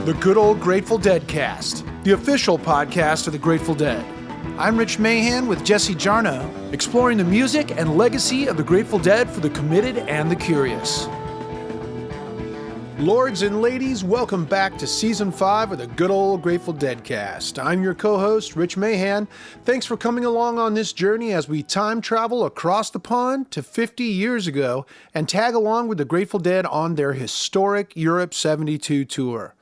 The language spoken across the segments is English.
The Good Old Grateful Deadcast, the official podcast of the Grateful Dead. I'm Rich Mahan with Jesse Jarnow, exploring the music and legacy of the Grateful Dead for the committed and the curious. Lords and ladies, welcome back to Season 5 of the Good Old Grateful Deadcast. I'm your co-host, Rich Mahan. Thanks for coming along on this journey as we time travel across the pond to 50 years ago and tag along with the Grateful Dead on their historic Europe 72 tour.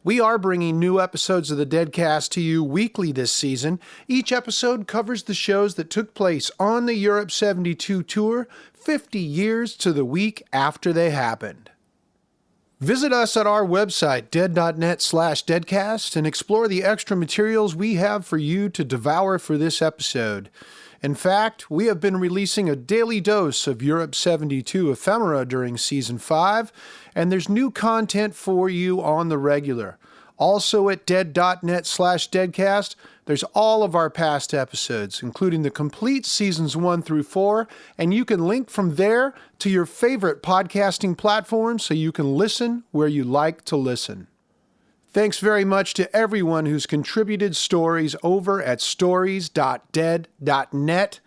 We are bringing new episodes of the Deadcast to you weekly this season. Each episode covers the shows that took place on the Europe 72 tour 50 years to the week after they happened. Visit us at our website, dead.net/deadcast, and explore the extra materials we have for you to devour for this episode. In fact, we have been releasing a daily dose of Europe 72 ephemera during Season 5, and there's new content for you on the regular. Also at dead.net/deadcast, there's all of our past episodes, including the complete Seasons 1 through 4, and you can link from there to your favorite podcasting platform so you can listen where you like to listen. Thanks very much to everyone who's contributed stories over at stories.dead.net.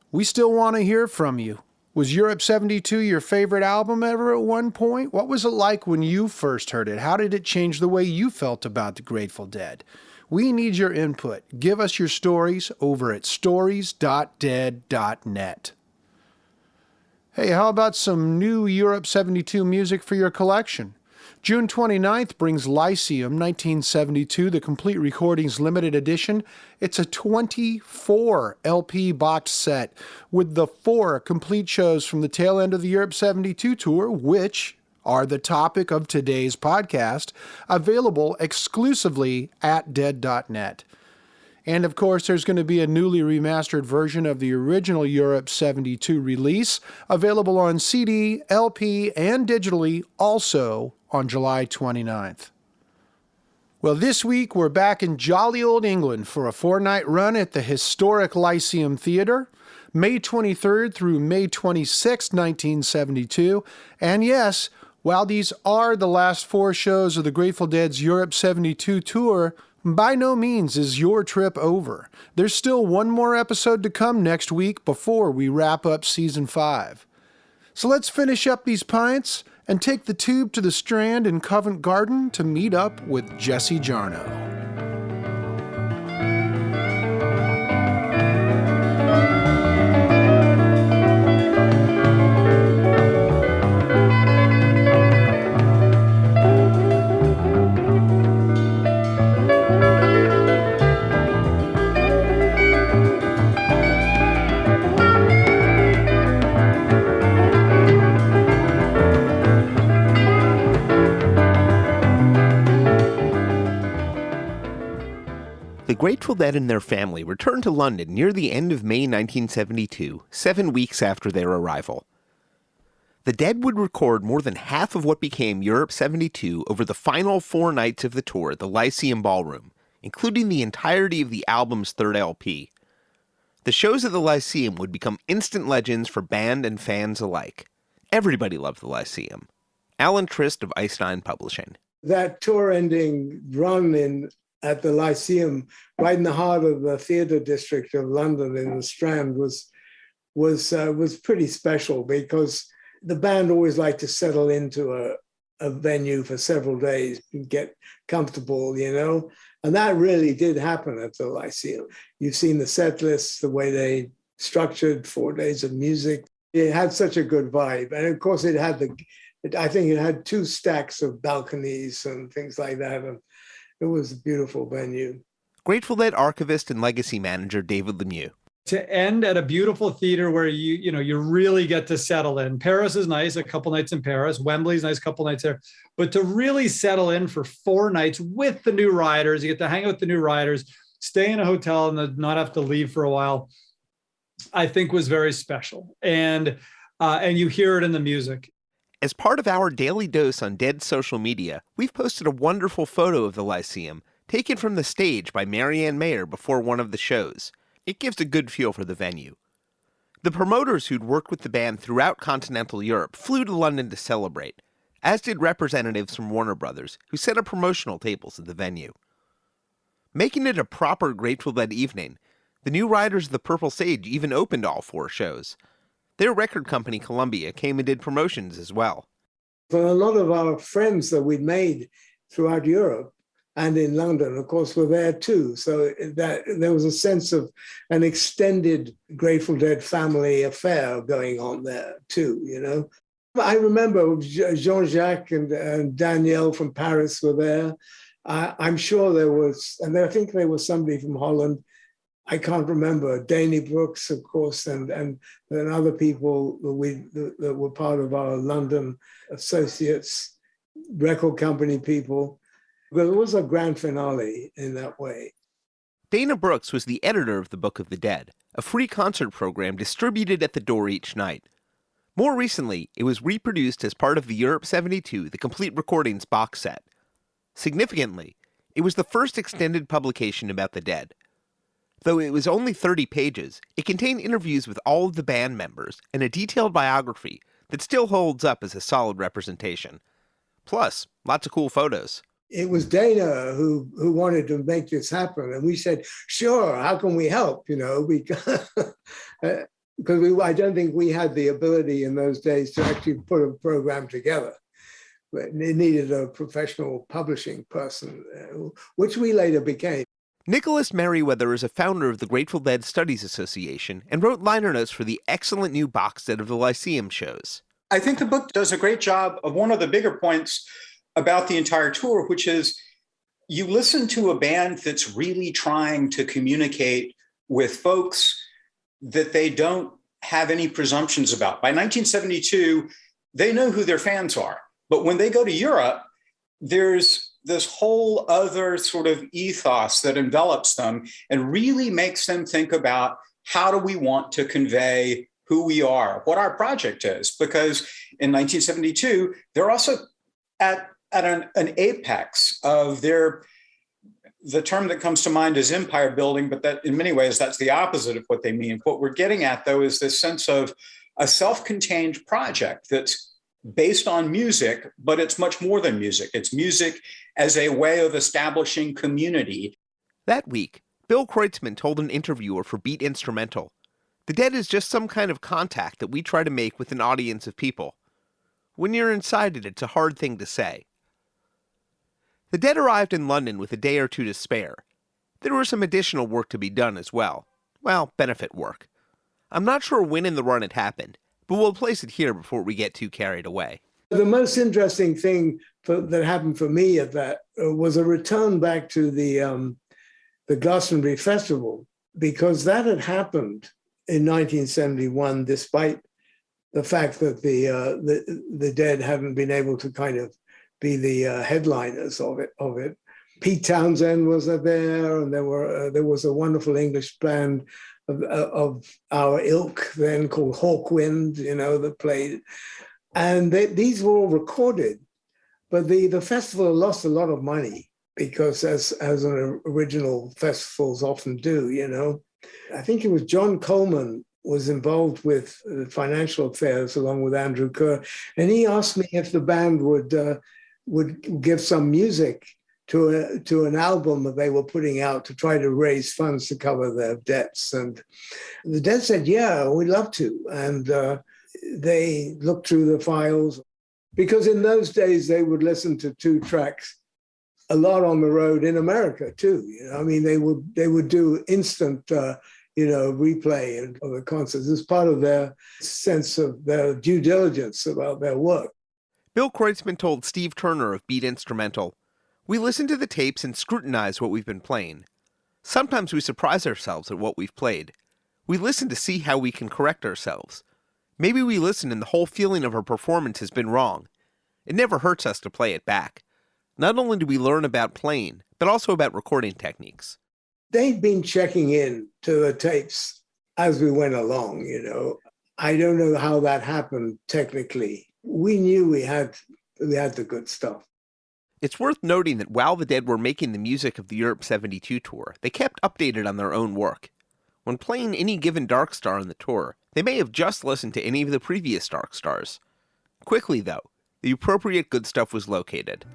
We still want to hear from you. Was Europe 72 your favorite album ever at one point? What was it like when you first heard it? How did it change the way you felt about the Grateful Dead? We need your input. Give us your stories over at stories.dead.net. Hey, how about some new Europe 72 music for your collection? June 29th brings Lyceum 1972, the Complete Recordings Limited Edition. It's a 24 LP box set with the 4 complete shows from the tail end of the Europe 72 tour, which are the topic of today's podcast, available exclusively at dead.net. And of course, there's going to be a newly remastered version of the original Europe 72 release, available on CD, LP, and digitally, also on July 29th. Well, this week we're back in jolly old England for a 4-night run at the historic Lyceum Theatre, May 23rd through May 26, 1972. And yes, while these are the last 4 shows of the Grateful Dead's Europe 72 tour, by no means is your trip over. There's still one more episode to come next week before we wrap up Season 5. So let's finish up these pints and take the tube to the Strand in Covent Garden to meet up with Jesse Jarnow. The Grateful Dead and their family returned to London near the end of May 1972, 7 weeks after their arrival. The Dead would record more than half of what became Europe 72 over the final 4 nights of the tour at the Lyceum Ballroom, including the entirety of the album's 3rd LP. The shows at the Lyceum would become instant legends for band and fans alike. Everybody loved the Lyceum. Allan Trist of Einstein Publishing. That tour-ending run at the Lyceum, right in the heart of the theatre district of London in the Strand, was pretty special because the band always liked to settle into a venue for several days and get comfortable, and that really did happen at the Lyceum. You've seen the set lists, the way they structured 4 days of music. It had such a good vibe, and of course I think it had 2 stacks of balconies and things like that, and it was a beautiful venue. Grateful Dead archivist and legacy manager David Lemieux. To end at a beautiful theater where you really get to settle in. Paris is nice, a couple nights in Paris. Wembley's nice, a couple nights there. But to really settle in for 4 nights with the new riders, you get to hang out with the new riders, stay in a hotel and not have to leave for a while, I think was very special. And you hear it in the music. As part of our daily dose on Dead social media, we've posted a wonderful photo of the Lyceum, taken from the stage by Marianne Mayer before one of the shows. It gives a good feel for the venue. The promoters who'd worked with the band throughout continental Europe flew to London to celebrate. as did representatives from Warner Brothers, who set up promotional tables at the venue. Making it a proper Grateful Dead evening, the new Riders of the Purple Sage even opened all 4 shows. Their record company, Columbia, came and did promotions as well. For a lot of our friends that we'd made throughout Europe and in London, of course, were there too. So that there was a sense of an extended Grateful Dead family affair going on there too, you know. I remember Jean-Jacques and Danielle from Paris were there. I'm sure there was, and I think there was somebody from Holland. I can't remember. Danny Brooks, of course, and other people that were part of our London associates, record company people. But it was a grand finale in that way. Dana Brooks was the editor of the Book of the Dead, a free concert program distributed at the door each night. More recently, it was reproduced as part of the Europe 72, the Complete Recordings box set. Significantly, it was the first extended publication about the Dead. Though it was only 30 pages, it contained interviews with all of the band members and a detailed biography that still holds up as a solid representation. Plus, lots of cool photos. It was Dana who wanted to make this happen. And we said, sure, how can we help? You know, because I don't think we had the ability in those days to actually put a program together. But it needed a professional publishing person, which we later became. Nicholas Meriwether is a founder of the Grateful Dead Studies Association and wrote liner notes for the excellent new box set of the Lyceum shows. I think the book does a great job of one of the bigger points about the entire tour, which is you listen to a band that's really trying to communicate with folks that they don't have any presumptions about. By 1972, they know who their fans are. But when they go to Europe, there's this whole other sort of ethos that envelops them and really makes them think about how do we want to convey who we are, what our project is. Because in 1972, they're also at an apex of the term that comes to mind is empire building, but that in many ways, that's the opposite of what they mean. What we're getting at, though, is this sense of a self-contained project that's based on music, but it's much more than music. It's music as a way of establishing community. That week, Bill Kreutzmann told an interviewer for Beat Instrumental, "The Dead is just some kind of contact that we try to make with an audience of people. When you're inside it, it's a hard thing to say." The Dead arrived in London with a day or two to spare. There was some additional work to be done as well. Well, benefit work. I'm not sure when in the run it happened, but we'll place it here before we get too carried away. The most interesting thing that happened for me at that was a return back to the Glastonbury Festival, because that had happened in 1971, despite the fact that the Dead hadn't been able to kind of be the headliners of it. Pete Townsend was there, and there was a wonderful English band of our ilk then called Hawkwind, you know, that played. And these were all recorded, but the festival lost a lot of money because as an original festivals often do, you know. I think it was John Coleman was involved with financial affairs along with Andrew Kerr, and he asked me if the band would give some music to an album that they were putting out to try to raise funds to cover their debts. And the Dead said, yeah, we'd love to. And they looked through the files, because in those days they would listen to 2 tracks a lot on the road in America too. You know, I mean, they would do instant, replay of the concerts as part of their sense of their due diligence about their work. Bill Kreutzmann told Steve Turner of Beat Instrumental, "We listen to the tapes and scrutinize what we've been playing. Sometimes we surprise ourselves at what we've played. We listen to see how we can correct ourselves. Maybe we listen and the whole feeling of our performance has been wrong. It never hurts us to play it back. Not only do we learn about playing, but also about recording techniques." They'd been checking in to the tapes as we went along, you know. I don't know how that happened technically. We knew we had the good stuff. It's worth noting that while the Dead were making the music of the Europe 72 tour, they kept updated on their own work. When playing any given Dark Star on the tour, they may have just listened to any of the previous Dark Stars. Quickly, though, the appropriate good stuff was located.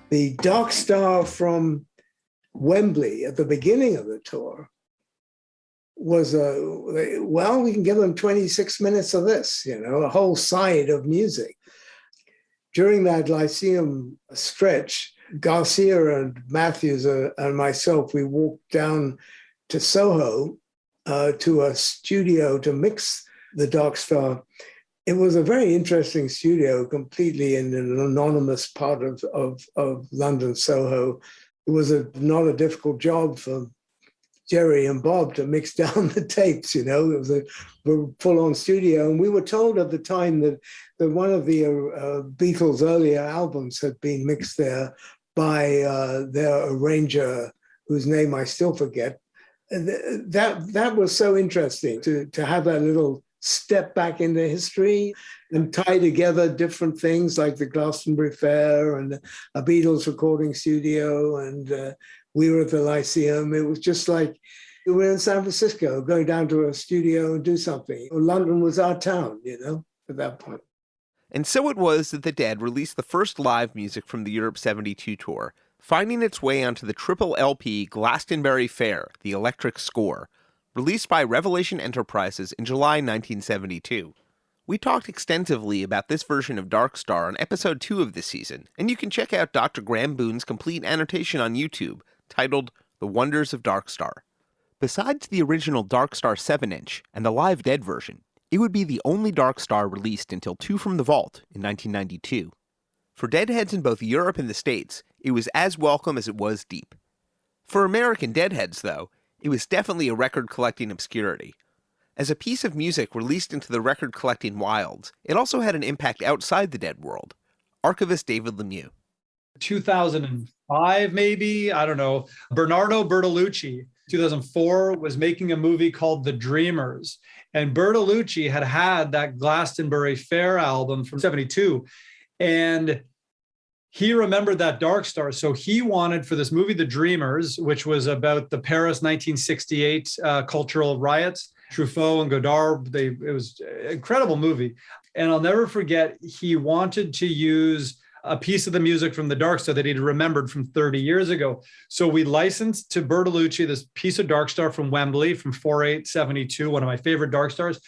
The Dark Star from Wembley at the beginning of the tour was we can give them 26 minutes of this, a whole side of music. During that Lyceum stretch, Garcia and Matthews and myself, we walked down to Soho to a studio to mix the Dark Star. It was a very interesting studio, completely in an anonymous part of London, Soho. It was not a difficult job for Jerry and Bob to mix down the tapes, It was a full-on studio. And we were told at the time that one of the Beatles' earlier albums had been mixed there by their arranger, whose name I still forget. And that was so interesting to have that little step back into history and tie together different things like the Glastonbury Fair and a Beatles recording studio, and we were at the Lyceum. It was just like we were in San Francisco, going down to a studio and do something. London was our town, at that point. And so it was that the Dead released the first live music from the Europe 72 tour, finding its way onto the triple LP Glastonbury Fair, the Electric Score, released by Revelation Enterprises in July 1972. We talked extensively about this version of Dark Star on episode 2 of this season, and you can check out Dr. Graeme Boone's complete annotation on YouTube, titled The Wonders of Dark Star. Besides the original Dark Star 7-inch and the live Dead version, it would be the only Dark Star released until Two from the Vault in 1992. For Deadheads in both Europe and the States, it was as welcome as it was deep. For American Deadheads, though, it was definitely a record-collecting obscurity. As a piece of music released into the record-collecting wilds, it also had an impact outside the Dead world. Archivist David Lemieux. 2005, maybe, I don't know. Bernardo Bertolucci, 2004, was making a movie called The Dreamers. And Bertolucci had that Glastonbury Fair album from 72. And he remembered that Dark Star. So he wanted for this movie, The Dreamers, which was about the Paris 1968 cultural riots, Truffaut and Godard, it was an incredible movie. And I'll never forget, he wanted to use a piece of the music from the Dark Star that he'd remembered from 30 years ago. So we licensed to Bertolucci this piece of Dark Star from Wembley from 4872, one of my favorite Dark Stars.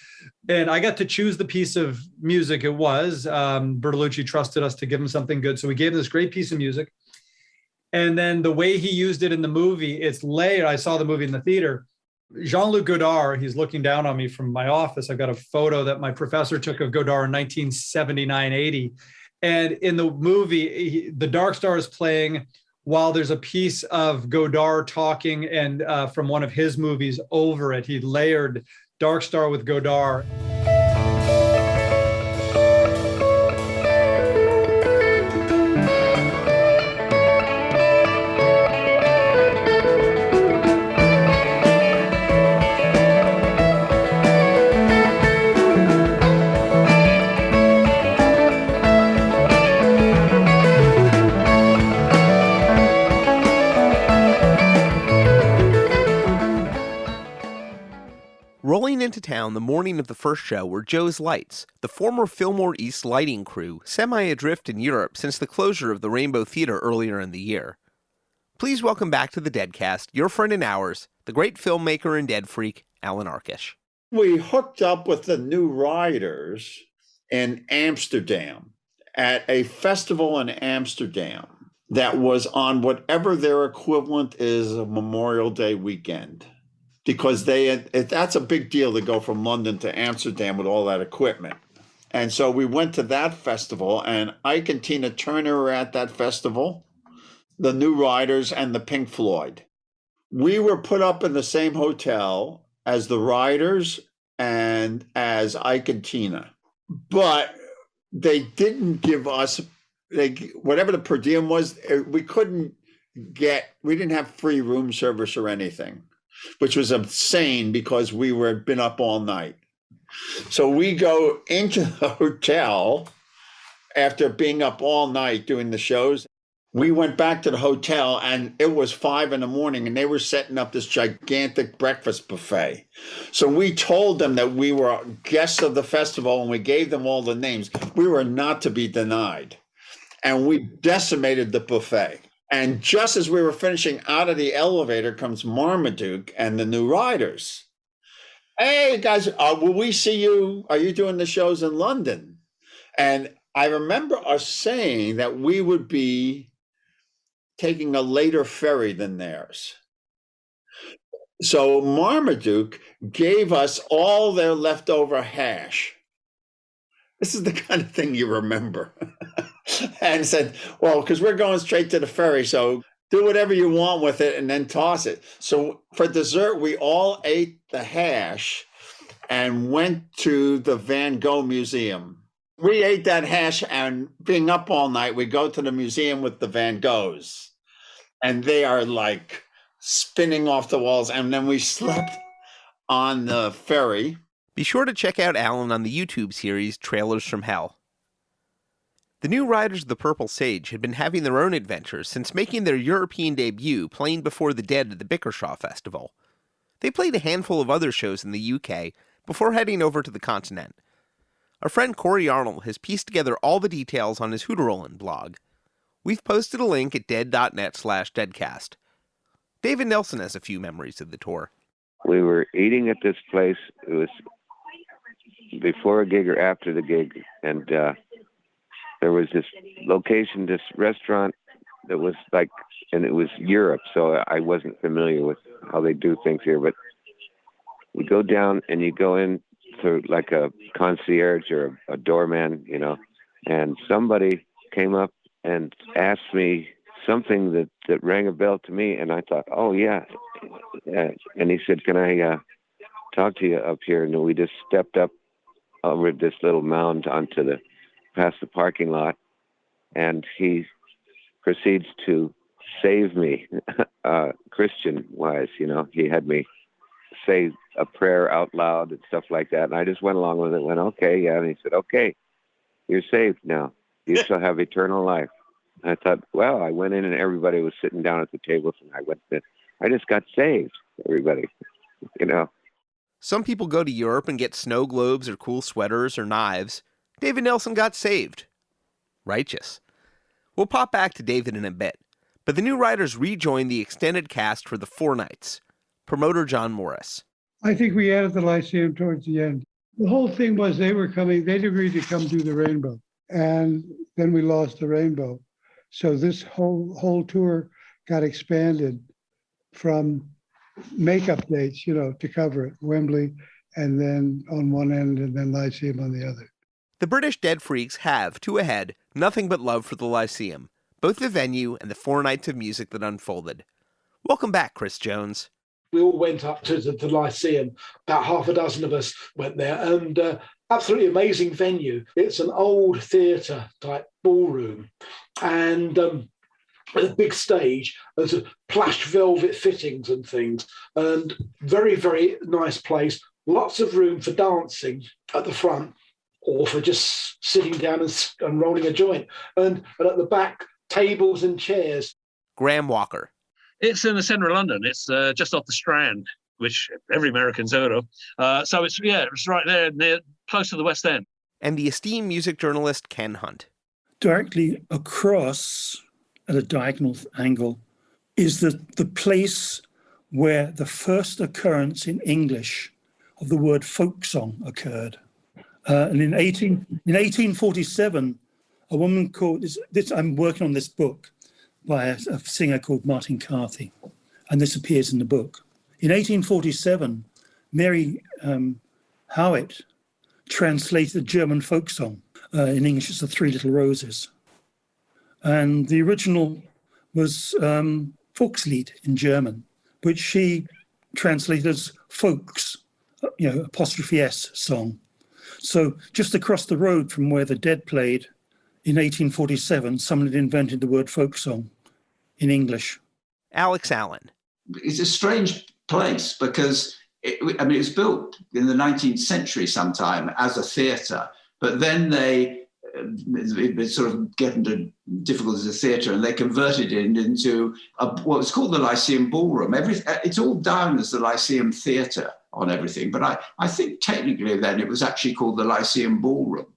And I got to choose the piece of music it was. Bertolucci trusted us to give him something good. So we gave him this great piece of music. And then the way he used it in the movie, it's layered. I saw the movie in the theater. Jean-Luc Godard, he's looking down on me from my office. I've got a photo that my professor took of Godard in 1979-80. And in the movie, the Dark Star is playing while there's a piece of Godard talking and from one of his movies over it. He layered Dark Star with Godard. Rolling into town the morning of the first show were Joe's Lights, the former Fillmore East lighting crew, semi-adrift in Europe since the closure of the Rainbow Theatre earlier in the year. Please welcome back to the Deadcast, your friend and ours, the great filmmaker and dead freak, Allan Arkush. We hooked up with the New Riders in Amsterdam at a festival in Amsterdam that was on whatever their equivalent is of Memorial Day weekend. Because that's a big deal to go from London to Amsterdam with all that equipment. And so we went to that festival, and Ike and Tina Turner were at that festival, the New Riders and the Pink Floyd. We were put up in the same hotel as the Riders and as Ike and Tina. But they didn't give us whatever the per diem was, we didn't have free room service or anything, which was insane because we been up all night. So we go into the hotel after being up all night doing the shows. We went back to the hotel and it was 5 a.m. and they were setting up this gigantic breakfast buffet. So we told them that we were guests of the festival and we gave them all the names. We were not to be denied. And we decimated the buffet. And just as we were finishing out of the elevator comes Marmaduke and the new riders. Hey guys, will we see you? Are you doing the shows in London? And I remember us saying that we would be taking a later ferry than theirs. So Marmaduke gave us all their leftover hash. This is the kind of thing you remember. And said, well, because we're going straight to the ferry, so do whatever you want with it and then toss it. So for dessert, we all ate the hash and went to the Van Gogh Museum. We ate that hash, and being up all night, we go to the museum with the Van Goghs. And they are like spinning off the walls. And then we slept on the ferry. Be sure to check out Allan on the YouTube series Trailers from Hell. The new Riders of the Purple Sage had been having their own adventures since making their European debut playing before the Dead at the Bickershaw Festival. They played a handful of other shows in the UK before heading over to the continent. Our friend Corey Arnold has pieced together all the details on his Hooterolin blog. We've posted a link at dead.net/deadcast. David Nelson has a few memories of the tour. We were eating at this place. It was before a gig or after the gig. And there was this location, this restaurant that was like, and it was Europe. So I wasn't familiar with how they do things here. But you go down and you go in to like a concierge or a doorman, you know, and somebody came up and asked me something that rang a bell to me, and I thought, oh, yeah. And he said, can I talk to you up here? And we just stepped up over this little mound past the parking lot, and he proceeds to save me, Christian-wise, you know. He had me say a prayer out loud and stuff like that, and I just went along with it, went, okay, yeah. And he said, okay, you're saved now. You shall have eternal life. And I thought, well, I went in and everybody was sitting down at the tables, and I just got saved, everybody, you know. Some people go to Europe and get snow globes or cool sweaters or knives. David Nelson got saved. Righteous. We'll pop back to David in a bit, but the new Riders rejoined the extended cast for the 4 nights. Promoter John Morris. I think we added the Lyceum towards the end. The whole thing was they'd agreed to come do the Rainbow. And then we lost the Rainbow. So this whole tour got expanded from makeup dates, you know, to cover it. Wembley, and then on one end, and then Lyceum on the other. The British Dead Freaks have, to a head, nothing but love for the Lyceum, both the venue and the 4 nights of music that unfolded. Welcome back, Chris Jones. We all went up to the Lyceum. About half a dozen of us went there, and absolutely amazing venue. It's an old theatre type ballroom, and a big stage. There's a plush velvet fittings and things, and very, very nice place. Lots of room for dancing at the front, or for just sitting down and rolling a joint. And at the back, tables and chairs. Graeme Walker. It's in the centre of London. It's just off the Strand, which every American's heard of. So it's right there, close to the West End. And the esteemed music journalist Ken Hunt. Directly across, at a diagonal angle, is the place where the first occurrence in English of the word folk song occurred. And in 1847, a woman called, I'm working on this book by a singer called Martin Carthy, and this appears in the book. In 1847, Mary Howitt translated a German folk song. In English, it's the Three Little Roses. And the original was Volkslied in German, which she translated as folks, apostrophe S song. So just across the road from where the Dead played in 1847, someone had invented the word folk song in English. Alex Allan. It's a strange place because it was built in the 19th century sometime as a theatre, but then it sort of get into difficulties of theatre, and they converted it into what was called the Lyceum Ballroom. It's all down as the Lyceum Theatre on everything, but I think technically then it was actually called the Lyceum Ballroom.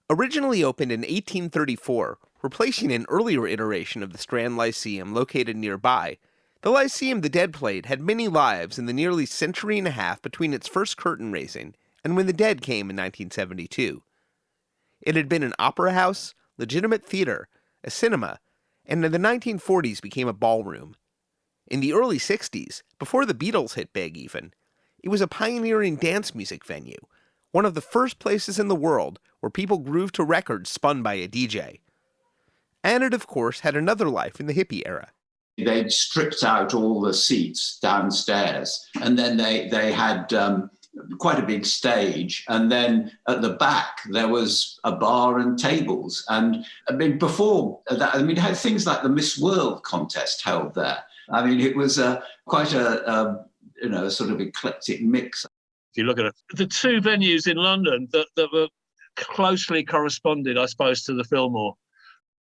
Originally opened in 1834, replacing an earlier iteration of the Strand Lyceum located nearby, the Lyceum the Dead played had many lives in the nearly century and a half between its first curtain raising and when the Dead came in 1972. It had been an opera house, legitimate theater, a cinema, and in the 1940s became a ballroom. In the early 60s, before the Beatles hit big even, it was a pioneering dance music venue, one of the first places in the world where people grooved to records spun by a DJ. And it, of course, had another life in the hippie era. They'd stripped out all the seats downstairs, and then they had quite a big stage, and then at the back there was a bar and tables. And before that, it had things like the Miss World contest held there. It was quite a sort of eclectic mix. If you look at it, the two venues in London that were closely corresponded, I suppose, to the Fillmore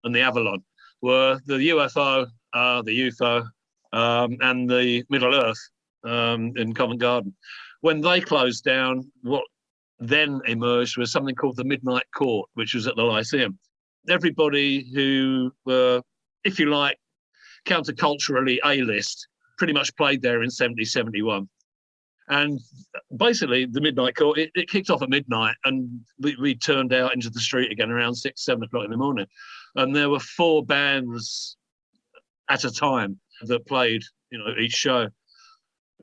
and the Avalon were the UFO, the UFO, and the Middle Earth in Covent Garden. When they closed down, what then emerged was something called the Midnight Court, which was at the Lyceum. Everybody who were, if you like, counterculturally A-list pretty much played there in 70, 71. And basically, the Midnight Court, it kicked off at midnight, and we turned out into the street again around 6, 7 o'clock in the morning. And there were 4 bands at a time that played, each show.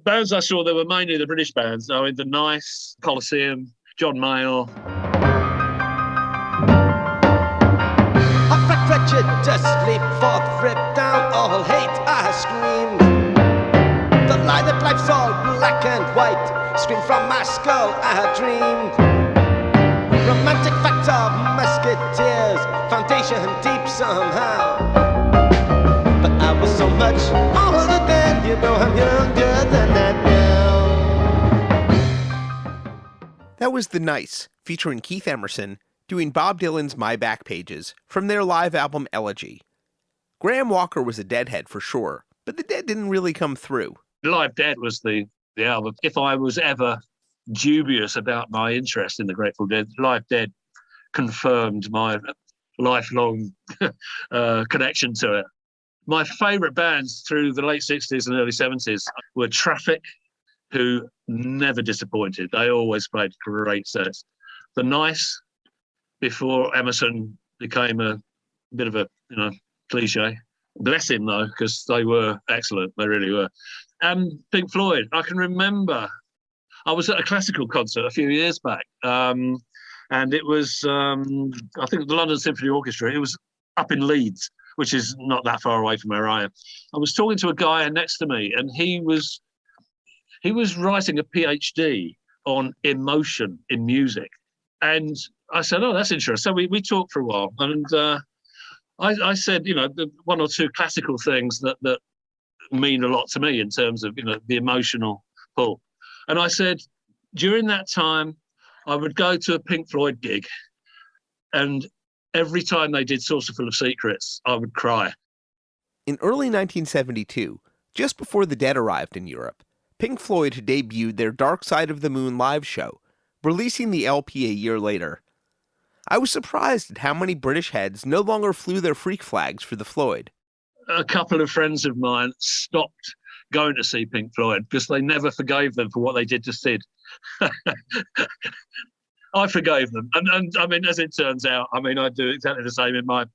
Bands I saw, there were mainly the British bands. The Nice, Coliseum, John Mayall. A fractured dust leap forth, ripped down all hate, I screamed. The lie that life's all black and white, screamed from my skull, I dreamed. Romantic fact of musketeers, foundation deep somehow. But I was so much older then, I'm younger than that now. That was The Nice, featuring Keith Emerson, doing Bob Dylan's My Back Pages from their live album Elegy. Graham Walker was a Deadhead for sure, but the Dead didn't really come through. Live Dead was the album. If I was ever dubious about my interest in the Grateful Dead, Live Dead confirmed my lifelong connection to it. My favourite bands through the late 60s and early 70s were Traffic, who never disappointed. They always played great sets. The Nice, before Emerson became a bit of a cliche. Bless him, though, because they were excellent. They really were. And Pink Floyd, I can remember I was at a classical concert a few years back, and it was, I think, the London Symphony Orchestra. It was up in Leeds, which is not that far away from where I am. I was talking to a guy next to me, and he was writing a PhD on emotion in music. And I said, oh, that's interesting. So we talked for a while, and I said, the one or two classical things that mean a lot to me in terms of, the emotional pull. And I said, during that time, I would go to a Pink Floyd gig, and every time they did Saucerful of Secrets, I would cry. In early 1972, just before the Dead arrived in Europe, Pink Floyd had debuted their Dark Side of the Moon live show, releasing the LP a year later. I was surprised at how many British heads no longer flew their freak flags for the Floyd. A couple of friends of mine stopped going to see Pink Floyd because they never forgave them for what they did to Sid. I forgave them. And I mean, as it turns out, I do exactly the same in my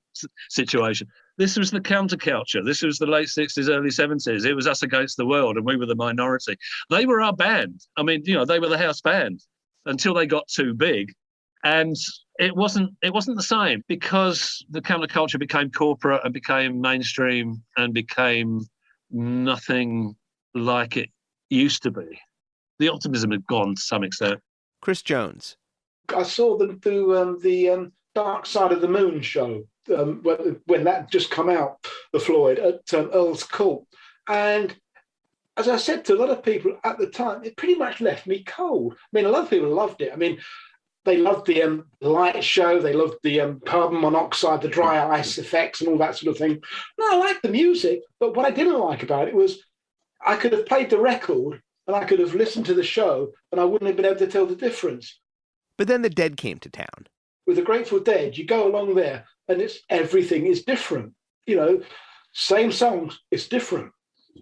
situation. This was the counterculture. This was the late 60s, early 70s. It was us against the world, and we were the minority. They were our band. They were the house band until they got too big. And it wasn't the same, because the counterculture became corporate and became mainstream and became nothing like it used to be. The optimism had gone to some extent. Chris Jones. I saw them do the Dark Side of the Moon show when that just come out, the Floyd at Earl's Court. And as I said to a lot of people at the time, it pretty much left me cold. I mean, a lot of people loved it. I mean, they loved the light show. They loved the carbon monoxide, the dry ice effects and all that sort of thing. No, I liked the music, but what I didn't like about it was I could have played the record and I could have listened to the show and I wouldn't have been able to tell the difference. But then the Dead came to town. With the Grateful Dead, you go along there and everything is different. You know, same songs, it's different.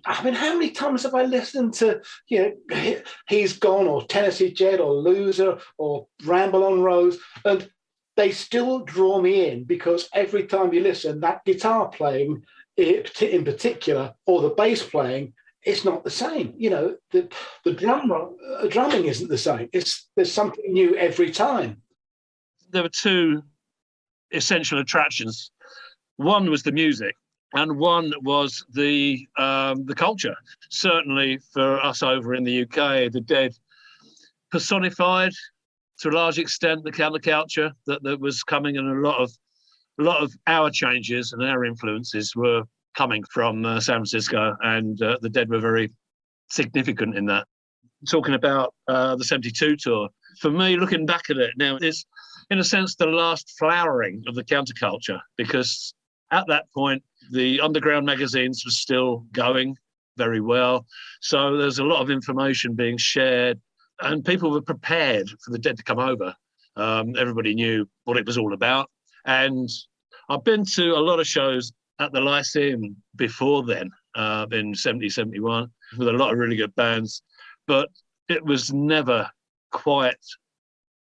I mean, how many times have I listened to, He's Gone or Tennessee Jet or Loser or Ramble on Rose, and they still draw me in because every time you listen, that guitar playing in particular or the bass playing, it's not the same. You know, the drumming isn't the same. There's something new every time. There were two essential attractions. One was the music, and one was the culture. Certainly for us over in the UK, the Dead personified to a large extent the counterculture that was coming, and a lot of our changes and our influences were coming from San Francisco, and the Dead were very significant in that. Talking about the 72 tour, for me, looking back at it now, it's in a sense the last flowering of the counterculture, because at that point, the underground magazines were still going very well. So there's a lot of information being shared, and people were prepared for the Dead to come over. Everybody knew what it was all about. And I've been to a lot of shows at the Lyceum before then, in 70, 71, with a lot of really good bands. But it was never quite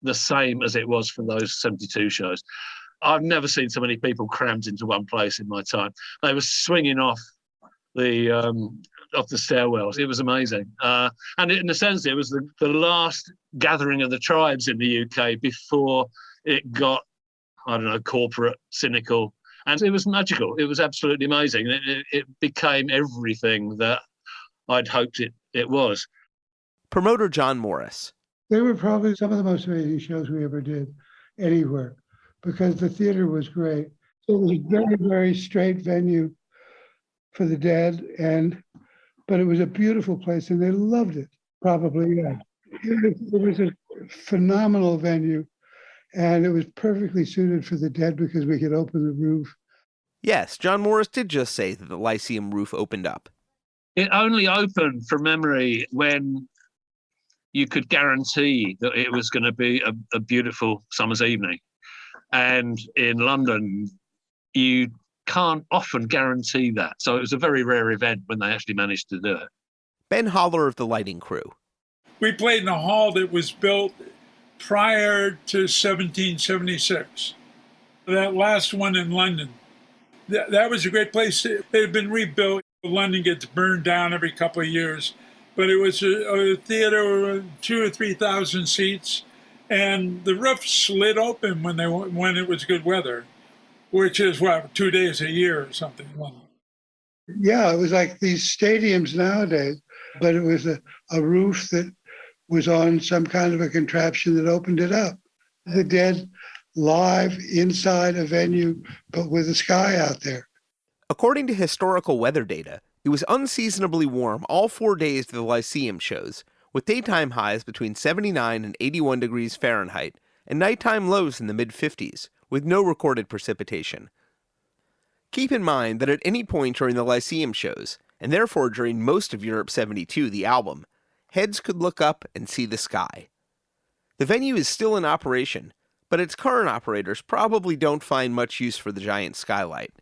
the same as it was for those 72 shows. I've never seen so many people crammed into one place in my time. They were swinging off the stairwells. It was amazing. And in a sense, it was the last gathering of the tribes in the UK before it got, I don't know, corporate, cynical. And it was magical. It was absolutely amazing. It became everything that I'd hoped it was. Promoter John Morris. They were probably some of the most amazing shows we ever did anywhere, because the theater was great. It was a very, very straight venue for the Dead, but it was a beautiful place, and they loved it. Probably, yeah. It was a phenomenal venue, and it was perfectly suited for the Dead because we could open the roof. Yes, John Morris did just say that the Lyceum roof opened up. It only opened, from memory, when you could guarantee that it was going to be a beautiful summer's evening. And in London, you can't often guarantee that. So it was a very rare event when they actually managed to do it. Ben Holler of the lighting crew. We played in a hall that was built prior to 1776. That last one in London. That was a great place. It had been rebuilt. London gets burned down every couple of years. But it was a theater with 2,000 or 3,000 seats. And the roof slid open when it was good weather, which is, 2 days a year or something. Yeah, it was like these stadiums nowadays, but it was a roof that was on some kind of a contraption that opened it up. The Dead live inside a venue, but with the sky out there. According to historical weather data, it was unseasonably warm all 4 days of the Lyceum shows, with daytime highs between 79 and 81 degrees Fahrenheit, and nighttime lows in the mid-50s, with no recorded precipitation. Keep in mind that at any point during the Lyceum shows, and therefore during most of Europe 72, the album, heads could look up and see the sky. The venue is still in operation, but its current operators probably don't find much use for the giant skylight.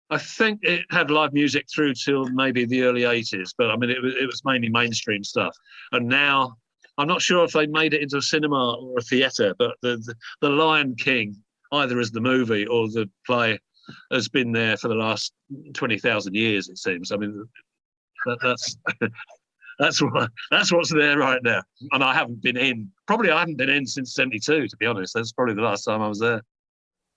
I think it had live music through till maybe the early 80s, but I mean, it was mainly mainstream stuff. And now, I'm not sure if they made it into a cinema or a theatre, but the Lion King, either as the movie or the play, has been there for the last 20,000 years, it seems. I mean, that's what's there right now. And I haven't been in since 72, to be honest. That's probably the last time I was there.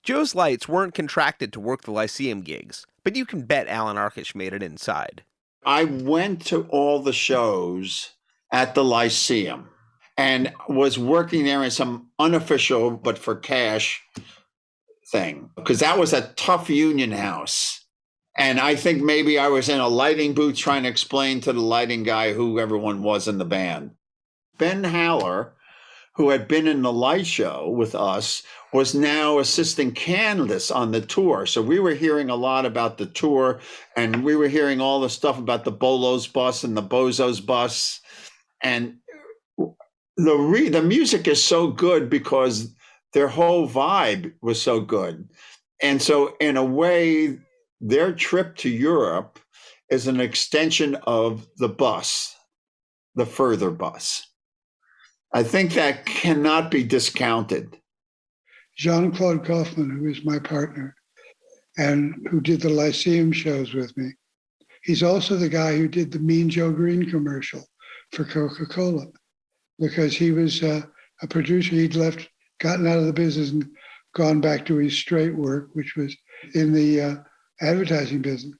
Joe's Lights weren't contracted to work the Lyceum gigs, but you can bet Allan Arkush made it inside. I went to all the shows at the Lyceum and was working there in some unofficial, but for cash, thing, because that was a tough union house. And I think maybe I was in a lighting booth trying to explain to the lighting guy who everyone was in the band. Ben Haller, who had been in the light show with us, was now assistant Candace on the tour. So we were hearing a lot about the tour, and we were hearing all the stuff about the Bolos bus and the Bozos bus. And the music is so good because their whole vibe was so good. And so in a way, their trip to Europe is an extension of the bus, the Further bus. I think that cannot be discounted. Jean-Claude Kaufman, who is my partner and who did the Lyceum shows with me, he's also the guy who did the Mean Joe Green commercial for Coca-Cola, because he was a producer. He'd gotten out of the business and gone back to his straight work, which was in the advertising business.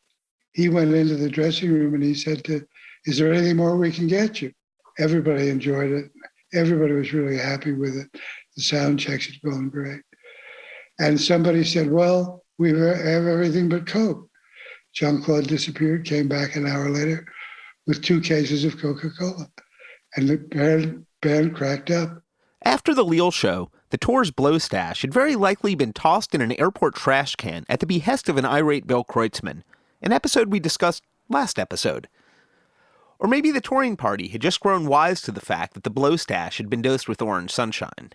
He went into the dressing room and he said, "Is there anything more we can get you?" Everybody enjoyed it. Everybody was really happy with it. The sound checks had gone great. And somebody said, "Well, we have everything but Coke." Jean-Claude disappeared, came back an hour later with 2 cases of Coca-Cola. And the band cracked up. After the Lille show, the tour's blow stash had very likely been tossed in an airport trash can at the behest of an irate Bill Kreutzmann, an episode we discussed last episode. Or maybe the touring party had just grown wise to the fact that the blow stash had been dosed with orange sunshine.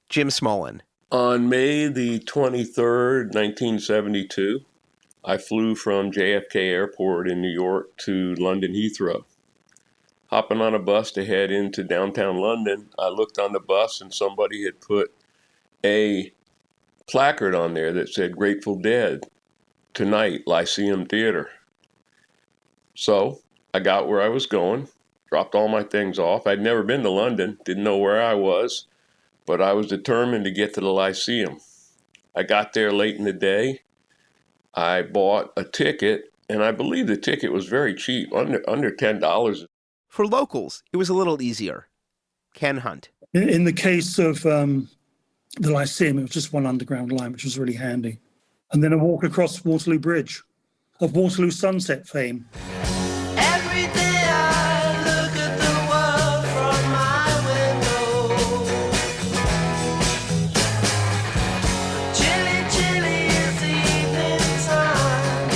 Jim Smolen. On May the 23rd, 1972, I flew from JFK Airport in New York to London Heathrow. Hopping on a bus to head into downtown London, I looked on the bus and somebody had put a placard on there that said Grateful Dead, tonight, Lyceum Theater. So I got where I was going, dropped all my things off. I'd never been to London, didn't know where I was, but I was determined to get to the Lyceum. I got there late in the day. I bought a ticket, and I believe the ticket was very cheap, under $10. For locals, it was a little easier. Ken Hunt. In the case of the Lyceum, it was just one underground line, which was really handy. And then a walk across Waterloo Bridge, of Waterloo sunset fame. Every day I look at the world from my window. Chilly, chilly is the evening time.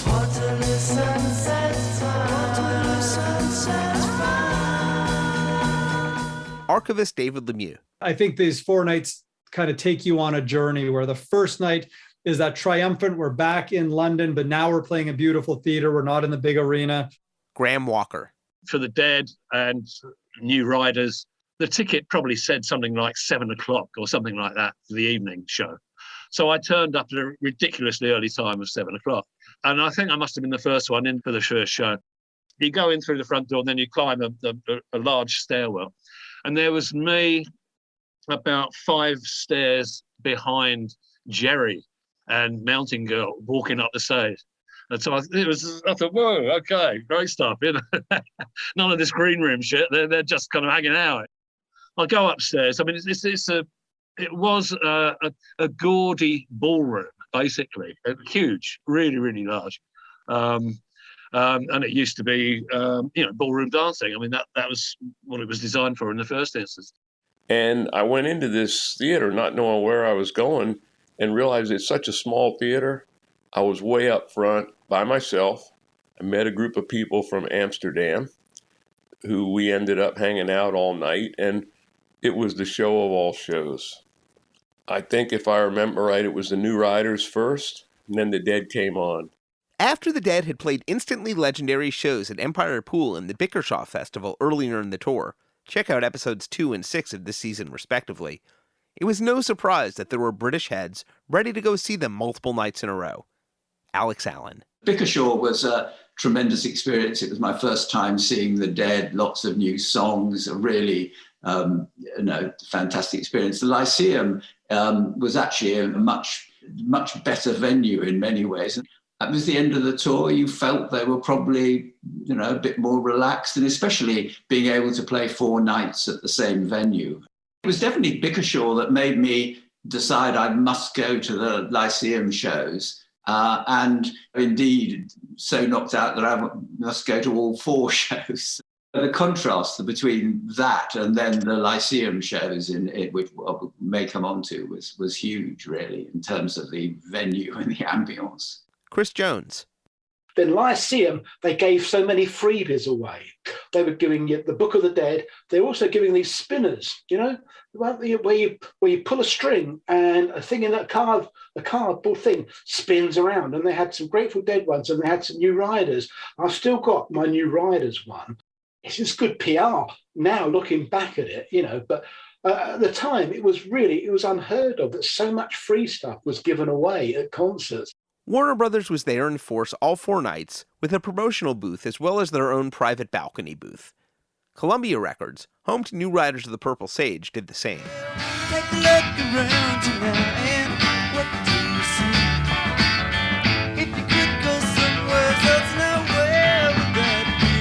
Waterloo sunset time. Waterloo sunset time. Archivist David Lemieux. I think these 4 nights kind of take you on a journey where the first night is that triumphant, we're back in London, but now we're playing a beautiful theater. We're not in the big arena. Graeme Walker. For the Dead and new riders, the ticket probably said something like 7 o'clock or something like that for the evening show. So I turned up at a ridiculously early time of 7 o'clock. And I think I must have been the first one in for the first show. You go in through the front door and then you climb a large stairwell. And there was me about 5 stairs behind Jerry and Mountain Girl walking up the stage. And so I thought, whoa, okay, great stuff. You know? None of this green room shit. They're just kind of hanging out. I go upstairs. I mean, it was a gaudy ballroom, basically, huge, really, really large. And it used to be, ballroom dancing. I mean, that was what it was designed for in the first instance. And I went into this theater not knowing where I was going and realized it's such a small theater. I was way up front by myself. I met a group of people from Amsterdam who we ended up hanging out all night, and it was the show of all shows. I think if I remember right, it was the New Riders first, and then the Dead came on. After the Dead had played instantly legendary shows at Empire Pool and the Bickershaw Festival earlier in the tour, check out episodes 2 and 6 of this season respectively, it was no surprise that there were British heads ready to go see them multiple nights in a row. Alex Allan. Bickershaw was a tremendous experience. It was my first time seeing the Dead, lots of new songs, a really fantastic experience. The Lyceum was actually a much better venue in many ways. That was the end of the tour. You felt they were probably, a bit more relaxed, and especially being able to play 4 nights at the same venue. It was definitely Bickershaw that made me decide I must go to the Lyceum shows. And indeed, so knocked out that I must go to all 4 shows. The contrast between that and then the Lyceum shows, which we may come on to, was huge, really, in terms of the venue and the ambience. Chris Jones. Then Lyceum, they gave so many freebies away. They were giving you the Book of the Dead. They were also giving these spinners, where you pull a string and a thing in a cardboard thing spins around. And they had some Grateful Dead ones and they had some New Riders. I've still got my New Riders one. It's just good PR now looking back at it, but at the time it was unheard of that so much free stuff was given away at concerts. Warner Brothers was there in force all 4 nights with a promotional booth as well as their own private balcony booth. Columbia Records, home to New Riders of the Purple Sage, did the same. Take a look around tonight and what do you see? If you could go somewhere else now, where would that be?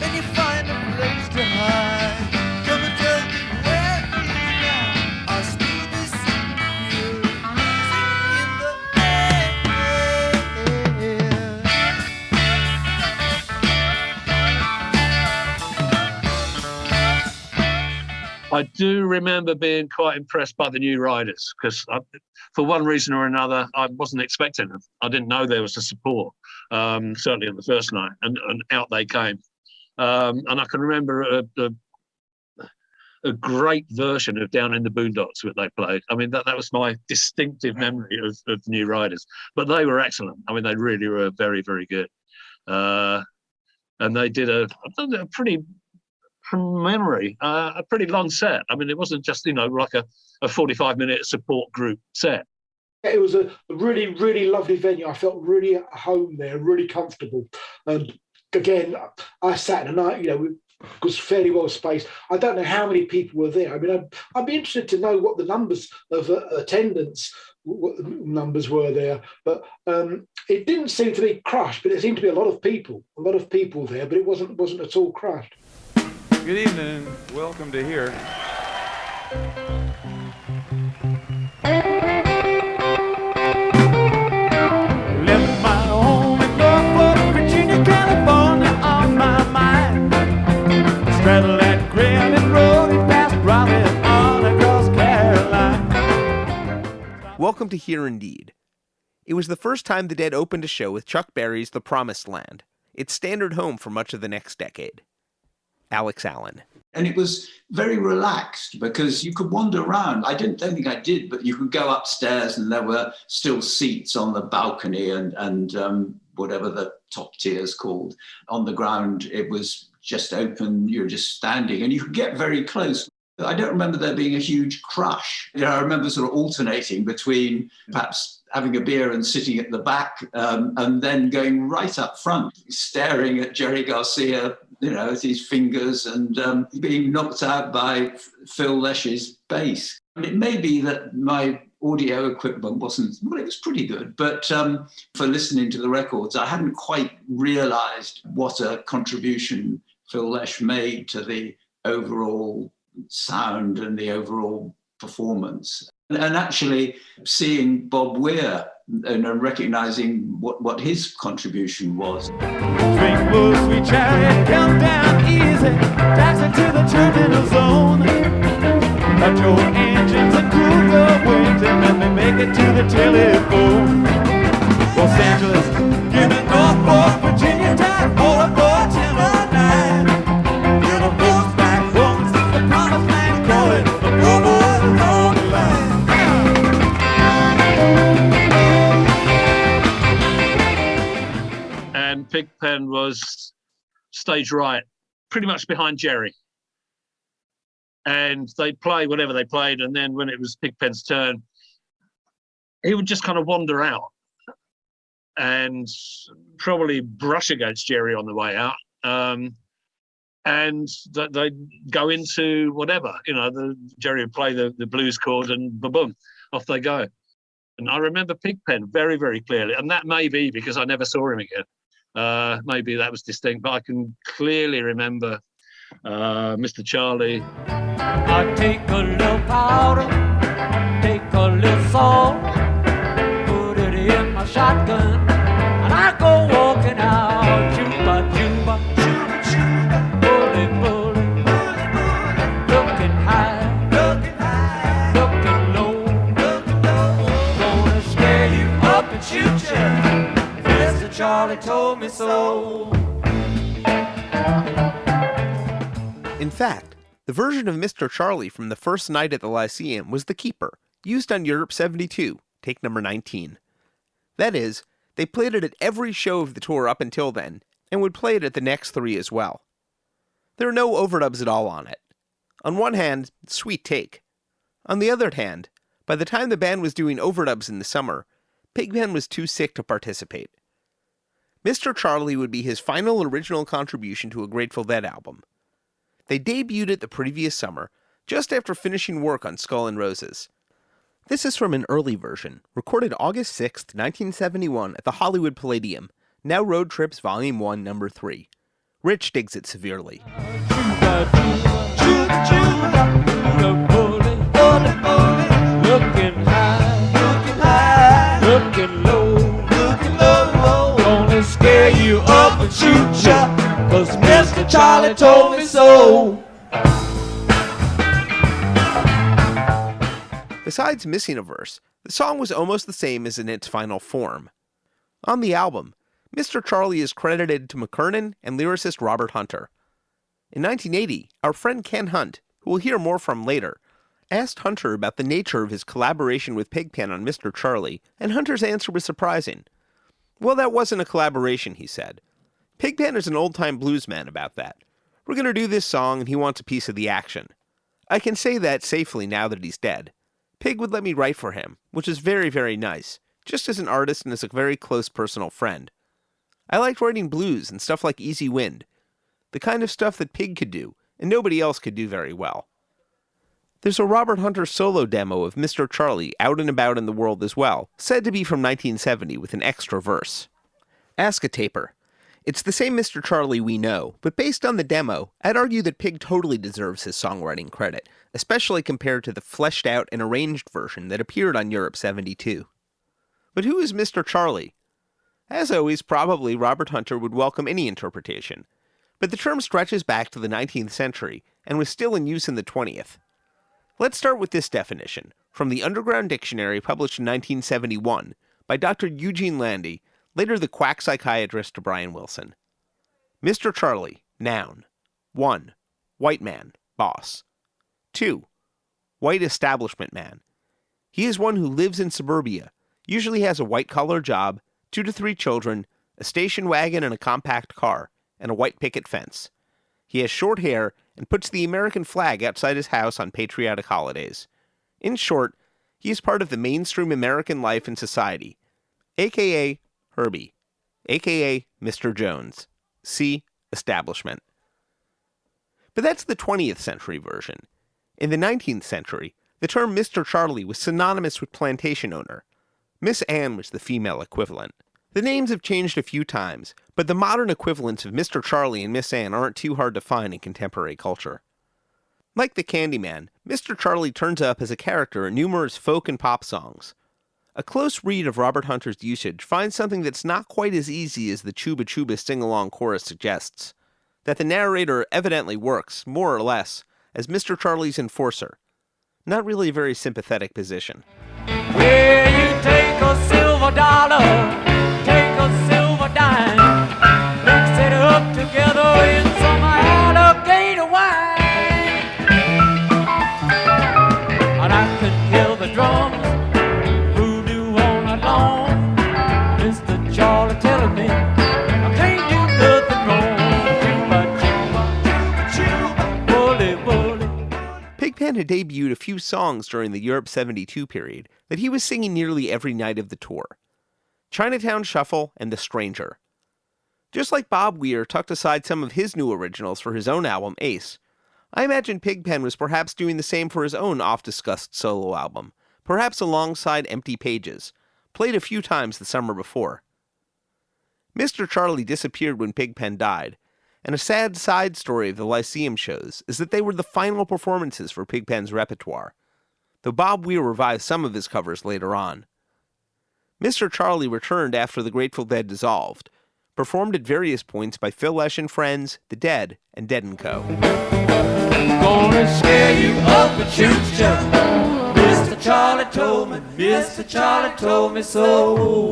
Then you find a place to hide. Come and tell me where it is now. I'll still be sitting here, singing in the I do remember being quite impressed by the New Riders because for one reason or another, I wasn't expecting them. I didn't know there was a support, certainly on the first night, and out they came. And I can remember a great version of Down in the Boondocks that they played. I mean, that was my distinctive memory of the New Riders. But they were excellent. I mean, they really were very, very good. And they did a pretty... from memory, a pretty long set. I mean, it wasn't just, like a 45-minute support group set. It was a really, really lovely venue. I felt really at home there, really comfortable. And again, I sat in a night, it was fairly well spaced. I don't know how many people were there. I mean, I'd be interested to know what the numbers of attendance, what the numbers were there. But it didn't seem to be crushed, but it seemed to be a lot of people there, but it wasn't at all crushed. Good evening, welcome to here. Left my home in Norfolk, Virginia, California on my mind. Straddled that Graeme road and passed Raleigh on across Carolina. Welcome to Here Indeed. It was the first time the Dead opened a show with Chuck Berry's The Promised Land, its standard home for much of the next decade. Alex Allan. And it was very relaxed because you could wander around. I don't think I did, but you could go upstairs and there were still seats on the balcony and whatever the top tier's called. On the ground, it was just open. You're just standing and you could get very close. I don't remember there being a huge crush. I remember sort of alternating between perhaps having a beer and sitting at the back and then going right up front, staring at Jerry Garcia, at his fingers and being knocked out by Phil Lesh's bass. And it may be that my audio equipment wasn't, it was pretty good, but for listening to the records, I hadn't quite realized what a contribution Phil Lesh made to the overall sound and the overall performance. And actually seeing Bob Weir and recognizing what his contribution was. Drink more sweet chariot, come down easy, taxi to the terminal zone. Cut your engines and cool your wings and let me make it to the telephone. Los Angeles, give me Norfolk, Virginia time, all aboard 1009. You're the folks back home, it's the promised land, call it the Bobo's on the line. And Pigpen was stage right, pretty much behind Jerry. And they'd play whatever they played, and then when it was Pigpen's turn, he would just kind of wander out and probably brush against Jerry on the way out. And they'd go into whatever, Jerry would play the blues chord and boom, off they go. And I remember Pigpen very, very clearly, and that may be because I never saw him again. Maybe that was distinct, but I can clearly remember Mr. Charlie. I take a little powder, a little salt, put it in my shotgun, and I go walking out, juba, juba, juba, juba, bully, bully, bully, bully, looking high, looking low, gonna scare you up and shoot you. Mr. Charlie told me so. In fact, the version of Mr. Charlie from the first night at the Lyceum was the keeper, used on Europe 72, take number 19. That is, they played it at every show of the tour up until then, and would play it at the next 3 as well. There are no overdubs at all on it. On one hand, sweet take. On the other hand, by the time the band was doing overdubs in the summer, Pigpen was too sick to participate. Mr. Charlie would be his final original contribution to a Grateful Dead album. They debuted it the previous summer, just after finishing work on Skull and Roses. This is from an early version, recorded August 6, 1971 at the Hollywood Palladium, now Road Trips Volume 1, Number 3. Rich digs it severely. Looking high, looking low, gonna scare you up and shoot ya, 'cause Mr. Charlie told me so. Besides missing a verse, the song was almost the same as in its final form. On the album, Mr. Charlie is credited to McKernan and lyricist Robert Hunter. In 1980, our friend Ken Hunt, who we'll hear more from later, asked Hunter about the nature of his collaboration with Pigpen on Mr. Charlie, and Hunter's answer was surprising. Well, that wasn't a collaboration, he said. Pigpen is an old-time bluesman about that. We're going to do this song and he wants a piece of the action. I can say that safely now that he's dead. Pig would let me write for him, which is very, very nice, just as an artist and as a very close personal friend. I liked writing blues and stuff like Easy Wind, the kind of stuff that Pig could do, and nobody else could do very well. There's a Robert Hunter solo demo of Mr. Charlie out and about in the world as well, said to be from 1970 with an extra verse. Ask a taper. It's the same Mr. Charlie we know, but based on the demo, I'd argue that Pig totally deserves his songwriting credit, especially compared to the fleshed out and arranged version that appeared on Europe 72. But who is Mr. Charlie? As always, probably Robert Hunter would welcome any interpretation, but the term stretches back to the 19th century and was still in use in the 20th. Let's start with this definition, from the Underground Dictionary published in 1971 by Dr. Eugene Landy, later the quack psychiatrist to Brian Wilson. Mr. Charlie, noun. 1. White man, boss. 2. White establishment man. He is one who lives in suburbia, usually has a white-collar job, 2 to 3 children, a station wagon and a compact car, and a white picket fence. He has short hair and puts the American flag outside his house on patriotic holidays. In short, he is part of the mainstream American life and society, a.k.a. Herbie, a.k.a. Mr. Jones. See establishment. But that's the 20th century version. In the 19th century, the term Mr. Charlie was synonymous with plantation owner. Miss Anne was the female equivalent. The names have changed a few times, but the modern equivalents of Mr. Charlie and Miss Anne aren't too hard to find in contemporary culture. Like the Candyman, Mr. Charlie turns up as a character in numerous folk and pop songs. A close read of Robert Hunter's usage finds something that's not quite as easy as the Chuba Chuba sing-along chorus suggests, that the narrator evidently works, more or less, as Mr. Charlie's enforcer. Not really a very sympathetic position. Where you take a silver dollar, take a silver dime, mix it up together in some alligator wine, and I can hear the drums voodoo all night long. Mr. Charlie telling me I can't do nothing wrong. Chuba, chuba, chuba, bully, bully. Pigpen had debuted a few songs during the Europe 72 period that he was singing nearly every night of the tour. Chinatown Shuffle and The Stranger. Just like Bob Weir tucked aside some of his new originals for his own album, Ace, I imagine Pigpen was perhaps doing the same for his own oft-discussed solo album, perhaps alongside Empty Pages, played a few times the summer before. Mr. Charlie disappeared when Pigpen died, and a sad side story of the Lyceum shows is that they were the final performances for Pigpen's repertoire. though Bob Weir revised some of his covers later on. Mr. Charlie returned after the Grateful Dead dissolved, performed at various points by Phil Lesh and Friends, The Dead, and Dead & Co. Gonna scare you up and shoot you. Mr. Charlie told me, Mr. Charlie told me so.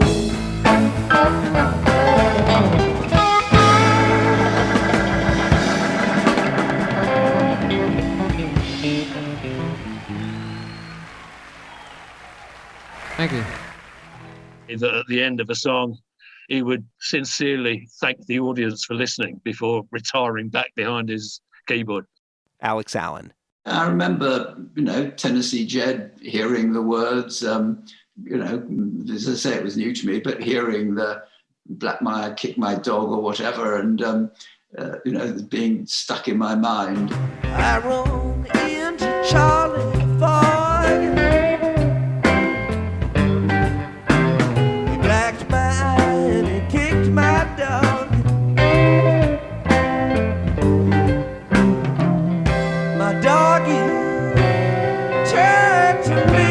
Thank you. At the end of a song, he would sincerely thank the audience for listening before retiring back behind his keyboard. Alex Allan. I remember, Tennessee Jed hearing the words, as I say, it was new to me, but hearing the Blackmire kick my dog or whatever, and, being stuck in my mind. I roam into Charlie Ford. He blacked my eye and he kicked my dog. My doggy turned to me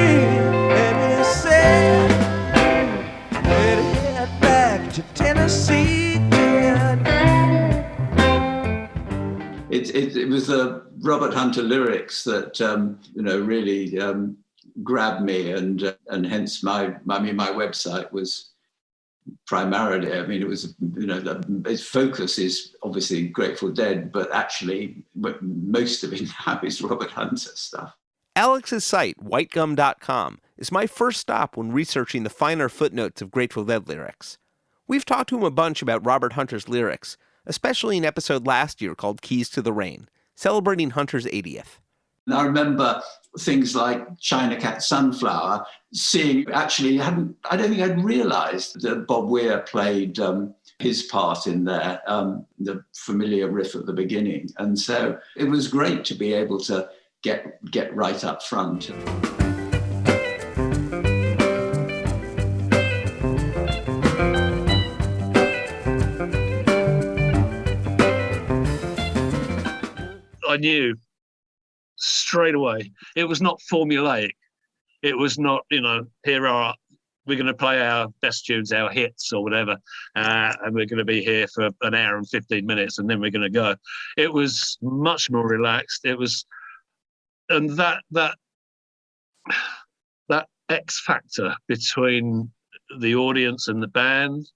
and he said, "Better head back to Tennessee, Dad." It was the Robert Hunter lyrics that really grabbed me, and hence my website was primarily. It was its focus is obviously Grateful Dead, but actually most of it now is Robert Hunter stuff. Alex's site, whitegum.com, is my first stop when researching the finer footnotes of Grateful Dead lyrics. We've talked to him a bunch about Robert Hunter's lyrics, especially an episode last year called Keys to the Rain, celebrating Hunter's 80th. And I remember things like China Cat Sunflower, seeing, actually, I don't think I'd realized that Bob Weir played his part in there, the familiar riff at the beginning. And so it was great to be able to get right up front. I knew straight away it was not formulaic. It was not, we're going to play our best tunes, our hits or whatever, and we're going to be here for an hour and 15 minutes and then we're going to go. It was much more relaxed. It was, and that X factor between the audience and the band,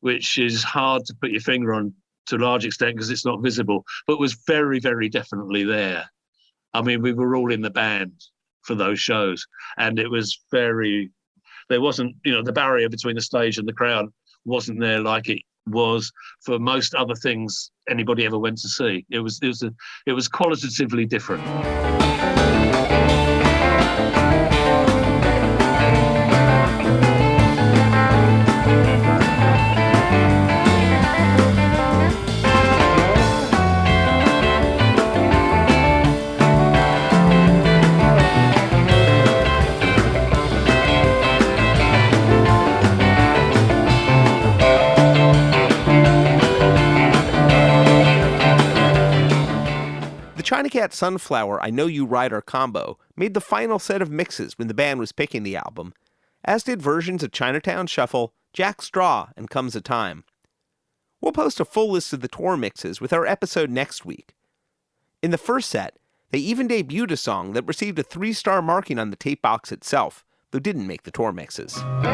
which is hard to put your finger on to a large extent because it's not visible, but was very, very definitely there. We were all in the band for those shows, and it was there wasn't, the barrier between the stage and the crowd wasn't there like it was for most other things anybody ever went to see. It was qualitatively different. China Cat Sunflower, I Know You Rider combo made the final set of mixes when the band was picking the album, as did versions of Chinatown Shuffle, Jack Straw, and Comes a Time. We'll post a full list of the tour mixes with our episode next week. In the first set, they even debuted a song that received a 3-star marking on the tape box itself, though didn't make the tour mixes. I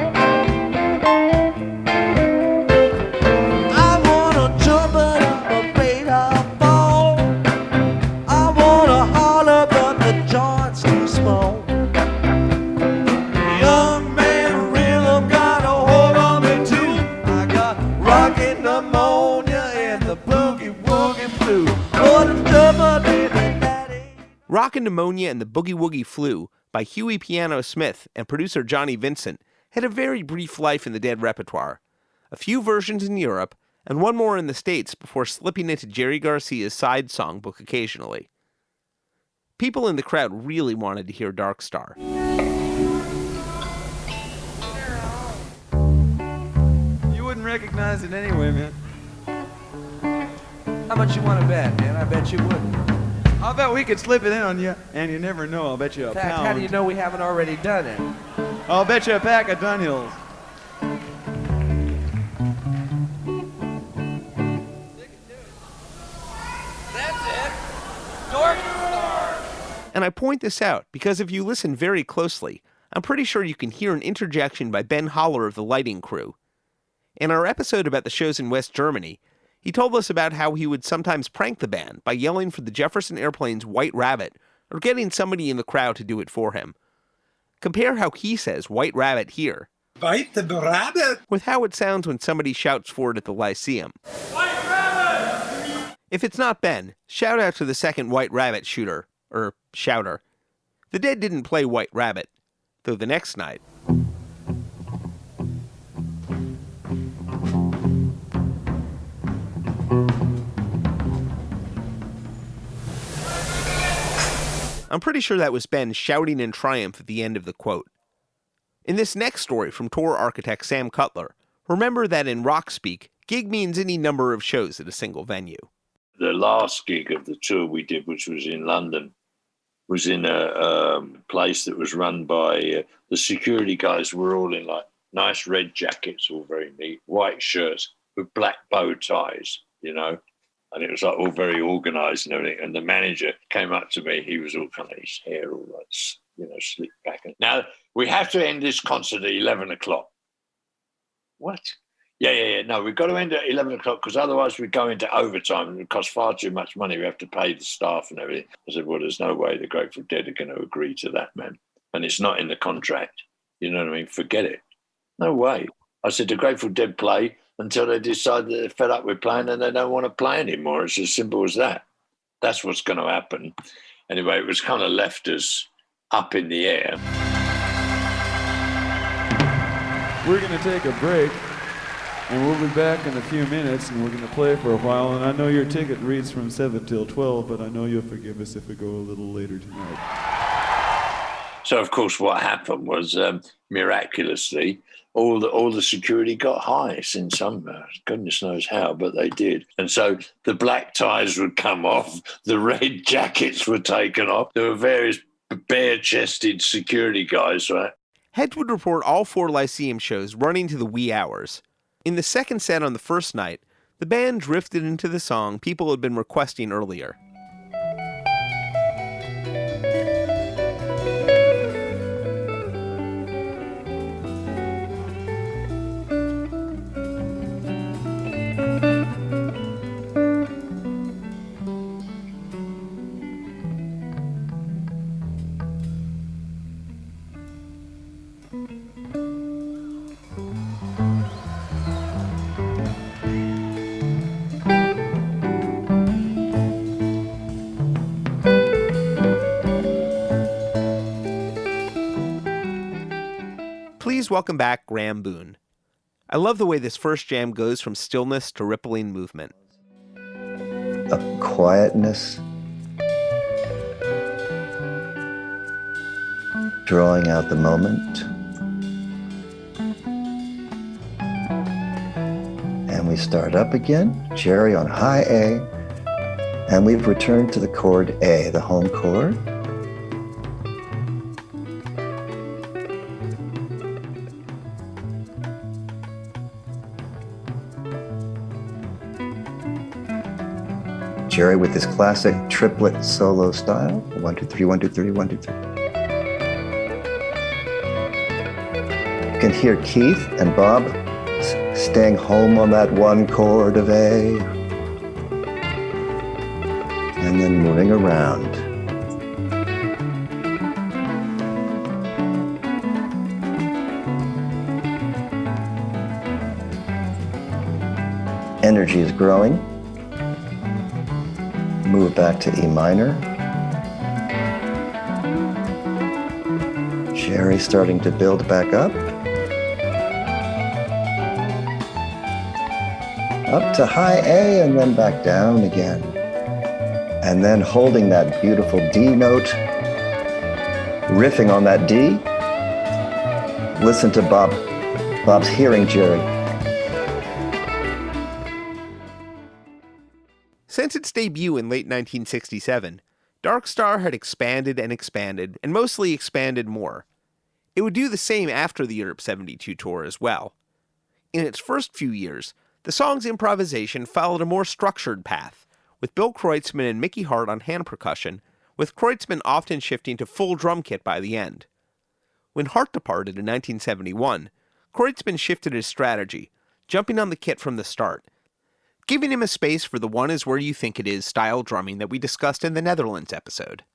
wanna jump it up a radar ball. I wanna holler, but the joint's too small. Young man rhythm got a hold on me too. I got rockin' pneumonia and the boogie woogie flu. Lord, Rockin' Pneumonia and the Boogie Woogie Flu by Huey Piano Smith and producer Johnny Vincent had a very brief life in the Dead repertoire. A few versions in Europe, and one more in the States before slipping into Jerry Garcia's side songbook occasionally. People in the crowd really wanted to hear Dark Star. You wouldn't recognize it anyway, man. How much you want to bet, man? I bet you wouldn't. I'll bet we could slip it in on you, and you never know. I'll bet you a In fact, pound. how do you know we haven't already done it? I'll bet you a pack of Dunhills. And I point this out because if you listen very closely, I'm pretty sure you can hear an interjection by Ben Holler of the lighting crew. In our episode about the shows in West Germany, he told us about how he would sometimes prank the band by yelling for the Jefferson Airplane's White Rabbit or getting somebody in the crowd to do it for him. Compare how he says White Rabbit here White Rabbit with how it sounds when somebody shouts for it at the Lyceum. White Rabbit! If it's not Ben, shout out to the second White Rabbit shooter, or shouter. The Dead didn't play White Rabbit, though the next night. I'm pretty sure that was Ben shouting in triumph at the end of the quote. In this next story from tour architect Sam Cutler, remember that in rock speak, gig means any number of shows at a single venue. The last gig of the tour we did, which was in London, was in a place that was run by the security guys were all in like nice red jackets, all very neat, white shirts with black bow ties, you know. And it was like all very organised and everything. And the manager came up to me. He was all kind of his hair all like, you know, slicked back. Now, we have to end this concert at 11 o'clock. What? Yeah. No, we've got to end at 11 o'clock because otherwise we go into overtime and it costs far too much money. We have to pay the staff and everything. I said, well, there's no way the Grateful Dead are going to agree to that, man. And it's not in the contract. You know what I mean? Forget it. No way. I said, the Grateful Dead play until they decide that they're fed up with playing and they don't want to play anymore. It's as simple as that. That's what's going to happen. Anyway, it was kind of left us up in the air. We're going to take a break, and we'll be back in a few minutes, and we're going to play for a while. And I know your ticket reads from 7 till 12, but I know you'll forgive us if we go a little later tonight. So, of course, what happened was miraculously, all the security got high in some, goodness knows how, but they did. And so the black ties would come off, the red jackets were taken off. There were various bare-chested security guys, right? Heads would report all 4 Lyceum shows running to the wee hours. In the second set on the first night, the band drifted into the song people had been requesting earlier. Please welcome back Graeme Boone. I love the way this first jam goes from stillness to rippling movement. A quietness, drawing out the moment, and we start up again, Jerry on high A, and we've returned to the chord A, the home chord. Jerry with his classic triplet solo style. 1, 2, 3, 1, 2, 3, 1, 2, 3. You can hear Keith and Bob staying home on that one chord of A. And then moving around. Energy is growing. Move back to E minor. Jerry starting to build back up. Up to high A and then back down again. And then holding that beautiful D note, riffing on that D. Listen to Bob's hearing Jerry. Since its debut in late 1967, Dark Star had expanded and mostly expanded more. It would do the same after the Europe 72 tour as well. In its first few years, the song's improvisation followed a more structured path, with Bill Kreutzmann and Mickey Hart on hand percussion, with Kreutzmann often shifting to full drum kit by the end. When Hart departed in 1971, Kreutzmann shifted his strategy, jumping on the kit from the start, giving him a space for the one is where you think it is style drumming that we discussed in the Netherlands episode.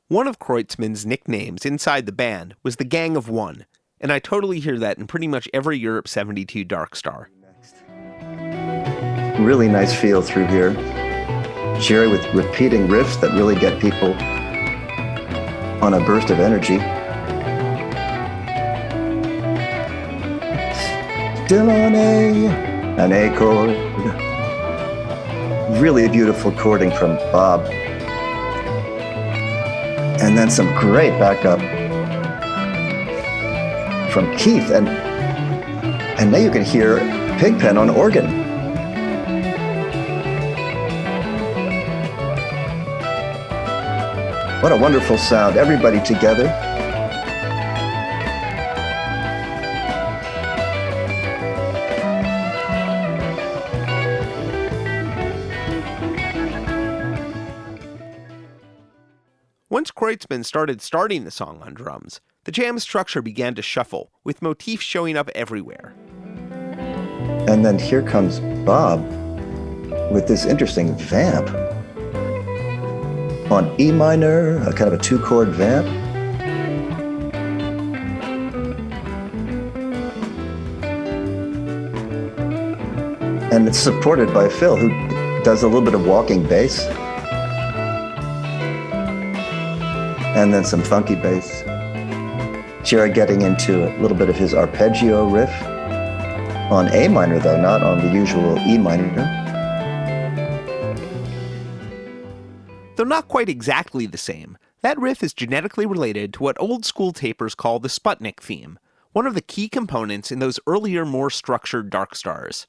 One of Kreutzmann's nicknames inside the band was the Gang of One, and I totally hear that in pretty much every Europe 72 Dark Star. Really nice feel through here. Jerry with repeating riffs that really get people on a burst of energy. Still on an A chord. Really beautiful chording from Bob. And then some great backup from Keith. And now you can hear Pigpen on organ. What a wonderful sound, everybody together. Once Kreutzmann starting the song on drums, the jam structure began to shuffle, with motifs showing up everywhere. And then here comes Bob with this interesting vamp on E minor, a kind of a 2-chord vamp. And it's supported by Phil, who does a little bit of walking bass. And then some funky bass. Jerry getting into a little bit of his arpeggio riff on A minor, though, not on the usual E minor. Though not quite exactly the same, that riff is genetically related to what old school tapers call the Sputnik Theme, one of the key components in those earlier, more structured Dark Stars.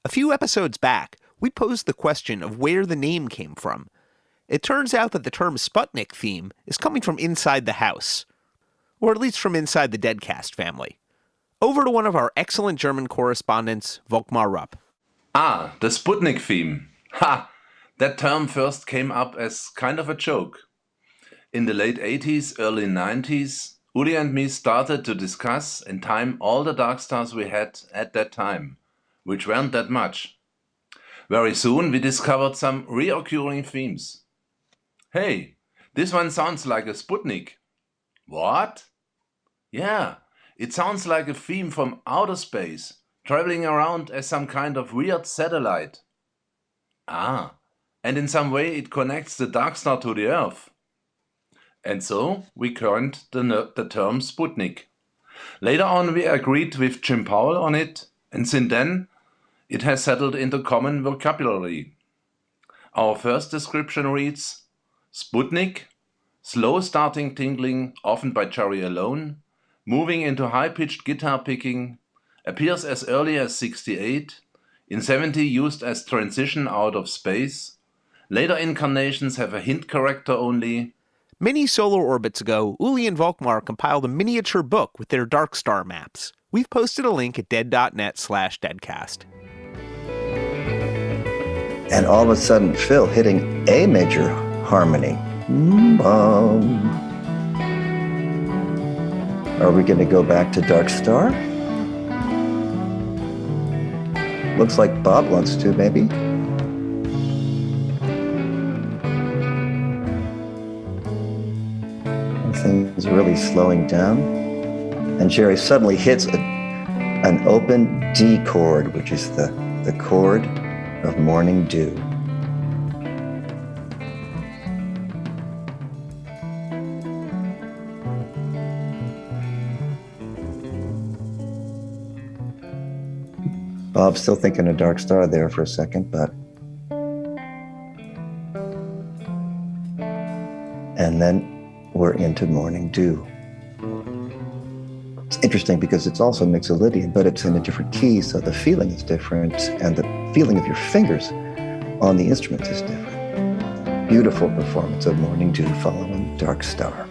A few episodes back, we posed the question of where the name came from. It turns out that the term Sputnik Theme is coming from inside the house, or at least from inside the Deadcast family. Over to one of our excellent German correspondents, Volkmar Rupp. Ah, the Sputnik Theme. Ha! That term first came up as kind of a joke. In the late 80s, early 90s, Uli and me started to discuss and time all the Dark Stars we had at that time, which weren't that much. Very soon we discovered some reoccurring themes. Hey, this one sounds like a Sputnik. What? Yeah, it sounds like a theme from outer space, traveling around as some kind of weird satellite. Ah, and in some way it connects the Dark Star to the Earth. And so we coined the term Sputnik. Later on we agreed with Jim Powell on it, and since then it has settled into common vocabulary. Our first description reads, Sputnik, slow starting tingling, often by Jerry alone, moving into high-pitched guitar picking, appears as early as 68, in 70 used as transition out of space, later incarnations have a hint character only. Many solar orbits ago, Uli and Volkmar compiled a miniature book with their Dark Star maps. We've posted a link at dead.net/deadcast. And all of a sudden, Phil hitting A major harmony. Are we going to go back to Dark Star? Looks like Bob wants to, maybe. Things really slowing down. And Jerry suddenly hits an open D chord, which is the chord of morning dew. Bob's still thinking of Dark Star there for a second, but... And then we're into Morning Dew. It's interesting because it's also Mixolydian, but it's in a different key, so the feeling is different, and the feeling of your fingers on the instruments is different. beautiful performance of Morning Dew following Dark Star.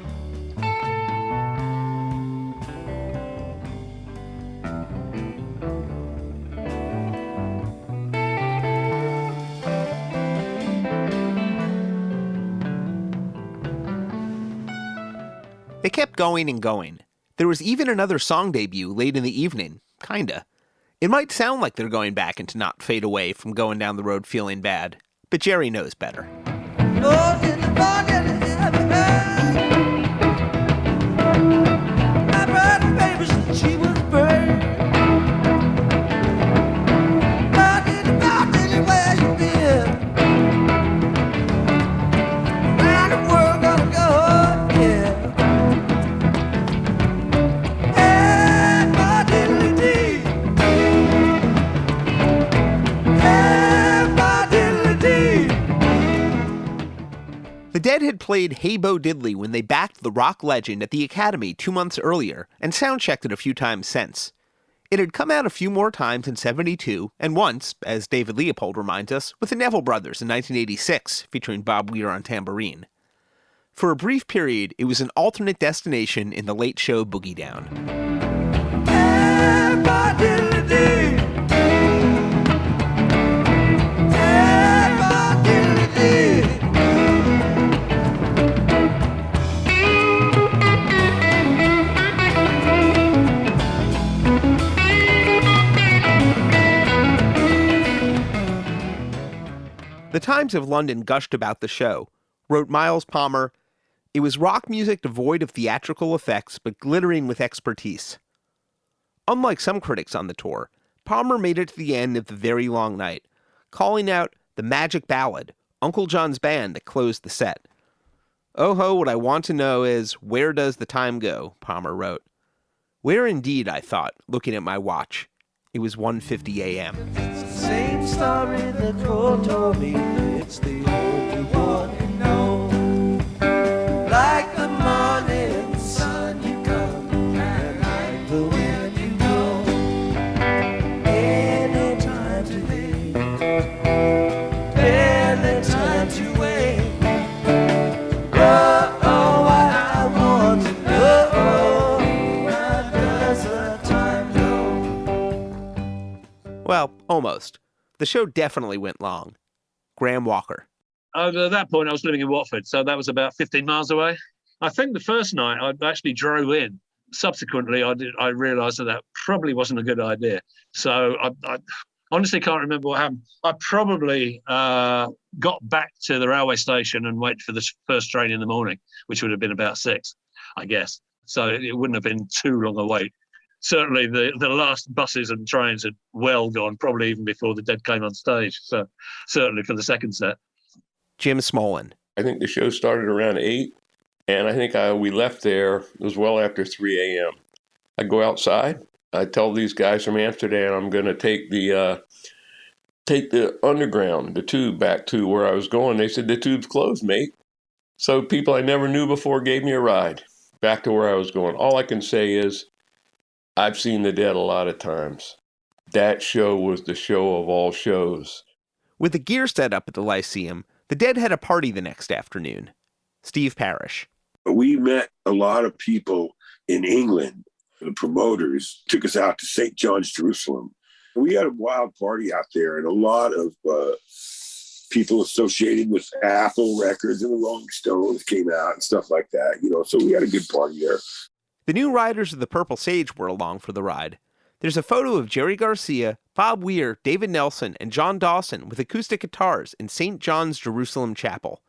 They kept going and going. There was even another song debut late in the evening, kinda. It might sound like they're going back into Not Fade Away from Going Down the Road Feeling Bad, but Jerry knows better. The Dead had played Hey Bo Diddley when they backed the rock legend at the Academy 2 months earlier and soundchecked it a few times since. It had come out a few more times in '72, and once, as David Leopold reminds us, with the Neville Brothers in 1986, featuring Bob Weir on tambourine. For a brief period, it was an alternate destination in the late show Boogie Down. The Times of London gushed about the show. Wrote Miles Palmer, "It was rock music devoid of theatrical effects, but glittering with expertise." Unlike some critics on the tour, Palmer made it to the end of the very long night, calling out the magic ballad, Uncle John's Band, that closed the set. "Oh ho, what I want to know is, where does the time go?" Palmer wrote. Where indeed, I thought, looking at my watch. It was 1:50 a.m. Same story that Cole told me, it's the only one you know. Like the morning sun you come, and like the wind you go. Any time to leave, barely time to wait. Oh, I want to know, where does the time go? Well, almost. The show definitely went long. Graeme Walker. At that point, I was living in Watford, so that was about 15 miles away. I think the first night I actually drove in. Subsequently, I realised that probably wasn't a good idea. So I honestly can't remember what happened. I probably got back to the railway station and waited for the first train in the morning, which would have been about 6, I guess. So it wouldn't have been too long a wait. Certainly the last buses and trains had well gone, probably even before the Dead came on stage. So certainly for the second set. Jim Smolen. I think the show started around 8, and I think we left there, it was well after 3 a.m. I go outside, I tell these guys from Amsterdam I'm going to take the underground, the tube, back to where I was going. They said, "The tube's closed, mate." So people I never knew before gave me a ride back to where I was going. All I can say is, I've seen the Dead a lot of times. That show was the show of all shows. With the gear set up at the Lyceum, the Dead had a party the next afternoon. Steve Parish. We met a lot of people in England. The promoters took us out to St. John's, Jerusalem. We had a wild party out there, and a lot of people associated with Apple Records and the Rolling Stones came out and stuff like that. So we had a good party there. The new riders of the Purple Sage were along for the ride. There's a photo of Jerry Garcia, Bob Weir, David Nelson, and John Dawson with acoustic guitars in St. John's Jerusalem Chapel.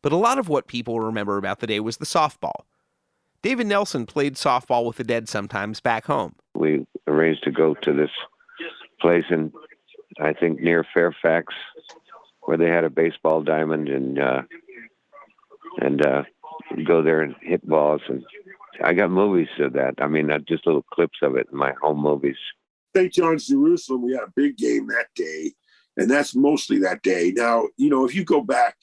But a lot of what people remember about the day was the softball. David Nelson played softball with the Dead sometimes back home. We arranged to go to this place in, I think, near Fairfax, where they had a baseball diamond, and go there and hit balls. And I got movies of that. I mean, not just little clips of it in my home movies. St. John's, Jerusalem, we had a big game that day, and that's mostly that day. Now, if you go back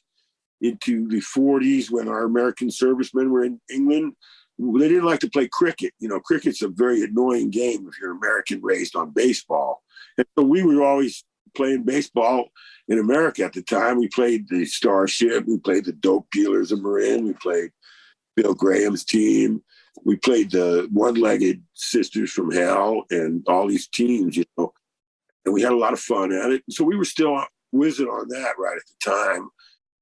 into the 40s when our American servicemen were in England, they didn't like to play cricket. Cricket's a very annoying game if you're American raised on baseball. And so we were always playing baseball in America at the time. We played the Starship. We played the Dope Dealers of Marin. We played Bill Graham's team. We played the One-Legged Sisters from Hell and all these teams, you know, and we had a lot of fun at it. So we were still whizzing on that right at the time.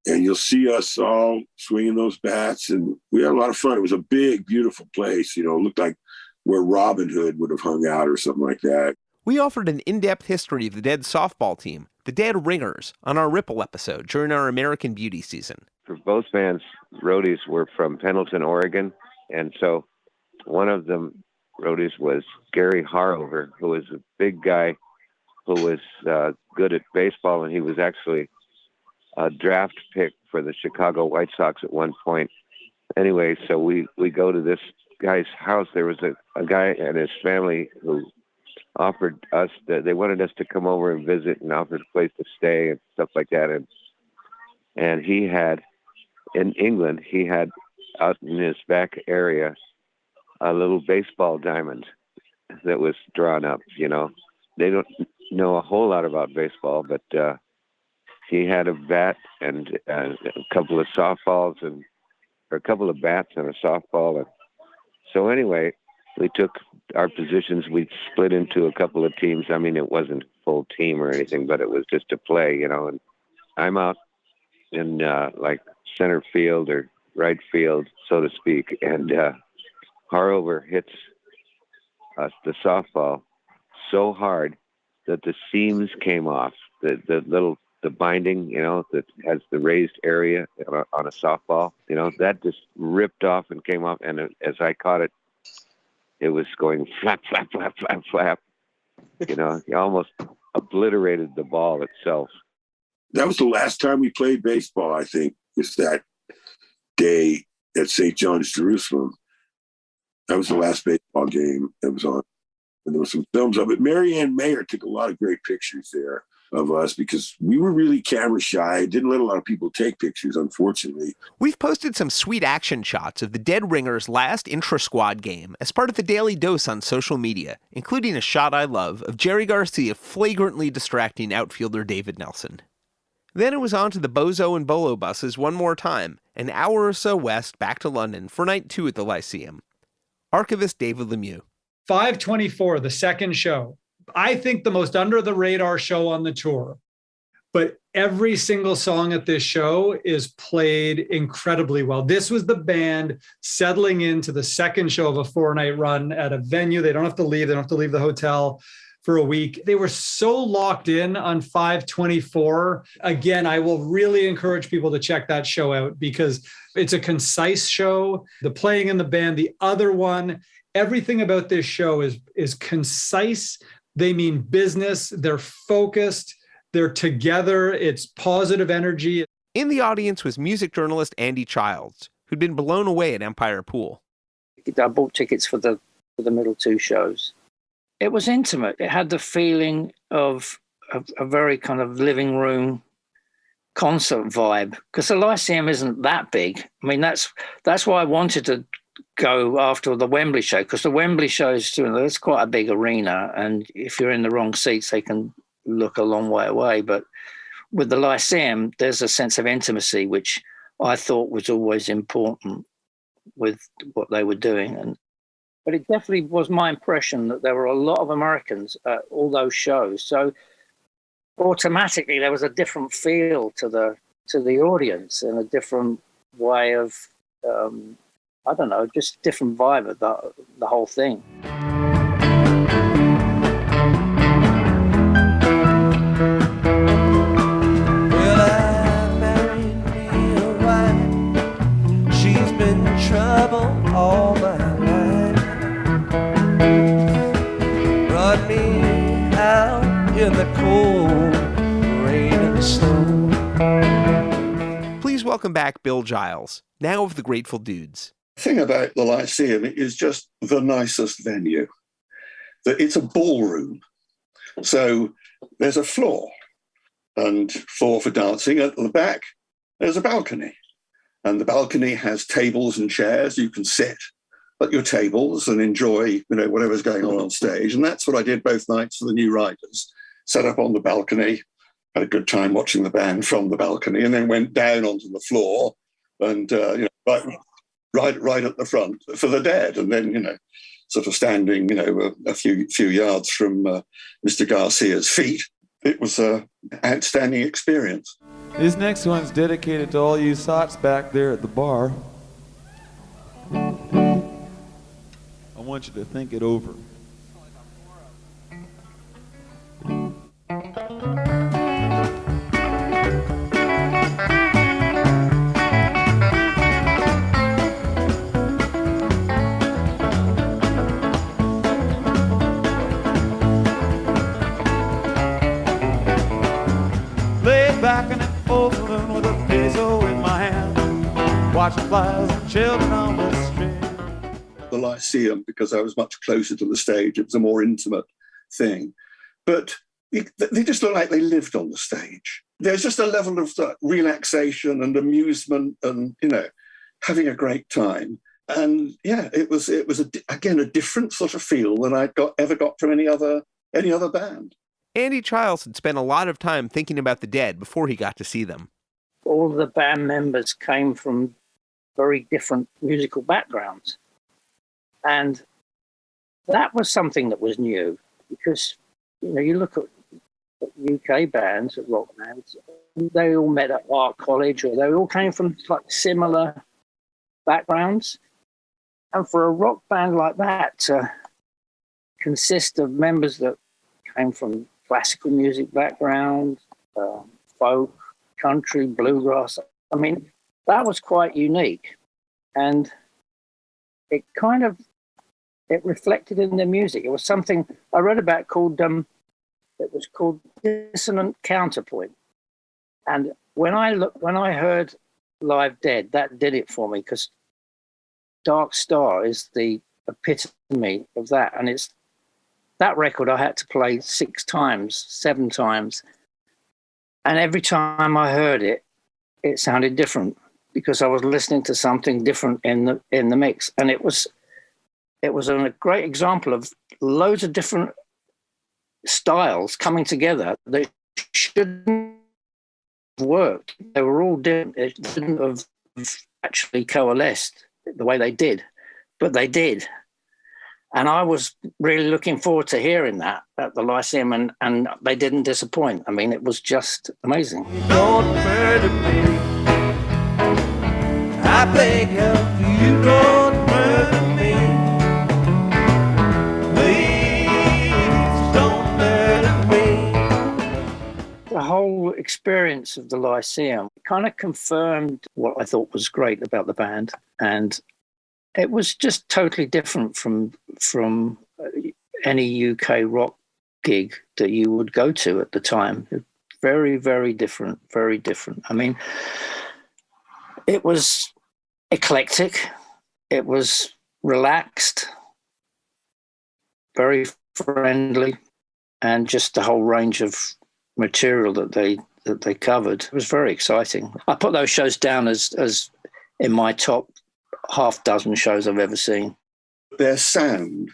And you'll see us all swinging those bats, and we had a lot of fun. It was a big, beautiful place. You know, it looked like where Robin Hood would have hung out or something like that. We offered an in-depth history of the Dead softball team, the Dead Ringers, on our Ripple episode during our American Beauty season. For both bands, roadies were from Pendleton, Oregon, and so one of them roadies was Gary Harover, who was a big guy who was good at baseball, and he was actually a draft pick for the Chicago White Sox at one point. Anyway, so we go to this guy's house. There was a guy and his family who offered us that they wanted us to come over and visit and offered a place to stay and stuff like that. And he had, in England, he had out in his back area a little baseball diamond that was drawn up, you know. They don't know a whole lot about baseball, but he had a bat and a couple of softballs or a couple of bats and a softball. And so anyway, we took our positions. We split into a couple of teams. I mean, it wasn't a full team or anything, but it was just to play, you know. And I'm out in like center field or right field, so to speak. And Harover hits the softball so hard that the seams came off. The binding, you know, that has the raised area on a softball, you know, that just ripped off and came off. And as I caught it, it was going flap, flap, flap, flap, flap. You know, he almost obliterated the ball itself. That was the last time we played baseball, I think, was that day at St. John's, Jerusalem. That was the last baseball game that was on. And there were some films of it. Mary Ann Mayer took a lot of great pictures there of us because we were really camera shy. Didn't let a lot of people take pictures, unfortunately. We've posted some sweet action shots of the Dead Ringers' last intra-squad game as part of the Daily Dose on social media, including a shot I love of Jerry Garcia flagrantly distracting outfielder David Nelson. Then it was on to the Bozo and Bolo buses one more time, an hour or so west back to London for night 2 at the Lyceum. Archivist David Lemieux. 524, the second show. I think the most under-the-radar show on the tour. But every single song at this show is played incredibly well. This was the band settling into the second show of a 4-night run at a venue. They don't have to leave. They don't have to leave the hotel for a week. They were so locked in on 524. Again, I will really encourage people to check that show out because it's a concise show. The playing in the band, the other one, everything about this show is concise. They mean business. They're focused. They're together. It's positive energy. In the audience was music journalist Andy Childs, who'd been blown away at Empire Pool. I bought tickets for the middle 2 shows. It was intimate. It had the feeling of a very kind of living room concert vibe because the Lyceum isn't that big. I mean, that's why I wanted to go after the Wembley show because the Wembley show is, you know, it's quite a big arena, and if you're in the wrong seats, they can look a long way away. But with the Lyceum, there's a sense of intimacy, which I thought was always important with what they were doing. But it definitely was my impression that there were a lot of Americans at all those shows. So automatically there was a different feel to the audience and a different way of, I don't know, just different vibe of the whole thing. Well, I married me a wife. She's been trouble all my life. Brought me out in the cold rain and snow. Please welcome back Bill Giles, now of the Grateful Dudes. The thing about the Lyceum is just the nicest venue. It's a ballroom. So there's a floor for dancing. At the back, there's a balcony. And the balcony has tables and chairs. You can sit at your tables and enjoy, whatever's going on stage. And that's what I did both nights for the new riders. sat up on the balcony, had a good time watching the band from the balcony, and then went down onto the floor and right at the front for the Dead, and then sort of standing a few yards from Mr. Garcia's feet. It was an outstanding experience. This next one's dedicated to all you sots back there at the bar. I want you to think it over. Back in that old saloon with a peso in my hand, watching flies and children on the street. The Lyceum, because I was much closer to the stage, it was a more intimate thing. But they just look like they lived on the stage. There's just a level of relaxation and amusement and, having a great time. And it was again a different sort of feel than I'd ever got from any other band. Andy Giles had spent a lot of time thinking about the Dead before he got to see them. All the band members came from very different musical backgrounds. And that was something that was new because, you look at UK bands, at rock bands, they all met at art college or they all came from similar backgrounds. And for a rock band like that to consist of members that came from classical music background, folk, country, bluegrass. I mean, that was quite unique. And it reflected in the music. It was something I read about called, it was called dissonant counterpoint. And when I heard Live Dead, that did it for me because Dark Star is the epitome of that. And that record I had to play 6 times, 7 times. And every time I heard it, it sounded different because I was listening to something different in the mix. And it was a great example of loads of different styles coming together that shouldn't have worked. They were all different. It shouldn't have actually coalesced the way they did, but they did. And I was really looking forward to hearing that at the Lyceum, and they didn't disappoint. I mean, it was just amazing. Don't murder me. I beg of you, don't murder me. Please don't murder me. The whole experience of the Lyceum kind of confirmed what I thought was great about the band, and it was just totally different from any UK rock gig that you would go to at the time. Very, very different, very different. I mean, it was eclectic. It was relaxed, very friendly, and just the whole range of material that they covered. It was very exciting. I put those shows down as in my top half dozen shows I've ever seen. Their sound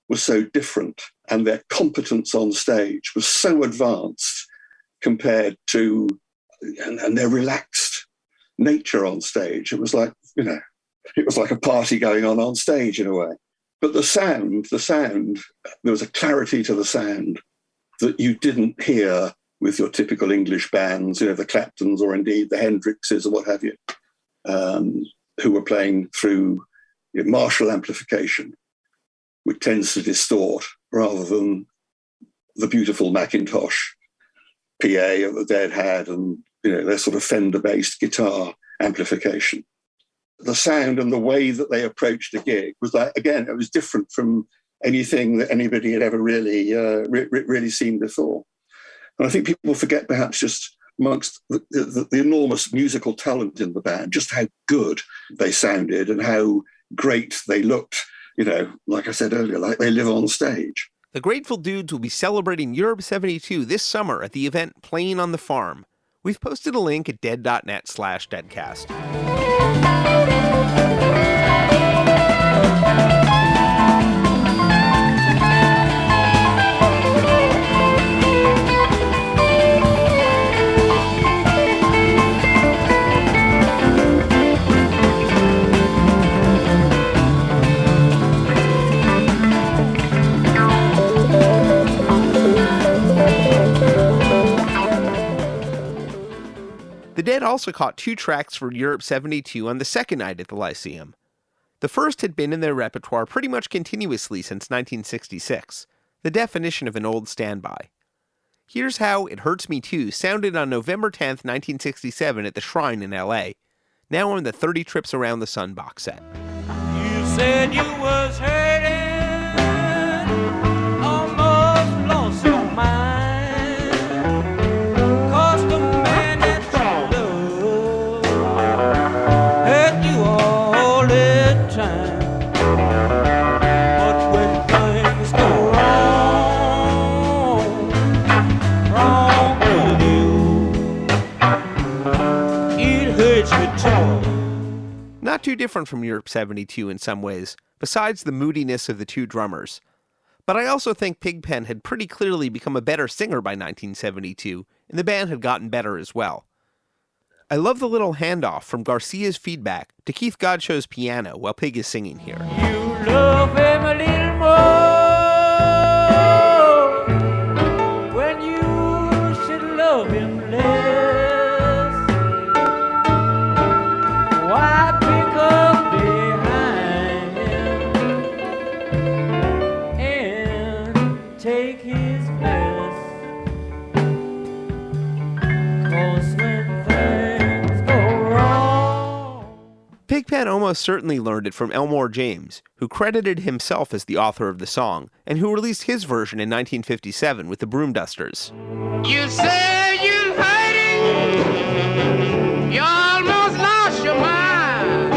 was so different and their competence on stage was so advanced compared to, and their relaxed nature on stage. It was like, it was like a party going on stage in a way. But the sound, there was a clarity to the sound that you didn't hear with your typical English bands, the Claptons or indeed the Hendrixes or what have you. Who were playing through Marshall amplification, which tends to distort rather than the beautiful Macintosh PA that the Dead had and their sort of Fender-based guitar amplification. The sound and the way that they approached the gig was it was different from anything that anybody had ever really seen before. And I think people forget perhaps just amongst the enormous musical talent in the band, just how good they sounded and how great they looked, like I said earlier, like they live on stage. The Grateful Dudes will be celebrating Europe 72 this summer at the event Playing on the Farm. We've posted a link at dead.net/deadcast. The Dead also caught 2 tracks for Europe 72 on the second night at the Lyceum. The first had been in their repertoire pretty much continuously since 1966, the definition of an old standby. Here's how It Hurts Me Too sounded on November 10th, 1967 at the Shrine in L.A., now on the 30 Trips Around the Sun box set. You said you was hurting, almost lost your mind, 'cause the man that you love hurt you all the time. But when things go wrong with you, it hurts me too. Not too different from Europe 72 in some ways, besides the moodiness of the 2 drummers. But I also think Pigpen had pretty clearly become a better singer by 1972, and the band had gotten better as well. I love the little handoff from Garcia's feedback to Keith Godshow's piano while Pig is singing here. You love him a little more when you should love him less. Why pick up behind him and take his place? 'Cause when things go wrong. Pigpen almost certainly learned it from Elmore James, who credited himself as the author of the song, and who released his version in 1957 with the Broomdusters. You say you're hiding, you almost lost your mind.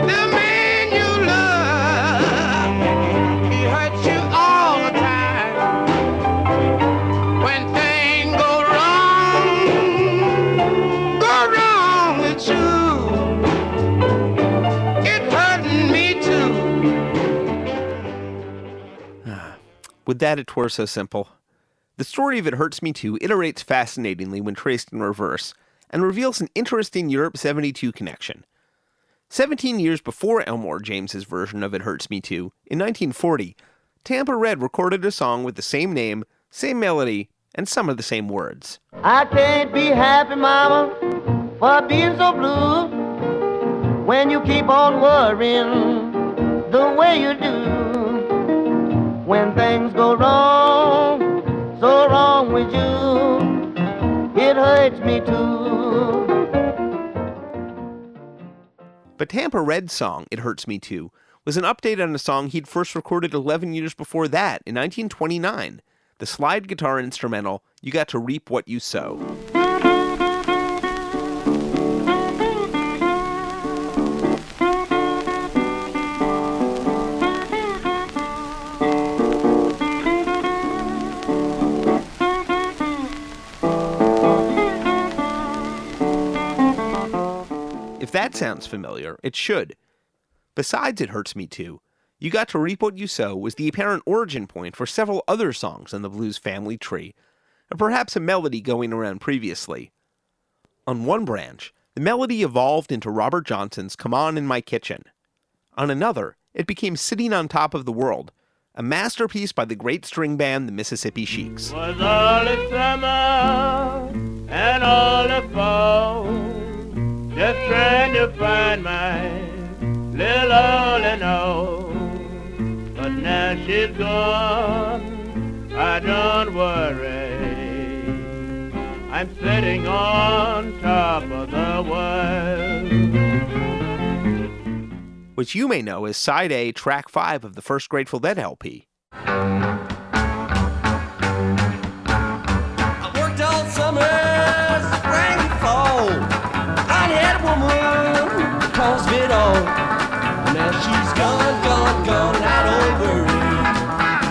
The man you love, he hurts you all the time. When things go wrong with you, it hurting me too. Would that it were so simple. The story of It Hurts Me Too iterates fascinatingly when traced in reverse, and reveals an interesting Europe 72 connection. 17 years before Elmore James's version of It Hurts Me Too, in 1940, Tampa Red recorded a song with the same name, same melody, and some of the same words. I can't be happy, mama, for being so blue when you keep on worrying the way you do. When things go wrong, so wrong with you, it hurts me too. But Tampa Red's song, It Hurts Me Too, was an update on a song he'd first recorded 11 years before that, in 1929, the slide guitar instrumental, You Got to Reap What You Sow. If that sounds familiar, it should. Besides It Hurts Me Too, You Got to Reap What You Sow was the apparent origin point for several other songs in the blues family tree, and perhaps a melody going around previously. On one branch, the melody evolved into Robert Johnson's Come On In My Kitchen. On another, it became Sitting on Top of the World, a masterpiece by the great string band the Mississippi Sheiks. Was all the summer and all the fall, just trying to find my little all in all. But now she's gone, I don't worry, I'm sitting on top of the world. Which you may know as Side A, Track 5 of the first Grateful Dead LP. I worked all summer, spring and fall. I had a woman caused it all. Now she's gone, I don't worry,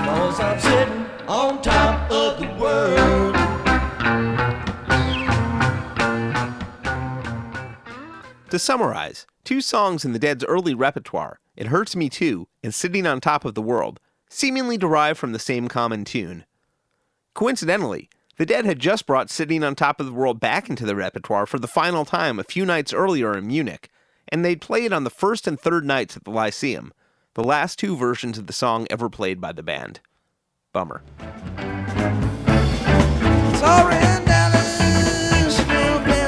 'cause I'm sitting on top of the world. To summarize, 2 songs in the Dead's early repertoire, It Hurts Me Too and Sitting on Top of the World, seemingly derive from the same common tune. Coincidentally, the Dead had just brought Sitting on Top of the World back into the repertoire for the final time a few nights earlier in Munich, and they'd play it on the first and third nights at the Lyceum, the last 2 versions of the song ever played by the band. Bummer. Sorry, Dallas, you've been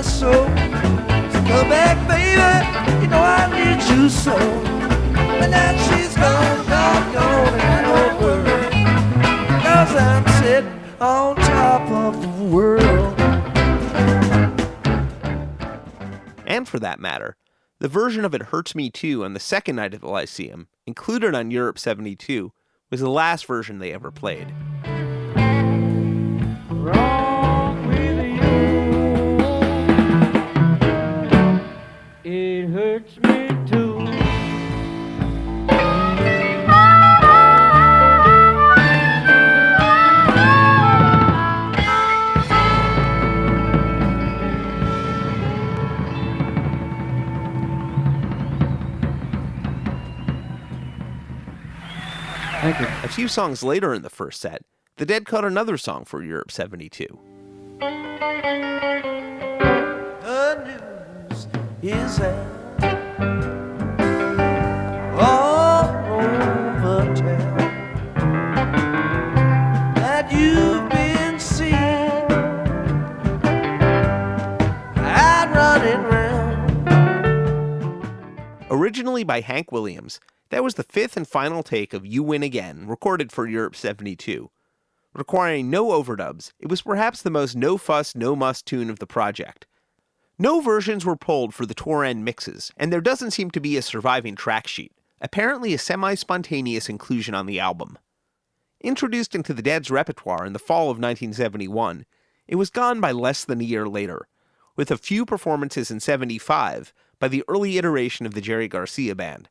top of the world. And for that matter, the version of It Hurts Me Too on the second night at the Lyceum, included on Europe 72, was the last version they ever played. Wrong with you. It hurts me too. A few songs later in the first set, the Dead cut another song for Europe 72. The news is out all over town that you've been seen out running round. Originally by Hank Williams, that was the fifth and final take of You Win Again, recorded for Europe 72. Requiring no overdubs, it was perhaps the most no-fuss, no-muss tune of the project. No versions were pulled for the tour-end mixes, and there doesn't seem to be a surviving track sheet, apparently a semi-spontaneous inclusion on the album. Introduced into the Dead's repertoire in the fall of 1971, it was gone by less than a year later, with a few performances in 75 by the early iteration of the Jerry Garcia Band.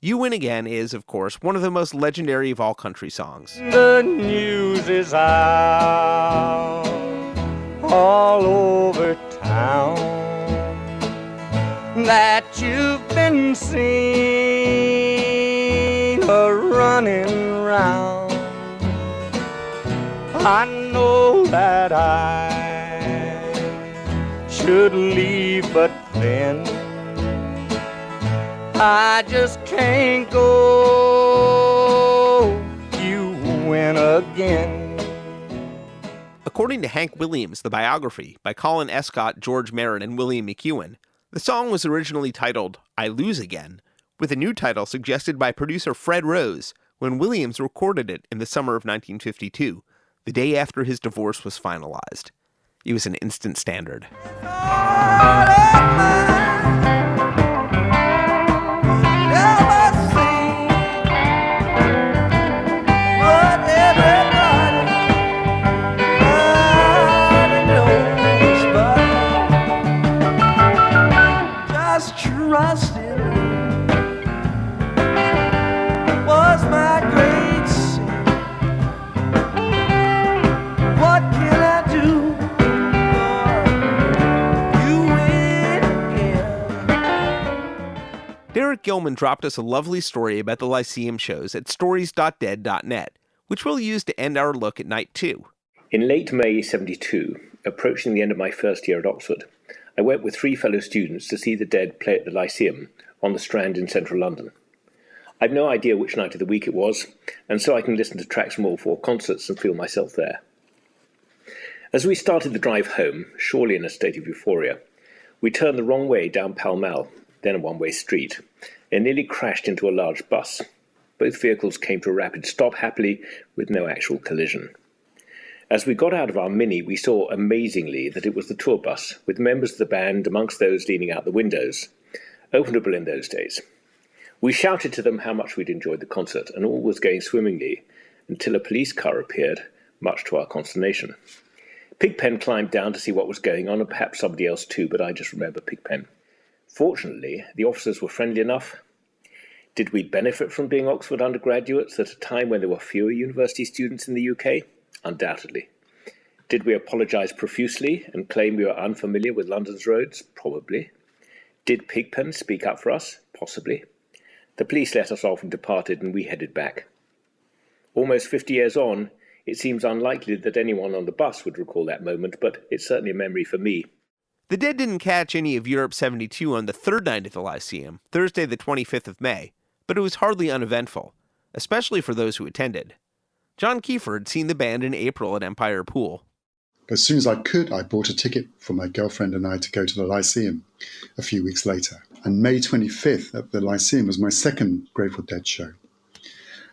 You Win Again is, of course, one of the most legendary of all country songs. The news is out all over town that you've been seen running round. I know that I should leave, but then I just can't go. You win again. According to Hank Williams, the biography by Colin Escott, George Merritt, and William McEwen, the song was originally titled I Lose Again, with a new title suggested by producer Fred Rose when Williams recorded it in the summer of 1952, the day after his divorce was finalized. It was an instant standard. Trust in me was my great sin. What can I do? You win again. Derek Gillman dropped us a lovely story about the Lyceum shows at stories.dead.net, which we'll use to end our look at night 2. In late May 72, approaching the end of my first year at Oxford, I went with 3 fellow students to see the Dead play at the Lyceum on the Strand in central London. I've no idea which night of the week it was, and so I can listen to tracks from all 4 concerts and feel myself there. As we started the drive home, surely in a state of euphoria, we turned the wrong way down Pall Mall, then a one-way street, and nearly crashed into a large bus. Both vehicles came to a rapid stop happily, with no actual collision. As we got out of our Mini, we saw, amazingly, that it was the tour bus, with members of the band amongst those leaning out the windows, openable in those days. We shouted to them how much we'd enjoyed the concert, and all was going swimmingly, until a police car appeared, much to our consternation. Pigpen climbed down to see what was going on, and perhaps somebody else too, but I just remember Pigpen. Fortunately, the officers were friendly enough. Did we benefit from being Oxford undergraduates at a time when there were fewer university students in the UK? Undoubtedly. Did we apologise profusely and claim we were unfamiliar with London's roads? Probably. Did Pigpen speak up for us? Possibly. The police let us off and departed, and we headed back. Almost 50 years on, it seems unlikely that anyone on the bus would recall that moment, but it's certainly a memory for me. The Dead didn't catch any of Europe 72 on the third night at the Lyceum, Thursday the 25th of May, but it was hardly uneventful, especially for those who attended. John Kieffer had seen the band in April at Empire Pool. As soon as I could, I bought a ticket for my girlfriend and I to go to the Lyceum a few weeks later. And May 25th at the Lyceum was my second Grateful Dead show.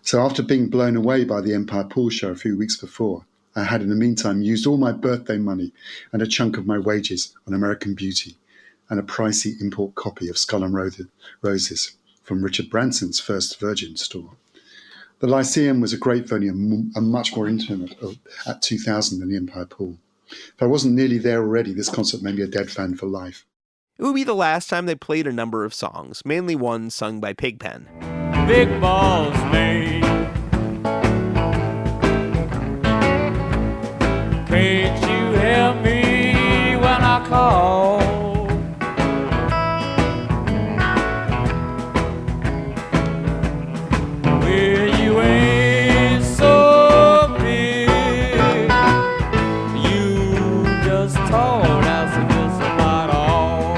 So after being blown away by the Empire Pool show a few weeks before, I had in the meantime used all my birthday money and a chunk of my wages on American Beauty and a pricey import copy of Skull and Roses from Richard Branson's First Virgin store. The Lyceum was a great venue and much more intimate at 2000 than the Empire Pool. If I wasn't nearly there already, this concert made me a Dead fan for life. It would be the last time they played a number of songs, mainly ones sung by Pigpen. Big balls made. Can't you help me when I call? Well, you ain't so big. You just torn out some just about all.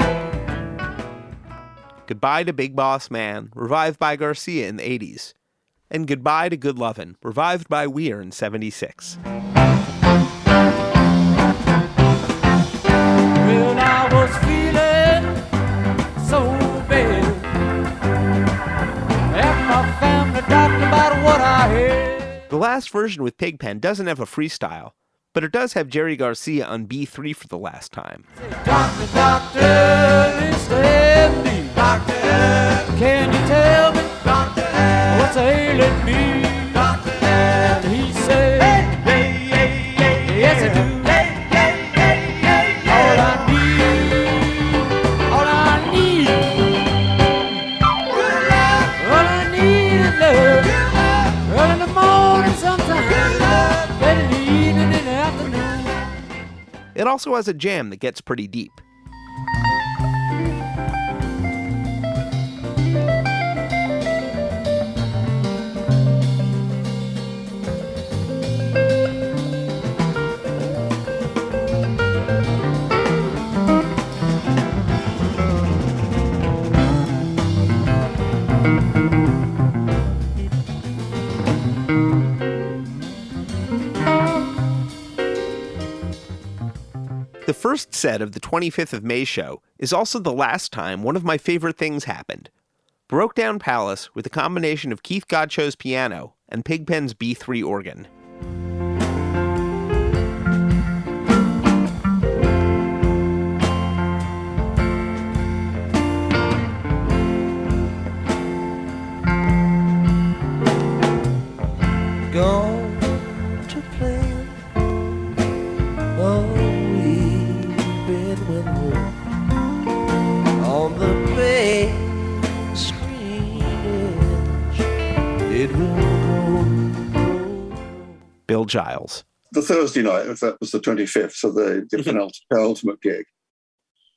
Goodbye to Big Boss Man, revived by Garcia in the 80s. And Goodbye to Good Lovin', revived by Weir in 76. Well, I was feeling so bad. After my family talked about what I had. The last version with Pigpen doesn't have a freestyle, but it does have Jerry Garcia on B3 for the last time. Doctor, doctor, Mr. MD. Doctor, can you tell me, doctor, what's ailing me? Doctor, and he said, hey, hey, hey, hey, yes I do. It also has a jam that gets pretty deep. The first set of the 25th of May show is also the last time one of my favorite things happened. Broke Down Palace with a combination of Keith Godchaux's piano and Pigpen's B3 organ. Gone to play. Oh, on the big screen it will go. Bill Giles. The Thursday night, that was the 25th, so the penultimate gig.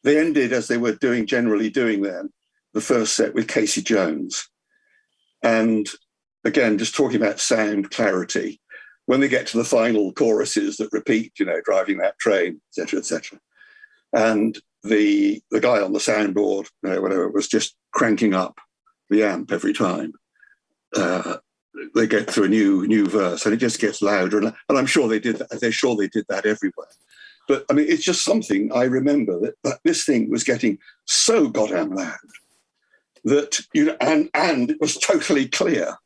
They ended, as they were generally doing then, the first set with Casey Jones. And again, just talking about sound clarity. When they get to the final choruses that repeat, driving that train, etc., etc. And the guy on the soundboard, whatever, was just cranking up the amp every time. They get through a new verse, and it just gets louder. And I'm sure they did that. They're sure they did that everywhere. But I mean, it's just something I remember that this thing was getting so goddamn loud that and it was totally clear,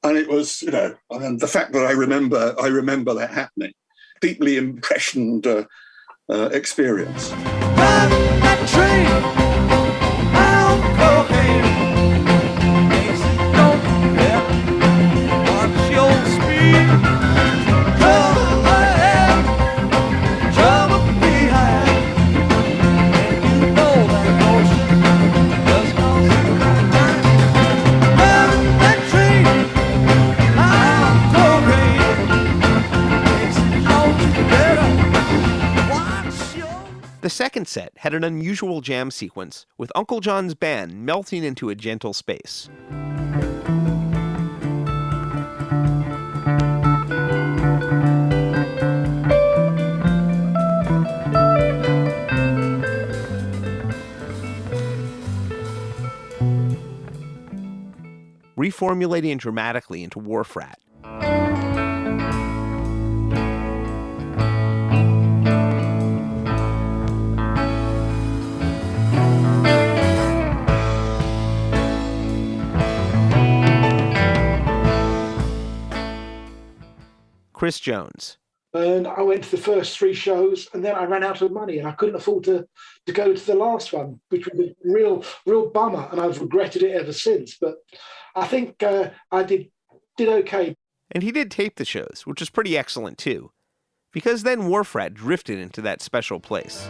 and it was and the fact that I remember that happening, deeply impressioned experience. That train, I'm cocaine. Don't let watch your speed. Trouble ahead, trouble behind. And you know that motion just goes through my mind. That train, I'm cocaine. Makes it all better. Watch your. The second set had an unusual jam sequence, with Uncle John's band melting into a gentle space. Reformulating dramatically into Wharf Rat. Chris Jones. And I went to the first 3 shows, and then I ran out of money, and I couldn't afford to go to the last one, which was a real bummer, and I've regretted it ever since. But I think I did okay. And he did tape the shows, which was pretty excellent too, because then Wharf Rat drifted into that special place.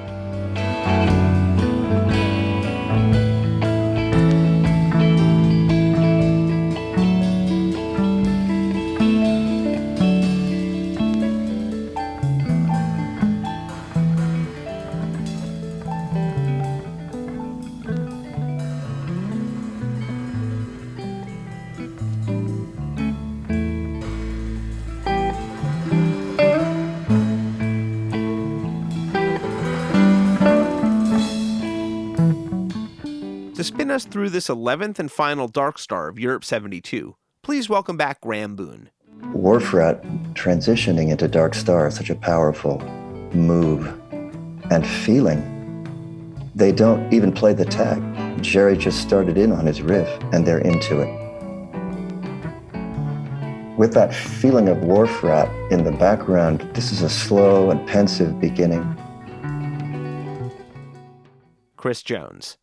To spin us through this 11th and final Dark Star of Europe 72, please welcome back Graeme Boone. Wharf Rat transitioning into Dark Star is such a powerful move and feeling. They don't even play the tag. Jerry just started in on his riff, and they're into it. With that feeling of Wharf Rat in the background, this is a slow and pensive beginning. Chris Jones.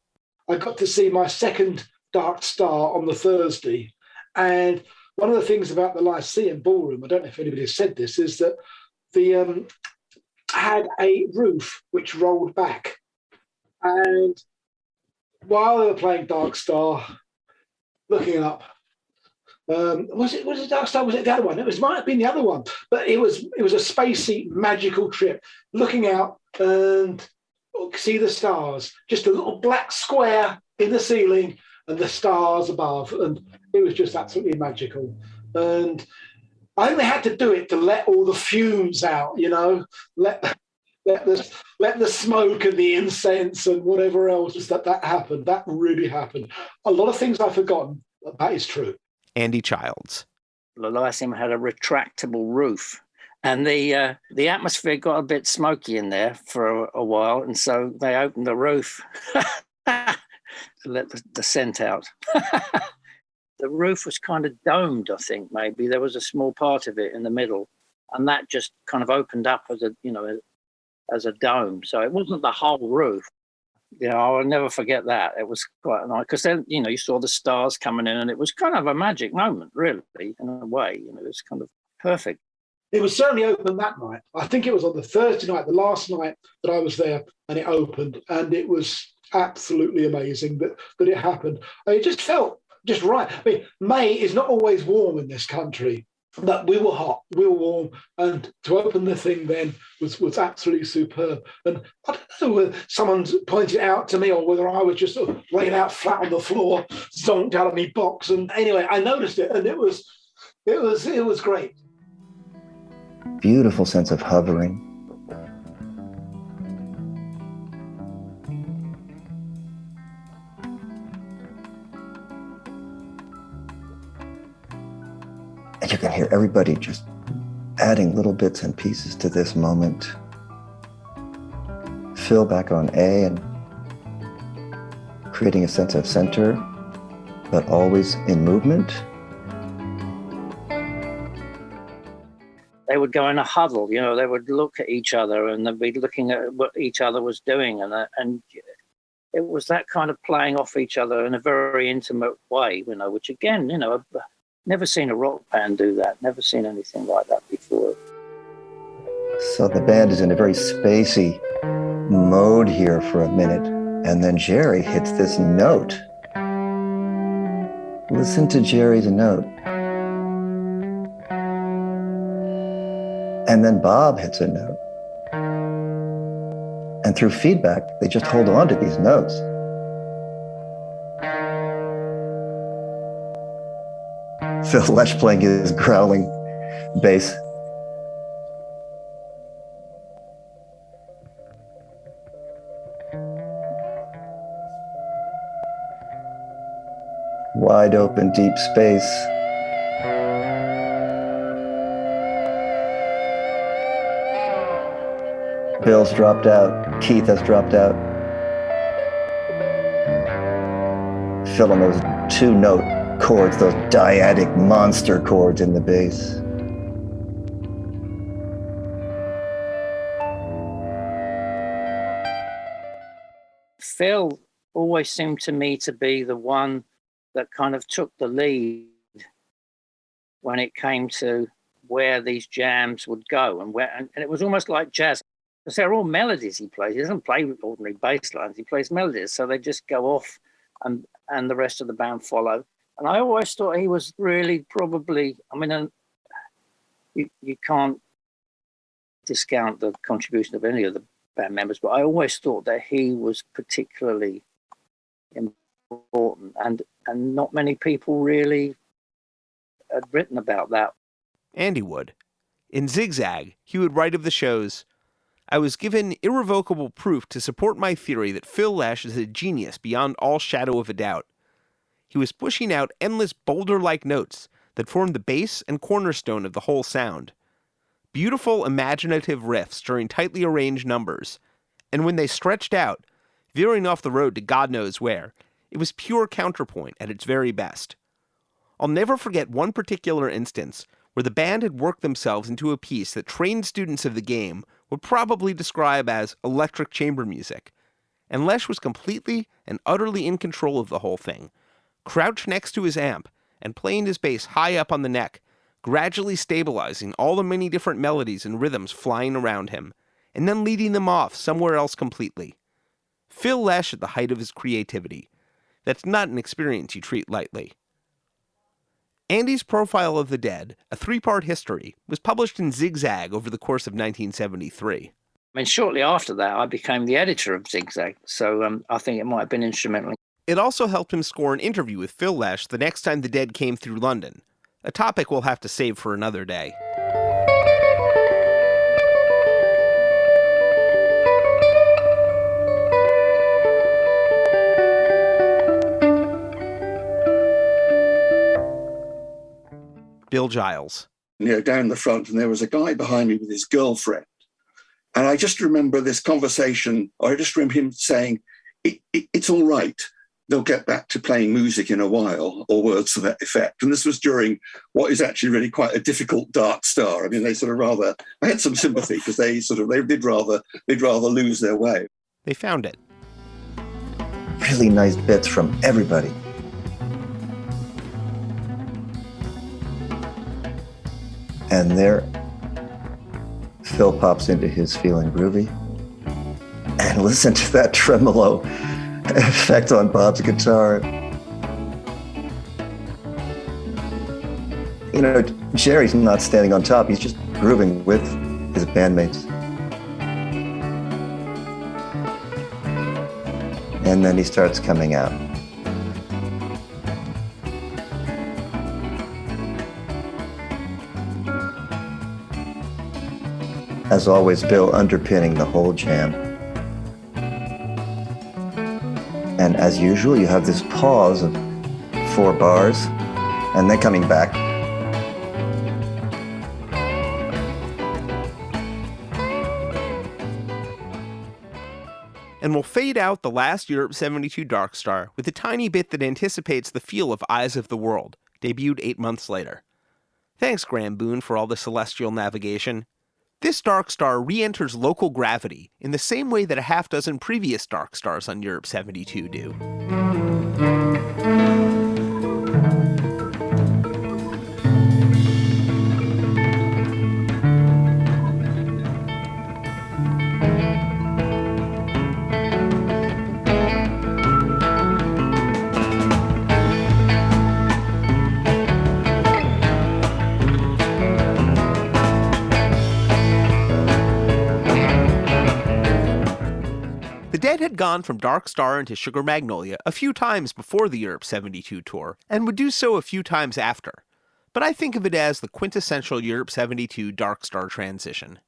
I got to see my second Dark Star on the Thursday. And one of the things about the Lyceum Ballroom, I don't know if anybody has said this, is that the had a roof which rolled back. And while they were playing Dark Star, looking up, was it Dark Star? Was it the other one? Might have been the other one, but it was a spacey, magical trip. Looking out and see the stars, just a little black square in the ceiling and the stars above, and it was just absolutely magical. And I only had to do it to let all the fumes out, let the smoke and the incense and whatever else that happened. That really happened. A lot of things I've forgotten, but that is true. Andy Childs. The Lyceum had a retractable roof, and the atmosphere got a bit smoky in there for a while, and so they opened the roof to let the scent out. The roof was kind of domed, I think. Maybe there was a small part of it in the middle, and that just kind of opened up as a dome. So it wasn't the whole roof. I'll never forget that. It was quite nice because then you saw the stars coming in, and it was kind of a magic moment, really, in a way. It was kind of perfect. It was certainly open that night. I think it was on the Thursday night, the last night that I was there, and it opened, and it was absolutely amazing that it happened. It just felt just right. I mean, May is not always warm in this country, but we were hot, we were warm, and to open the thing then was absolutely superb. And I don't know whether someone's pointed out to me or whether I was just sort of laid out flat on the floor, zonked out of my box. And anyway, I noticed it, and it was great. Beautiful sense of hovering. And you can hear everybody just adding little bits and pieces to this moment. Phil back on A and creating a sense of center, but always in movement. They would go in a huddle, they would look at each other and they'd be looking at what each other was doing. And it was that kind of playing off each other in a very intimate way, which again, I've never seen a rock band do that. Never seen anything like that before. So the band is in a very spacey mode here for a minute. And then Jerry hits this note. Listen to Jerry's note. And then Bob hits a note. And through feedback, they just hold on to these notes. Phil Lesh playing his growling bass. Wide open, deep space. Bill's dropped out. Keith has dropped out. Fill in those 2-note chords, those dyadic monster chords in the bass. Phil always seemed to me to be the one that kind of took the lead when it came to where these jams would go and it was almost like jazz, because they're all melodies he plays. He doesn't play ordinary bass lines, he plays melodies, so they just go off and the rest of the band follow. And I always thought he was really probably, I mean, you can't discount the contribution of any of the band members, but I always thought that he was particularly important, and not many people really had written about that. Andy would. In Zigzag, he would write of the shows, "I was given irrevocable proof to support my theory that Phil Lesh is a genius beyond all shadow of a doubt. He was pushing out endless boulder-like notes that formed the base and cornerstone of the whole sound. Beautiful, imaginative riffs during tightly arranged numbers, and when they stretched out, veering off the road to God knows where, it was pure counterpoint at its very best. I'll never forget one particular instance where the band had worked themselves into a piece that trained students of the game would probably describe as electric chamber music, and Lesh was completely and utterly in control of the whole thing, crouched next to his amp and playing his bass high up on the neck, gradually stabilizing all the many different melodies and rhythms flying around him, and then leading them off somewhere else completely. Phil Lesh at the height of his creativity. That's not an experience you treat lightly." Andy's Profile of the Dead, a 3-part history, was published in Zigzag over the course of 1973. I mean, shortly after that, I became the editor of Zigzag, so I think it might have been instrumental. It also helped him score an interview with Phil Lesh the next time the Dead came through London, a topic we'll have to save for another day. Bill Giles. Down the front, and there was a guy behind me with his girlfriend. And I just remember this conversation, or I just remember him saying, it's all right. They'll get back to playing music in a while, or words to that effect. And this was during what is actually really quite a difficult Dark Star. I mean, they sort of I had some sympathy because they did rather lose their way. They found it. Really nice bits from everybody. And there, Phil pops into his Feeling Groovy. And listen to that tremolo effect on Bob's guitar. You know, Jerry's not standing on top, he's just grooving with his bandmates. And then he starts coming out. As always, Bill underpinning the whole jam. And as usual, you have this pause of 4 bars, and then coming back. And we'll fade out the last Europe 72 Dark Star with a tiny bit that anticipates the feel of Eyes of the World, debuted 8 months later. Thanks, Graeme Boone, for all the celestial navigation. This Dark Star re-enters local gravity in the same way that a half dozen previous Dark Stars on Europe 72 do. The Dead had gone from Dark Star into Sugar Magnolia a few times before the Europe 72 tour, and would do so a few times after. But I think of it as the quintessential Europe 72 Dark Star transition.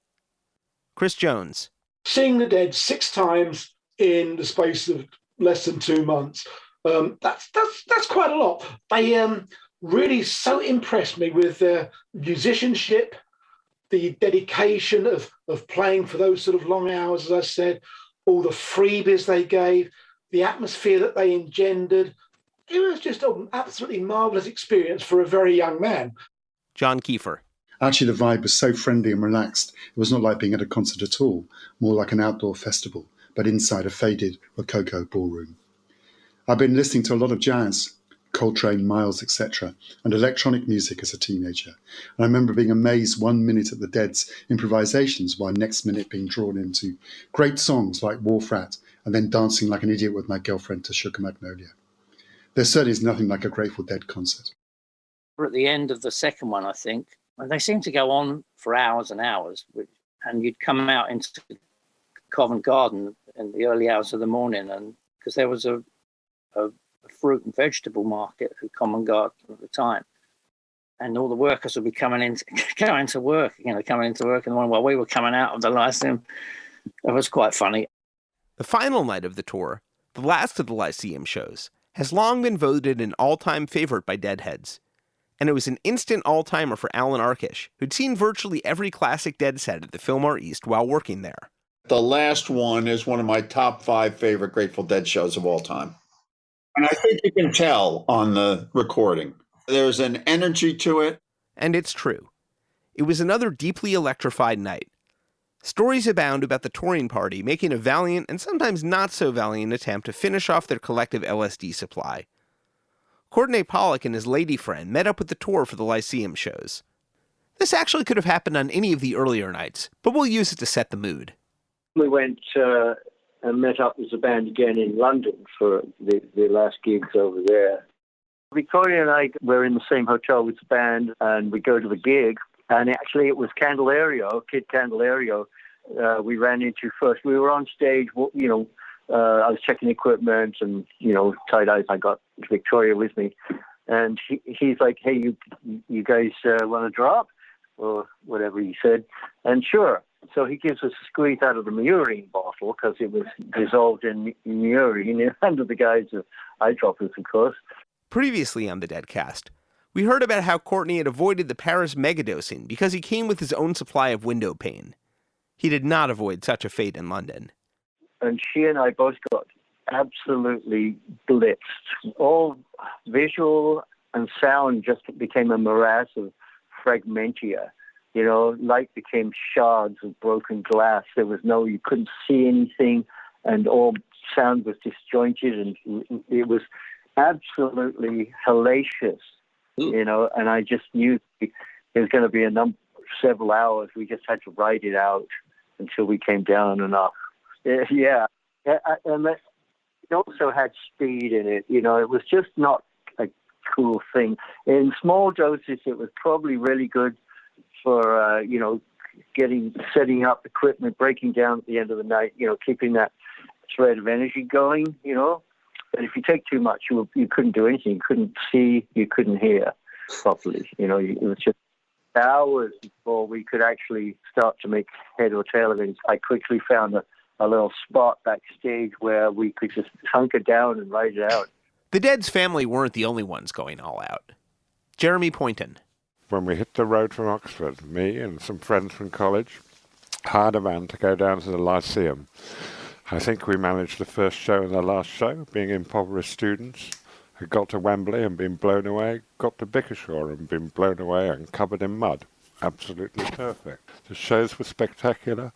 Chris Jones. Seeing the Dead 6 times in the space of less than 2 months, that's quite a lot. They really so impressed me with their musicianship, the dedication of playing for those sort of long hours, as I said, all the freebies they gave, the atmosphere that they engendered. It was just an absolutely marvellous experience for a very young man. John Kieffer. Actually, the vibe was so friendly and relaxed. It was not like being at a concert at all, more like an outdoor festival but inside a faded Rococo ballroom. I've been listening to a lot of jazz, Coltrane, Miles, etc., and electronic music as a teenager. And I remember being amazed 1 minute at the Dead's improvisations while next minute being drawn into great songs like Wharf Rat and then dancing like an idiot with my girlfriend to Sugar Magnolia. There certainly is nothing like a Grateful Dead concert. We're at the end of the second one, I think, and they seem to go on for hours and hours, and you'd come out into Covent Garden in the early hours of the morning, and because there was a fruit and vegetable market at Covent Garden at the time, and all the workers would be coming into work in the morning while we were coming out of the Lyceum. It was quite funny. The final night of the tour, the last of the Lyceum shows, has long been voted an all-time favorite by Deadheads. And it was an instant all-timer for Allan Arkush, who'd seen virtually every classic Dead set at the Fillmore East while working there. The last one is one of my top 5 favorite Grateful Dead shows of all time. And I think you can tell on the recording. There's an energy to it. And it's true. It was another deeply electrified night. Stories abound about the touring party making a valiant and sometimes not so valiant attempt to finish off their collective LSD supply. Courtenay Pollack and his lady friend met up with the tour for the Lyceum shows. This actually could have happened on any of the earlier nights, but we'll use it to set the mood. We went and met up as a band again in London for the last gigs over there. Victoria and I were in the same hotel with the band, and we go to the gig, and actually it was Kid Candelario, we ran into first. We were on stage, I was checking equipment and, tie-dyes. I got Victoria with me. And he's like, hey, you guys want to drop? Or whatever he said. And sure. So he gives us a squeeze out of the Murine bottle because it was dissolved in Murine under the guise of eyedroppers, of course. Previously on the Deadcast, we heard about how Courtenay had avoided the Paris megadosing because he came with his own supply of window pane. He did not avoid such a fate in London. And she and I both got absolutely blitzed. All visual and sound just became a morass of fragmentia. Light became shards of broken glass. You couldn't see anything, and all sound was disjointed, and it was absolutely hellacious, and I just knew it was going to be several hours. We just had to ride it out until we came down enough. Yeah. And it also had speed in it. It was just not a cool thing. In small doses, it was probably really good for, setting up equipment, breaking down at the end of the night, keeping that thread of energy going, But if you take too much, you couldn't do anything. You couldn't see, you couldn't hear properly. It was just hours before we could actually start to make head or tail of it. I quickly found a little spot backstage where we could just hunker down and ride it out. The Dead's family weren't the only ones going all out. Jeremy Poynton. When we hit the road from Oxford, me and some friends from college hired a van to go down to the Lyceum. I think we managed the first show and the last show, being impoverished students who got to Wembley and been blown away, got to Bickershaw and been blown away and covered in mud. Absolutely perfect. The shows were spectacular.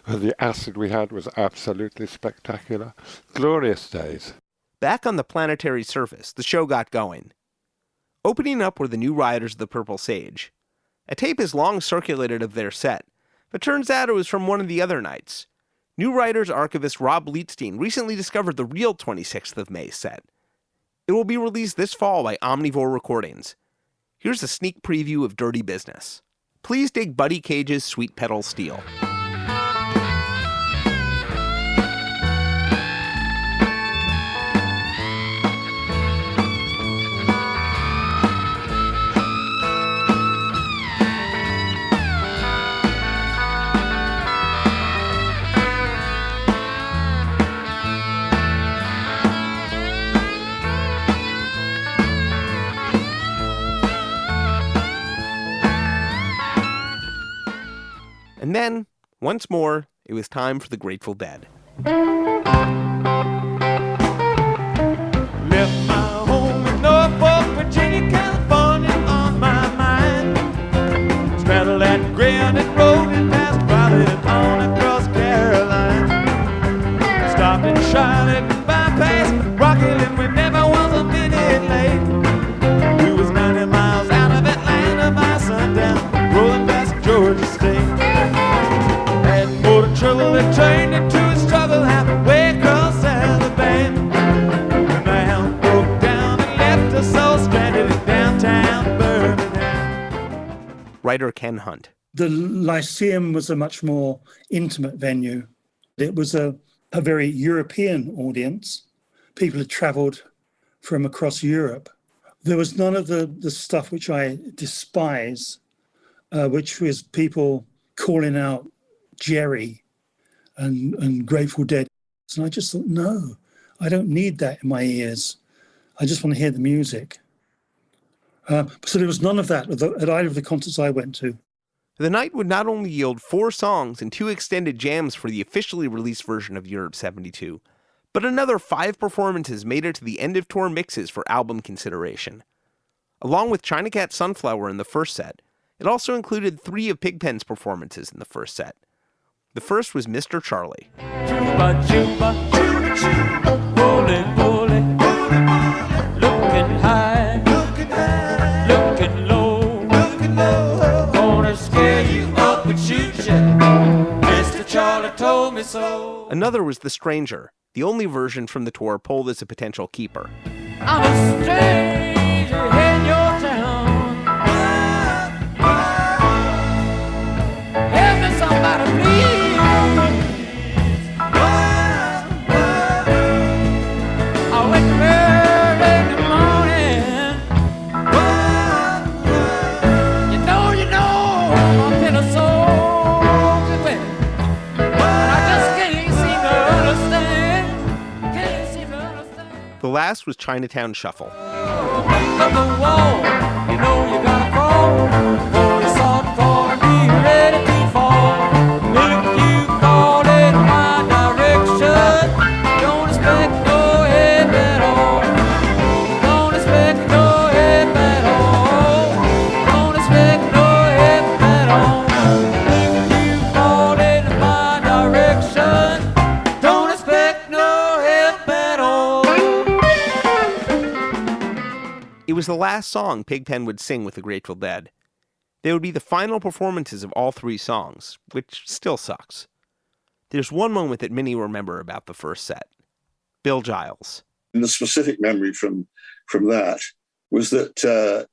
The acid we had was absolutely spectacular. Glorious days. Back on the planetary surface, the show got going. Opening up were the New Riders of the Purple Sage. A tape has long circulated of their set, but turns out it was from one of the other nights. New Riders archivist Rob Leitstein recently discovered the real 26th of May set. It will be released this fall by Omnivore Recordings. Here's a sneak preview of Dirty Business. Please dig Buddy Cage's Sweet Pedal Steel. And then, once more, it was time for the Grateful Dead. Left my home in Norfolk, Virginia, California on my mind. Straddled that granite road and passed Raleigh on across Carolina. writer Ken Hunt. The Lyceum was a much more intimate venue. It was a very European audience. People had travelled from across Europe. There was none of the stuff which I despise, which was people calling out Jerry and Grateful Dead. And I just thought, no, I don't need that in my ears. I just want to hear the music. So there was none of that at either of the concerts I went to. The night would not only yield 4 songs and 2 extended jams for the officially released version of Europe 72, but another 5 performances made it to the end-of-tour mixes for album consideration. Along with China Cat Sunflower in the first set, it also included 3 of Pigpen's performances in the first set. The first was Mr. Charlie. Chuba, chuba, chuba, chuba, bully, bully, looking high, looking low, gonna scare you up and shoot you. Mr. Charlie told me so. Another was The Stranger, the only version from the tour polled as a potential keeper. I'm a stranger in your town. Help me somebody, please. I went early in the morning. You know, I'm in a soul good way. But I just can't seem to understand. The last was Chinatown Shuffle. Up the wall, you know you gotta crawl. For the salt corner, be ready to fall. If you fall in my direction, don't expect no help at all. Don't expect no help at all. Don't expect no help at all. If you fall in my direction, don't expect no help at all. It was the last song Pigpen would sing with the Grateful Dead. They would be the final performances of all 3 songs, which still sucks. There's one moment that many remember about the first set. Bill Giles. And the specific memory from that was that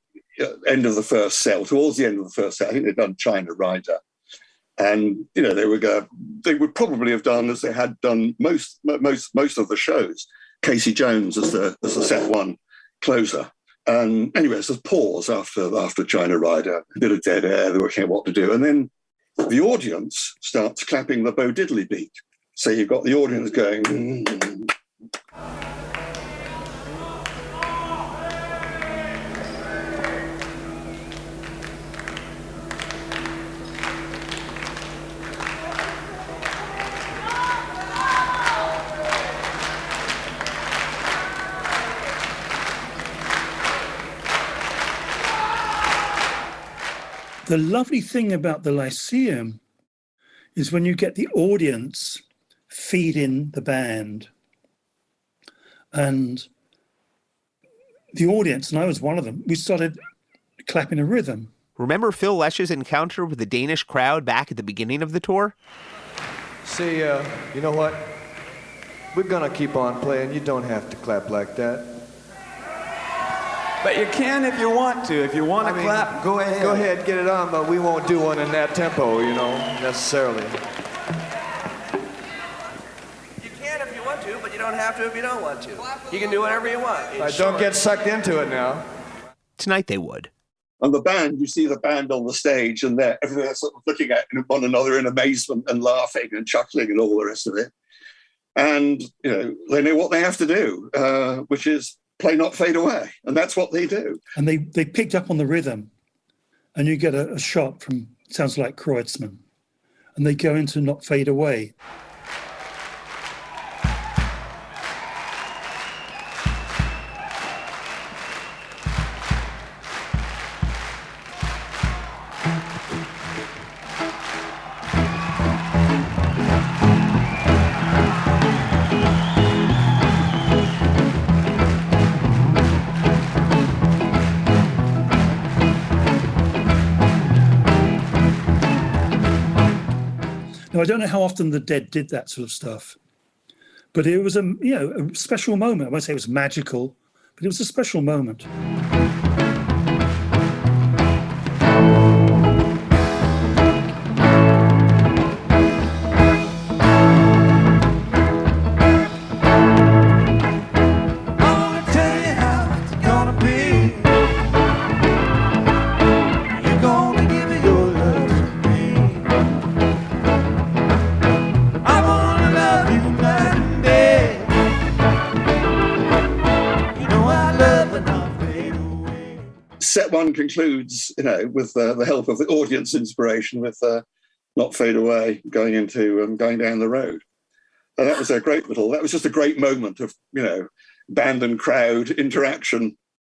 end of the first set, towards the end of the first set, I think they'd done China Rider. And, you know, they would probably have done, as they had done most of the shows, Casey Jones as the set 1 closer. And anyway, it's a pause after China Rider, a bit of dead air, they're working out what to do. And then the audience starts clapping the Bo Diddley beat. So you've got the audience going... The lovely thing about the Lyceum is when you get the audience feeding the band. And the audience, and I was one of them, we started clapping a rhythm. Remember Phil Lesh's encounter with the Danish crowd back at the beginning of the tour? See, you know what? We're gonna keep on playing. You don't have to clap like that. But you can if you want to. If you want to clap, go ahead. Go ahead, get it on, but we won't do one in that tempo, you know, necessarily. You can if you want to, but you don't have to if you don't want to. You can do whatever you want. Don't get sucked into it now. Tonight they would. And the band, you see the band on the stage, and they're sort of looking at one another in amazement and laughing and chuckling and all the rest of it. And, you know, they know what they have to do, which is play Not Fade Away. And that's what they do. And they picked up on the rhythm, and you get a shot from, sounds like Kreutzmann, and they go into Not Fade Away. Now, I don't know how often the Dead did that sort of stuff, but it was a special moment. I won't say it was magical, but it was a special moment. set one concludes, with the help of the audience inspiration, with "Not Fade Away" going into going down the road. And that was that was just a great moment of, band and crowd interaction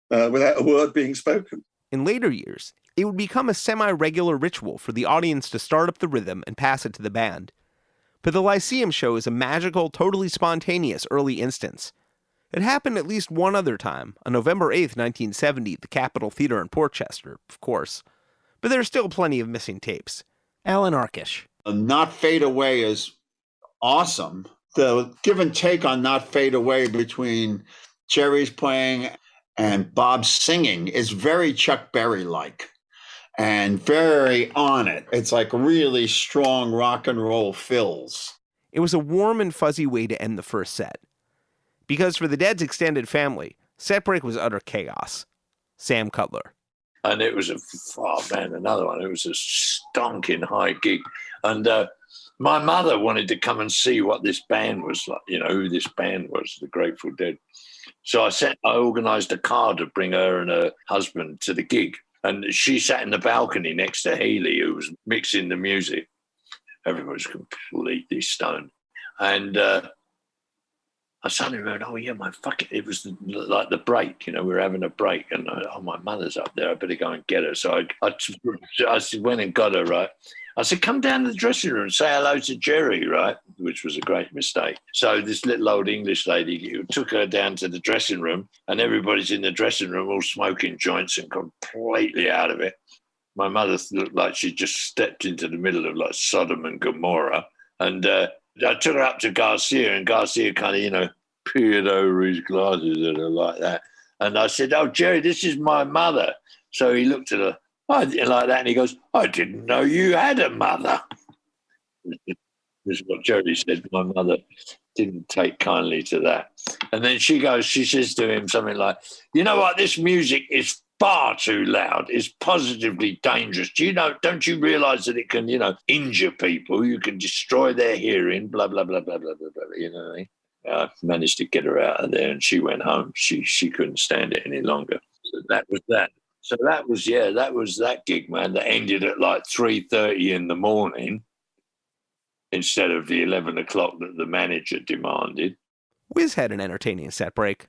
without a word being spoken. In later years, it would become a semi-regular ritual for the audience to start up the rhythm and pass it to the band. But the Lyceum show is a magical, totally spontaneous early instance. It happened at least one other time, on November 8th, 1970, at the Capitol Theater in Portchester, of course. But there's still plenty of missing tapes. Allan Arkush. Not Fade Away is awesome. The give and take on Not Fade Away between Jerry's playing and Bob's singing is very Chuck Berry-like and very on it. It's like really strong rock and roll fills. It was a warm and fuzzy way to end the first set. Because for the Dead's extended family, set break was utter chaos. Sam Cutler. And it was another one. It was a stonking high gig. And my mother wanted to come and see what this band was like, who this band was, the Grateful Dead. So I organised a car to bring her and her husband to the gig. And she sat in the balcony next to Healy, who was mixing the music. Everyone was completely stoned. And I suddenly remembered, it was like the break, we were having a break. And my mother's up there, I better go and get her. So I went and got her, right? I said, come down to the dressing room and say hello to Jerry, right? Which was a great mistake. So this little old English lady took her down to the dressing room, and everybody's in the dressing room all smoking joints and completely out of it. My mother looked like she just stepped into the middle of like Sodom and Gomorrah. And I took her up to Garcia, and Garcia kind of, peered over his glasses at her like that. And I said, oh, Jerry, this is my mother. So he looked at her like that, and he goes, I didn't know you had a mother. This is what Jerry said. My mother didn't take kindly to that. And then she says to him something like, you know what, this music is far too loud. It's positively dangerous. Don't you realise that it can, injure people? You can destroy their hearing, blah, blah, blah, blah, blah, blah, blah. You know what I mean? I managed to get her out of there, and she went home. She couldn't stand it any longer. So that was that. So that was that gig, man, that ended at like 3:30 in the morning instead of the 11 o'clock that the manager demanded. Wiz had an entertaining set break.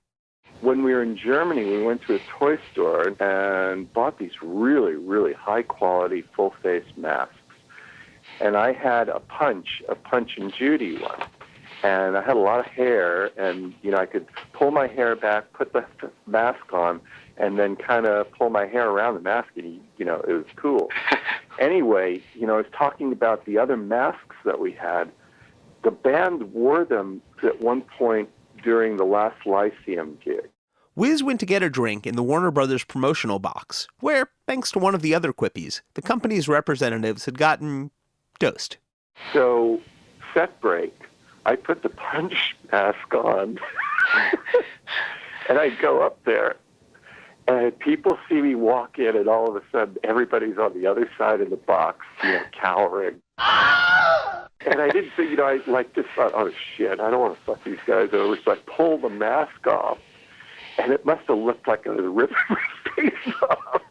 When we were in Germany, we went to a toy store and bought these really, really high-quality full-face masks. And I had a Punch and Judy one. And I had a lot of hair, and, I could pull my hair back, put the mask on, and then kind of pull my hair around the mask, and, it was cool. Anyway, I was talking about the other masks that we had. The band wore them at one point during the last Lyceum gig. Wiz went to get a drink in the Warner Brothers promotional box, where, thanks to one of the other quippies, the company's representatives had gotten dosed. So, set break. I put the Punch mask on, and I go up there, and people see me walk in, and all of a sudden, everybody's on the other side of the box, cowering. And I didn't think, I just thought, oh, shit, I don't want to fuck these guys over, so I pulled the mask off, and it must have looked like I was ripping my face off.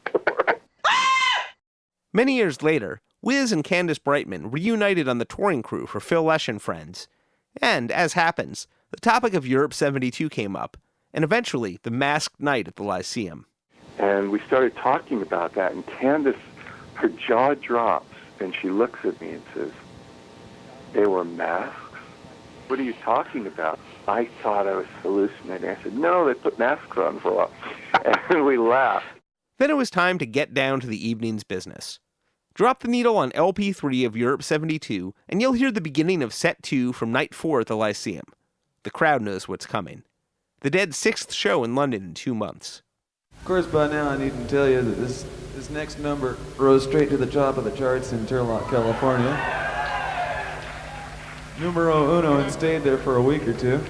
Many years later, Wiz and Candace Brightman reunited on the touring crew for Phil Lesh and Friends. And, as happens, the topic of Europe 72 came up, and eventually the masked night at the Lyceum. And we started talking about that, and Candace, her jaw drops, and she looks at me and says, they were masks? What are you talking about? I thought I was hallucinating. I said, no, they put masks on for a while. And we laughed. Then it was time to get down to the evening's business. Drop the needle on LP3 of Europe 72, and you'll hear the beginning of Set 2 from Night 4 at the Lyceum. The crowd knows what's coming. The Dead's 6th show in London in 2 months. Of course, by now I need to tell you that this next number rose straight to the top of the charts in Turlock, California. Numero uno, and stayed there for a week or two.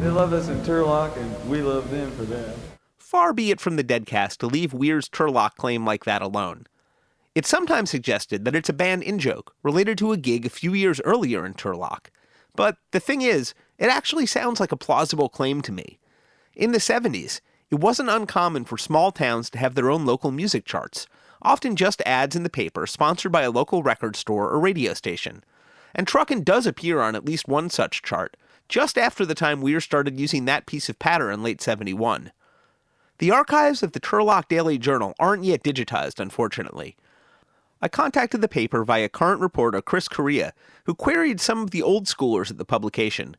They love us in Turlock, and we love them for that. Far be it from the Deadcast to leave Weir's Turlock claim like that alone. It's sometimes suggested that it's a band in-joke related to a gig a few years earlier in Turlock. But the thing is, it actually sounds like a plausible claim to me. In the 70s, it wasn't uncommon for small towns to have their own local music charts, often just ads in the paper sponsored by a local record store or radio station. And Truckin' does appear on at least one such chart, just after the time Weir started using that piece of patter in late 71. The archives of the Turlock Daily Journal aren't yet digitized, unfortunately. I contacted the paper via current reporter Chris Correa, who queried some of the old schoolers at the publication.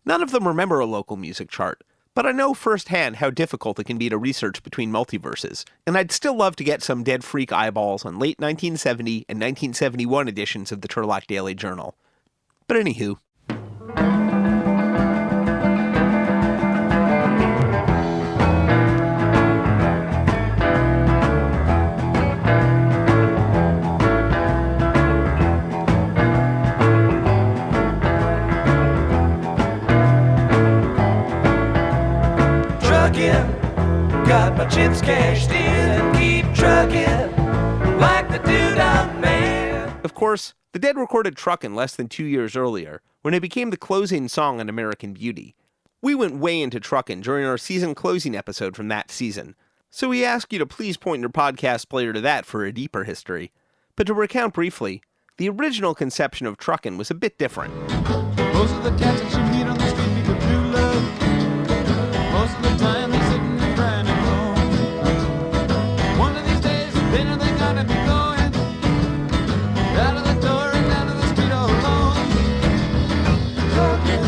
None of them remember a local music chart, but I know firsthand how difficult it can be to research between multiverses, and I'd still love to get some dead freak eyeballs on late 1970 and 1971 editions of the Turlock Daily Journal. But anywho. Got my chips cashed in and keep trucking like the doo-dah man. Of course, the Dead recorded Truckin' less than 2 years earlier, when it became the closing song on American Beauty. We went way into Truckin' during our season closing episode from that season, so we ask you to please point your podcast player to that for a deeper history. But to recount briefly, the original conception of Truckin' was a bit different. Most of the cats that you meet on the street need the true love. Most of the time they're sitting and crying at home. One of these days, dinner they gotta be going out of the door and down to the street all alone. Trucking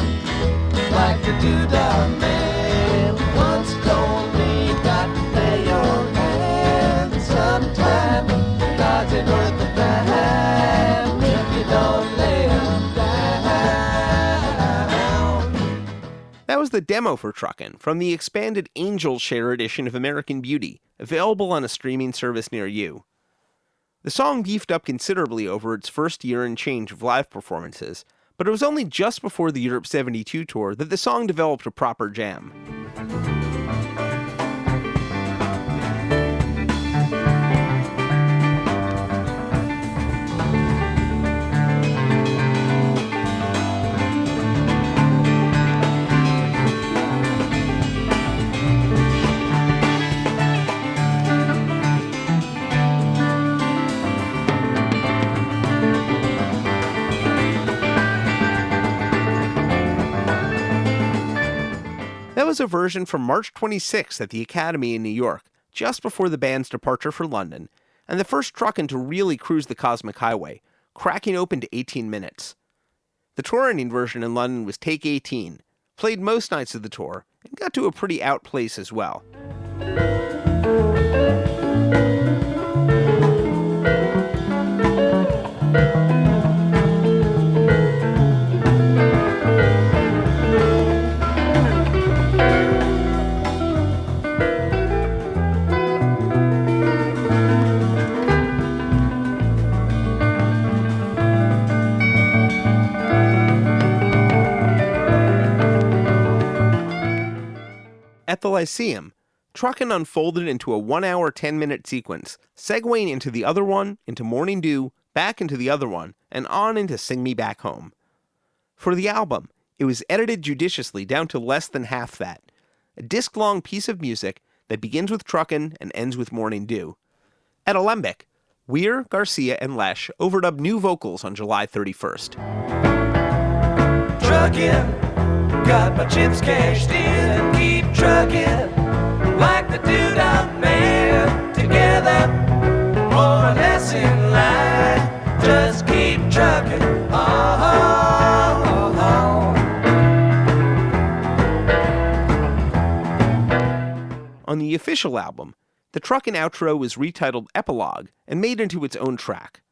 like the doo-dah man. Once told me got to pay your hand sometime. God's ain't worth the time if you don't lay 'em down. That was the demo for Truckin' from the expanded Angel Share edition of American Beauty, available on a streaming service near you. The song beefed up considerably over its first year and change of live performances, but it was only just before the Europe 72 tour that the song developed a proper jam. That was a version from March 26th at the Academy in New York, just before the band's departure for London, and the first Truckin' to really cruise the Cosmic Highway, cracking open to 18 minutes. The tour-ending version in London was Take 18, played most nights of the tour, and got to a pretty out place as well. At the Lyceum, Truckin' unfolded into a 1-hour, 10-minute sequence, segueing into the other one, into Morning Dew, back into the other one, and on into Sing Me Back Home. For the album, it was edited judiciously down to less than half that, a disc-long piece of music that begins with Truckin' and ends with Morning Dew. At Alembic, Weir, Garcia, and Lesh overdubbed new vocals on July 31st. Truckin', got my chips cashed in and keep trucking like the doo-dah man. Together, more or less in line, just keep trucking. On the official album, the Truckin' outro was retitled Epilogue and made into its own track.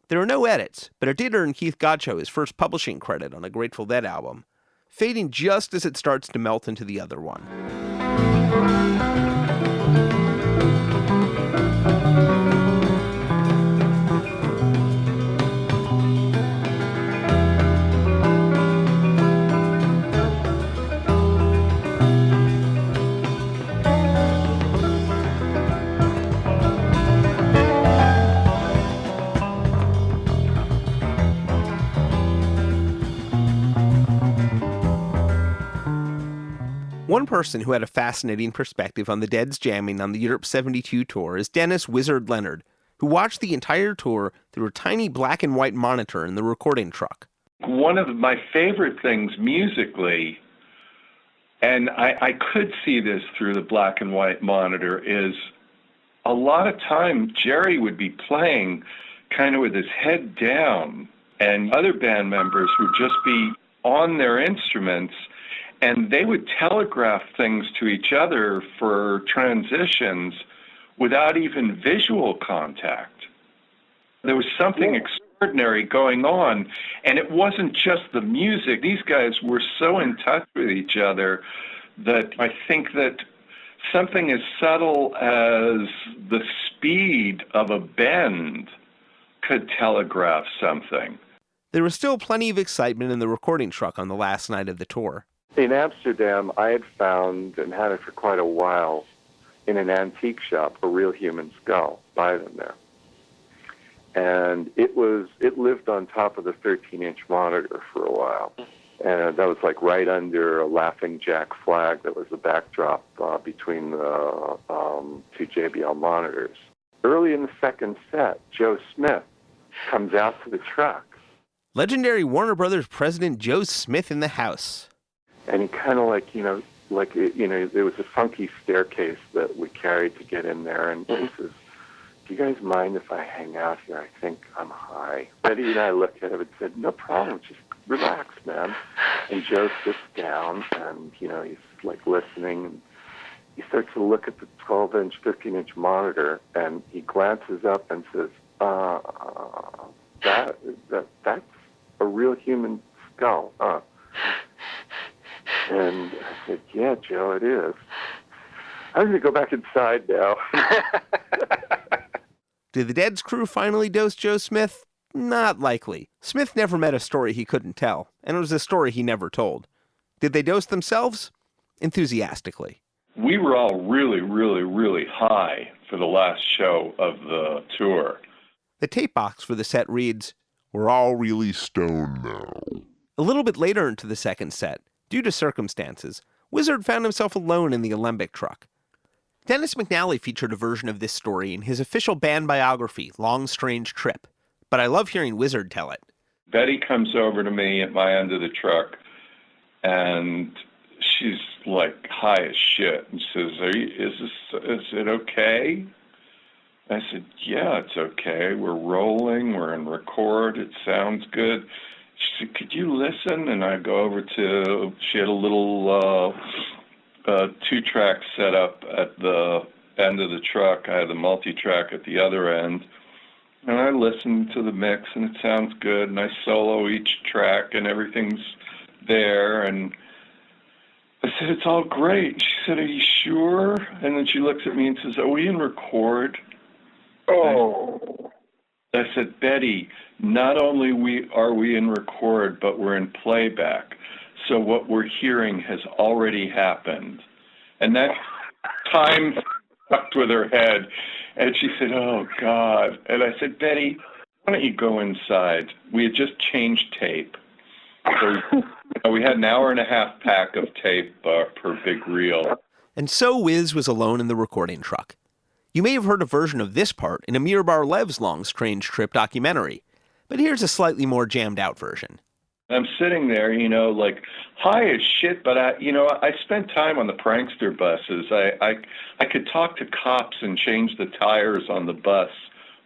There are no edits, but it did earn Keith Godcho his first publishing credit on a Grateful Dead album, fading just as it starts to melt into the other one. One person who had a fascinating perspective on the Dead's jamming on the Europe 72 tour is Dennis Wizard Leonard, who watched the entire tour through a tiny black and white monitor in the recording truck. One of my favorite things musically, and I could see this through the black and white monitor, is a lot of time Jerry would be playing kind of with his head down, and other band members would just be on their instruments, and they would telegraph things to each other for transitions without even visual contact. There was something extraordinary going on, and it wasn't just the music. These guys were so in touch with each other that I think that something as subtle as the speed of a bend could telegraph something. There was still plenty of excitement in the recording truck on the last night of the tour. In Amsterdam, I had found, and had it for quite a while, in an antique shop, a real human skull by them there. And it lived on top of the 13-inch monitor for a while. And that was like right under a Laughing Jack flag that was the backdrop between the two JBL monitors. Early in the second set, Joe Smith comes out to the truck. Legendary Warner Brothers president Joe Smith in the house. And he kind of there was a funky staircase that we carried to get in there. And he says, "Do you guys mind if I hang out here? I think I'm high." Betty and I looked at him and said, "No problem, just relax, man." And Joe sits down and, he's like listening. And he starts to look at the 12-inch, 15-inch monitor, and he glances up and says, that's a real human skull, huh? And I said, "Yeah, Joe, it is. I'm going to go back inside now." Did the Dead's crew finally dose Joe Smith? Not likely. Smith never met a story he couldn't tell, and it was a story he never told. Did they dose themselves? Enthusiastically. We were all really, really, really high for the last show of the tour. The tape box for the set reads, "We're all really stoned now." A little bit later into the second set, due to circumstances, Wizard found himself alone in the Alembic truck. Dennis McNally featured a version of this story in his official band biography, Long Strange Trip, but I love hearing Wizard tell it. Betty comes over to me at my end of the truck, and she's like high as shit, and says, is it okay? I said, "Yeah, it's okay. We're rolling, we're in record, it sounds good." She said, "Could you listen?" And I go over to, she had a little 2-track set up at the end of the truck. I had the multi-track at the other end. And I listened to the mix, and it sounds good, and I solo each track, and everything's there. And I said, "It's all great." She said, "Are you sure?" And then she looks at me and says, "Are we in record?" Oh. I said, "Betty, not only are we in record, but we're in playback. So what we're hearing has already happened." And that time fucked with her head. And she said, "Oh, God." And I said, "Betty, why don't you go inside?" We had just changed tape. So we had an hour and a half pack of tape per big reel. And so Wiz was alone in the recording truck. You may have heard a version of this part in Amir Bar-Lev's Long Strange Trip documentary, but here's a slightly more jammed-out version. I'm sitting there, like high as shit, but I spent time on the prankster buses. I could talk to cops and change the tires on the bus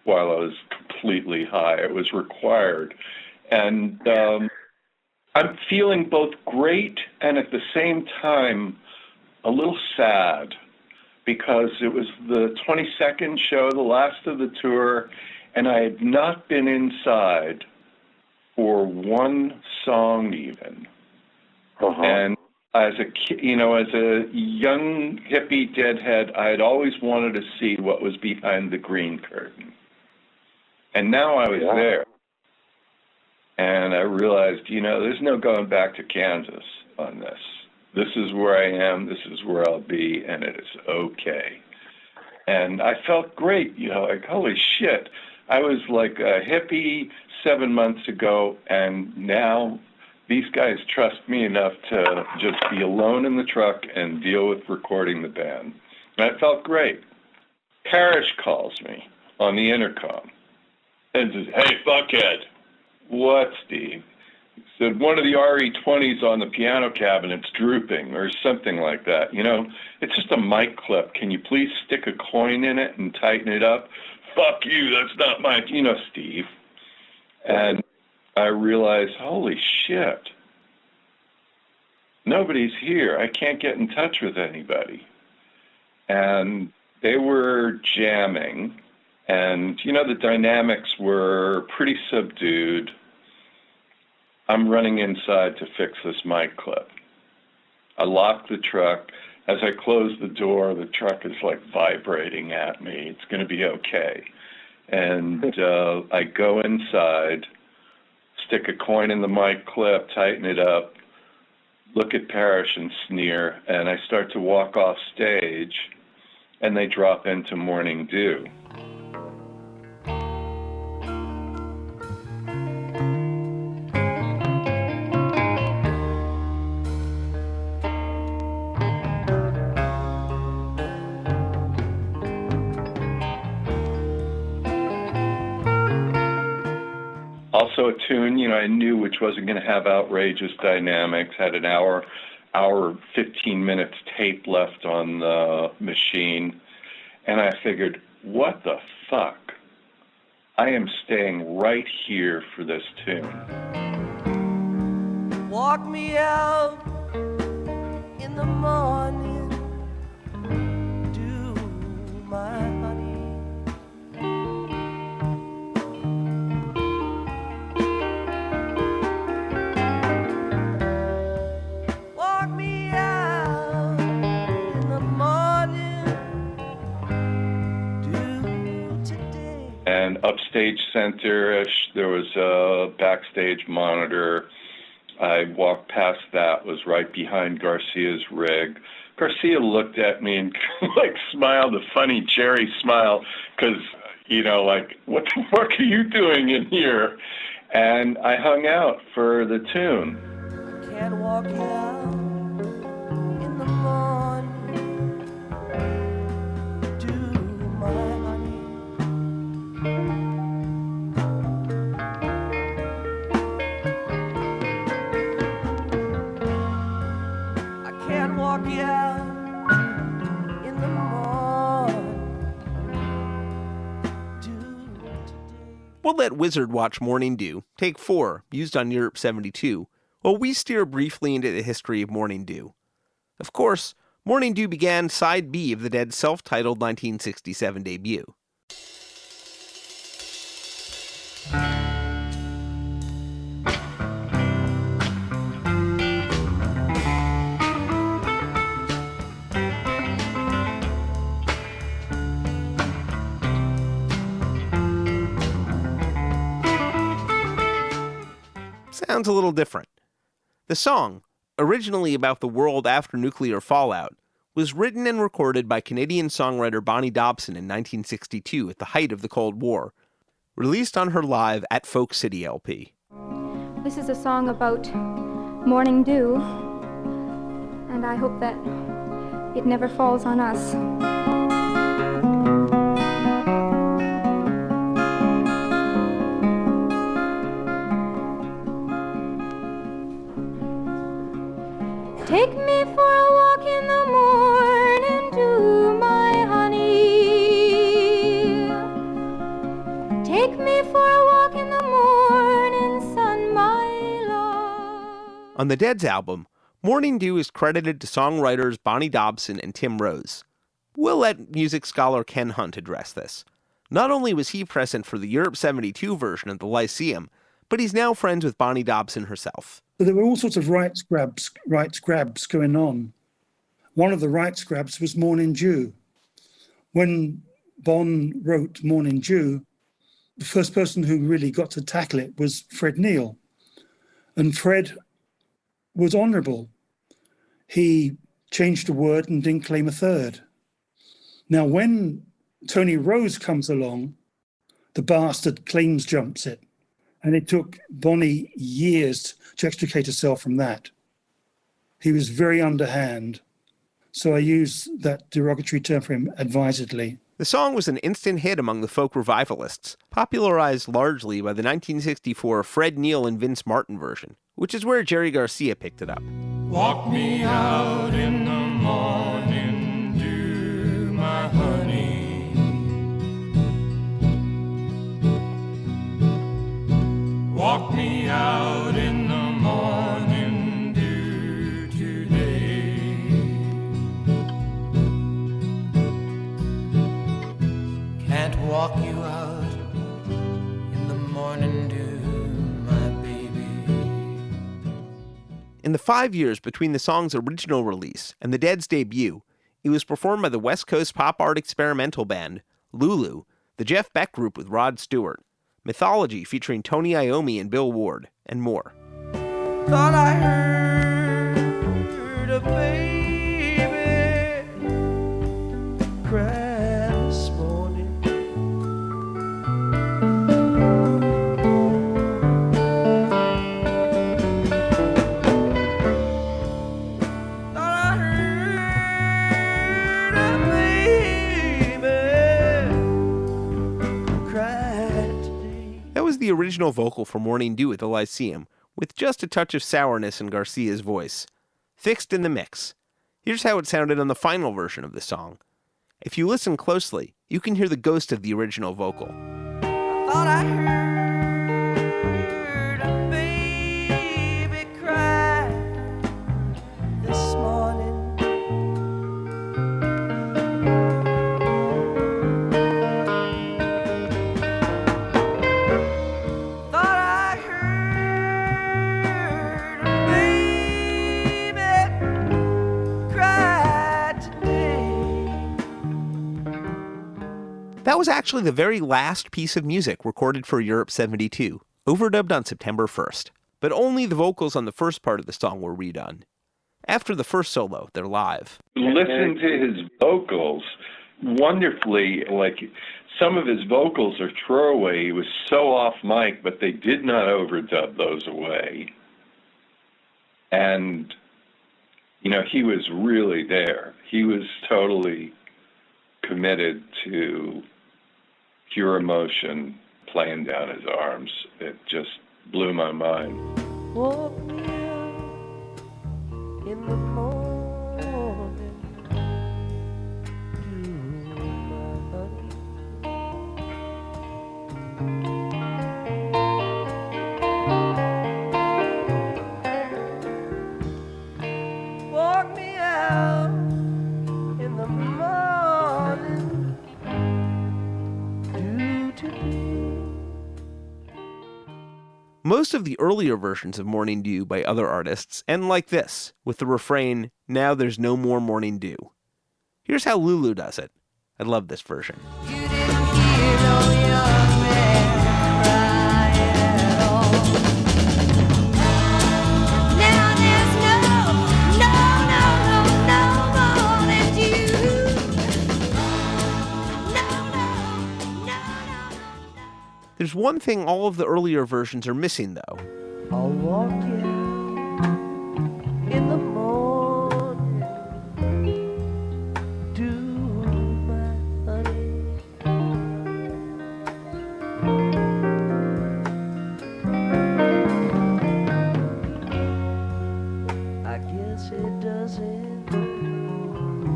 while I was completely high. It was required. And I'm feeling both great and at the same time a little sad, because it was the 22nd show, the last of the tour, and I had not been inside for one song even. And as a young hippie deadhead, I had always wanted to see what was behind the green curtain. And now I was there. And I realized, there's no going back to Kansas on this. This is where I am, this is where I'll be, and it is okay. And I felt great, like, holy shit. I was like a hippie 7 months ago, and now these guys trust me enough to just be alone in the truck and deal with recording the band. That felt great. Parish calls me on the intercom and says, "Hey, fuckhead." "What, Steve?" He said, "One of the RE20s on the piano cabinet's drooping," or something like that. "You know, it's just a mic clip. Can you please stick a coin in it and tighten it up?" "Fuck you, that's not my," Steve. And I realized, holy shit, nobody's here. I can't get in touch with anybody. And they were jamming, and, the dynamics were pretty subdued. I'm running inside to fix this mic clip. I lock the truck. As I close the door, the truck is like vibrating at me. It's going to be okay. And I go inside, stick a coin in the mic clip, tighten it up, look at Parish and sneer, and I start to walk off stage, and they drop into Morning Dew. Also a tune, I knew which wasn't going to have outrageous dynamics, had an hour 15 minutes tape left on the machine, and I figured, what the fuck? I am staying right here for this tune. Walk me out in the morning, do my honey. Walk me out in the morning, do today. And upstage center-ish, there was a backstage monitor. I walked past that, was right behind Garcia's rig. Garcia looked at me and smiled a funny Jerry smile because, what the fuck are you doing in here? And I hung out for the tune. Can't walk you out in the morning, do my honey. I can't walk you out in the morning, We'll let Wizard watch Morning Dew, take 4, used on Europe 72, while we steer briefly into the history of Morning Dew. Of course, Morning Dew began side B of the Dead's self-titled 1967 debut. Sounds a little different. The song, originally about the world after nuclear fallout, was written and recorded by Canadian songwriter Bonnie Dobson in 1962 at the height of the Cold War, released on her live at Folk City LP. This is a song about morning dew, and I hope that it never falls on us. Take me for a walk in the morning dew, my honey. Take me for a walk in the morning sun, my love. On the Dead's album, Morning Dew is credited to songwriters Bonnie Dobson and Tim Rose. We'll let music scholar Ken Hunt address this. Not only was he present for the Europe 72 version of the Lyceum, but he's now friends with Bonnie Dobson herself. So there were all sorts of rights grabs going on. One of the rights grabs was Morning Dew. When Bon wrote Morning Dew, the first person who really got to tackle it was Fred Neil. And Fred was honourable. He changed a word and didn't claim a third. Now, when Tony Rose comes along, the bastard claims jumps it And it took Bonnie years to extricate herself from that. He was very underhand. So I use that derogatory term for him advisedly. The song was an instant hit among the folk revivalists, popularized largely by the 1964 Fred Neil and Vince Martin version, which is where Jerry Garcia picked it up. Walk me out in the morning dew, my honey. Walk me out in the morning dew today. Can't walk you out in the morning dew, my baby. In the 5 years between the song's original release and the Dead's debut, it was performed by the West Coast pop art experimental band Lulu, the Jeff Beck Group with Rod Stewart, Mythology featuring Tony Iommi and Bill Ward, and more. Thought I heard a baby cry this morning. Thought I heard a baby cry. That was the original vocal for Morning Dew at the Lyceum, with just a touch of sourness in Garcia's voice. Fixed in the mix. Here's how it sounded on the final version of the song. If you listen closely, you can hear the ghost of the original vocal. Thought I heard a baby cry this morning. Thought I heard a baby cry today. That was actually the very last piece of music recorded for Europe 72, overdubbed on September 1st. But only the vocals on the first part of the song were redone. After the first solo, they're live. Listen to his vocals wonderfully. Like, some of his vocals are throwaway. He was so off mic, but they did not overdub those away. And, you know, he was really there. He was totally committed to pure emotion playing down his arms. It just blew my mind. Walk me out in the morning dew, my honey. Walk me out in the morning dew today. Most of the earlier versions of Morning Dew by other artists end like this, with the refrain, "Now there's no more morning dew." Here's how Lulu does it. I love this version. There's one thing all of the earlier versions are missing, though. I'll walk you in the morning dew, my honey. I guess it doesn't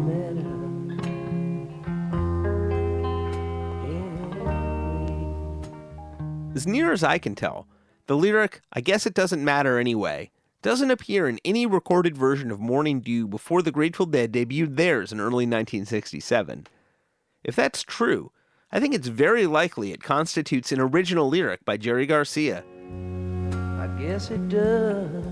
matter. As near as I can tell, the lyric, "I guess it doesn't matter anyway," doesn't appear in any recorded version of Morning Dew before the Grateful Dead debuted theirs in early 1967. If that's true, I think it's very likely it constitutes an original lyric by Jerry Garcia. I guess it does.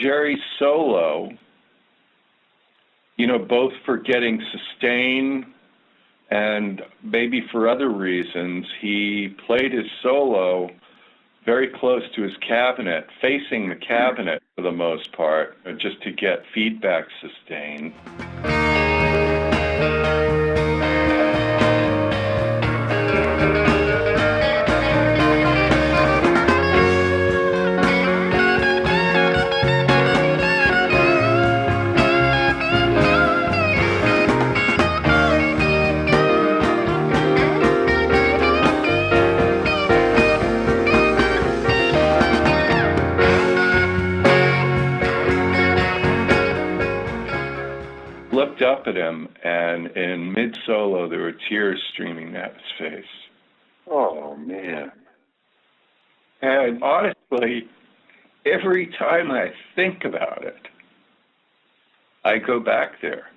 Jerry's solo, both for getting sustain and maybe for other reasons, he played his solo very close to his cabinet, facing the cabinet for the most part, just to get feedback sustain. Looked up at him, and in mid-solo, there were tears streaming down his face. Oh, man. And honestly, every time I think about it, I go back there.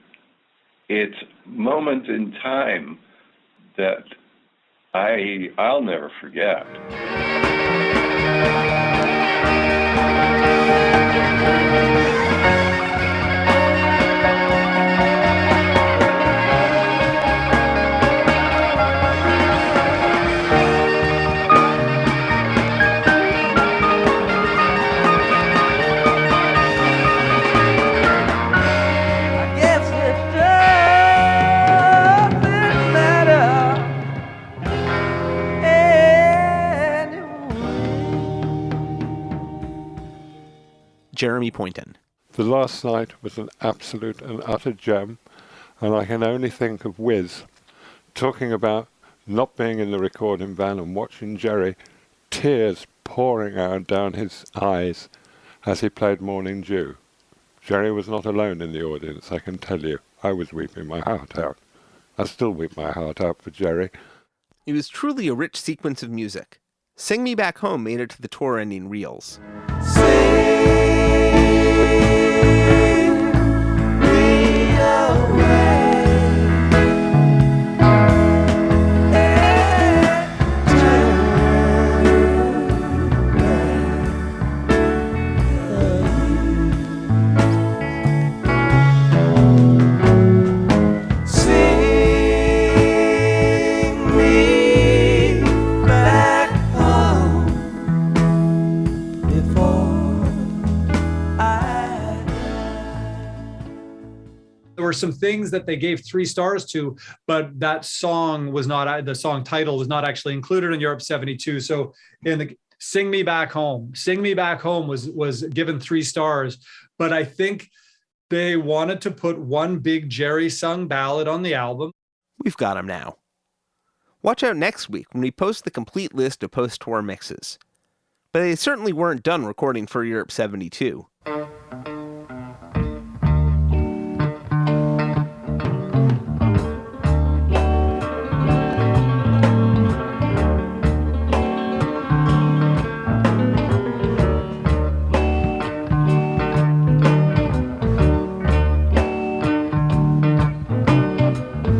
It's moments in time that I'll never forget. Jeremy Poynton. The last night was an absolute and utter gem, and I can only think of Wiz talking about not being in the recording van and watching Jerry, tears pouring out down his eyes as he played Morning Dew. Jerry was not alone in the audience, I can tell you. I was weeping my heart out. I still weep my heart out for Jerry. It was truly a rich sequence of music. Sing Me Back Home made it to the tour-ending reels. Some things that they gave 3 stars to, but that song was not, the song title was not actually included in Europe 72. So in the Sing Me Back Home was given 3 stars, but I think they wanted to put one big Jerry sung ballad on the album. We've got him now. Watch out next week when we post the complete list of post-tour mixes. But they certainly weren't done recording for Europe 72.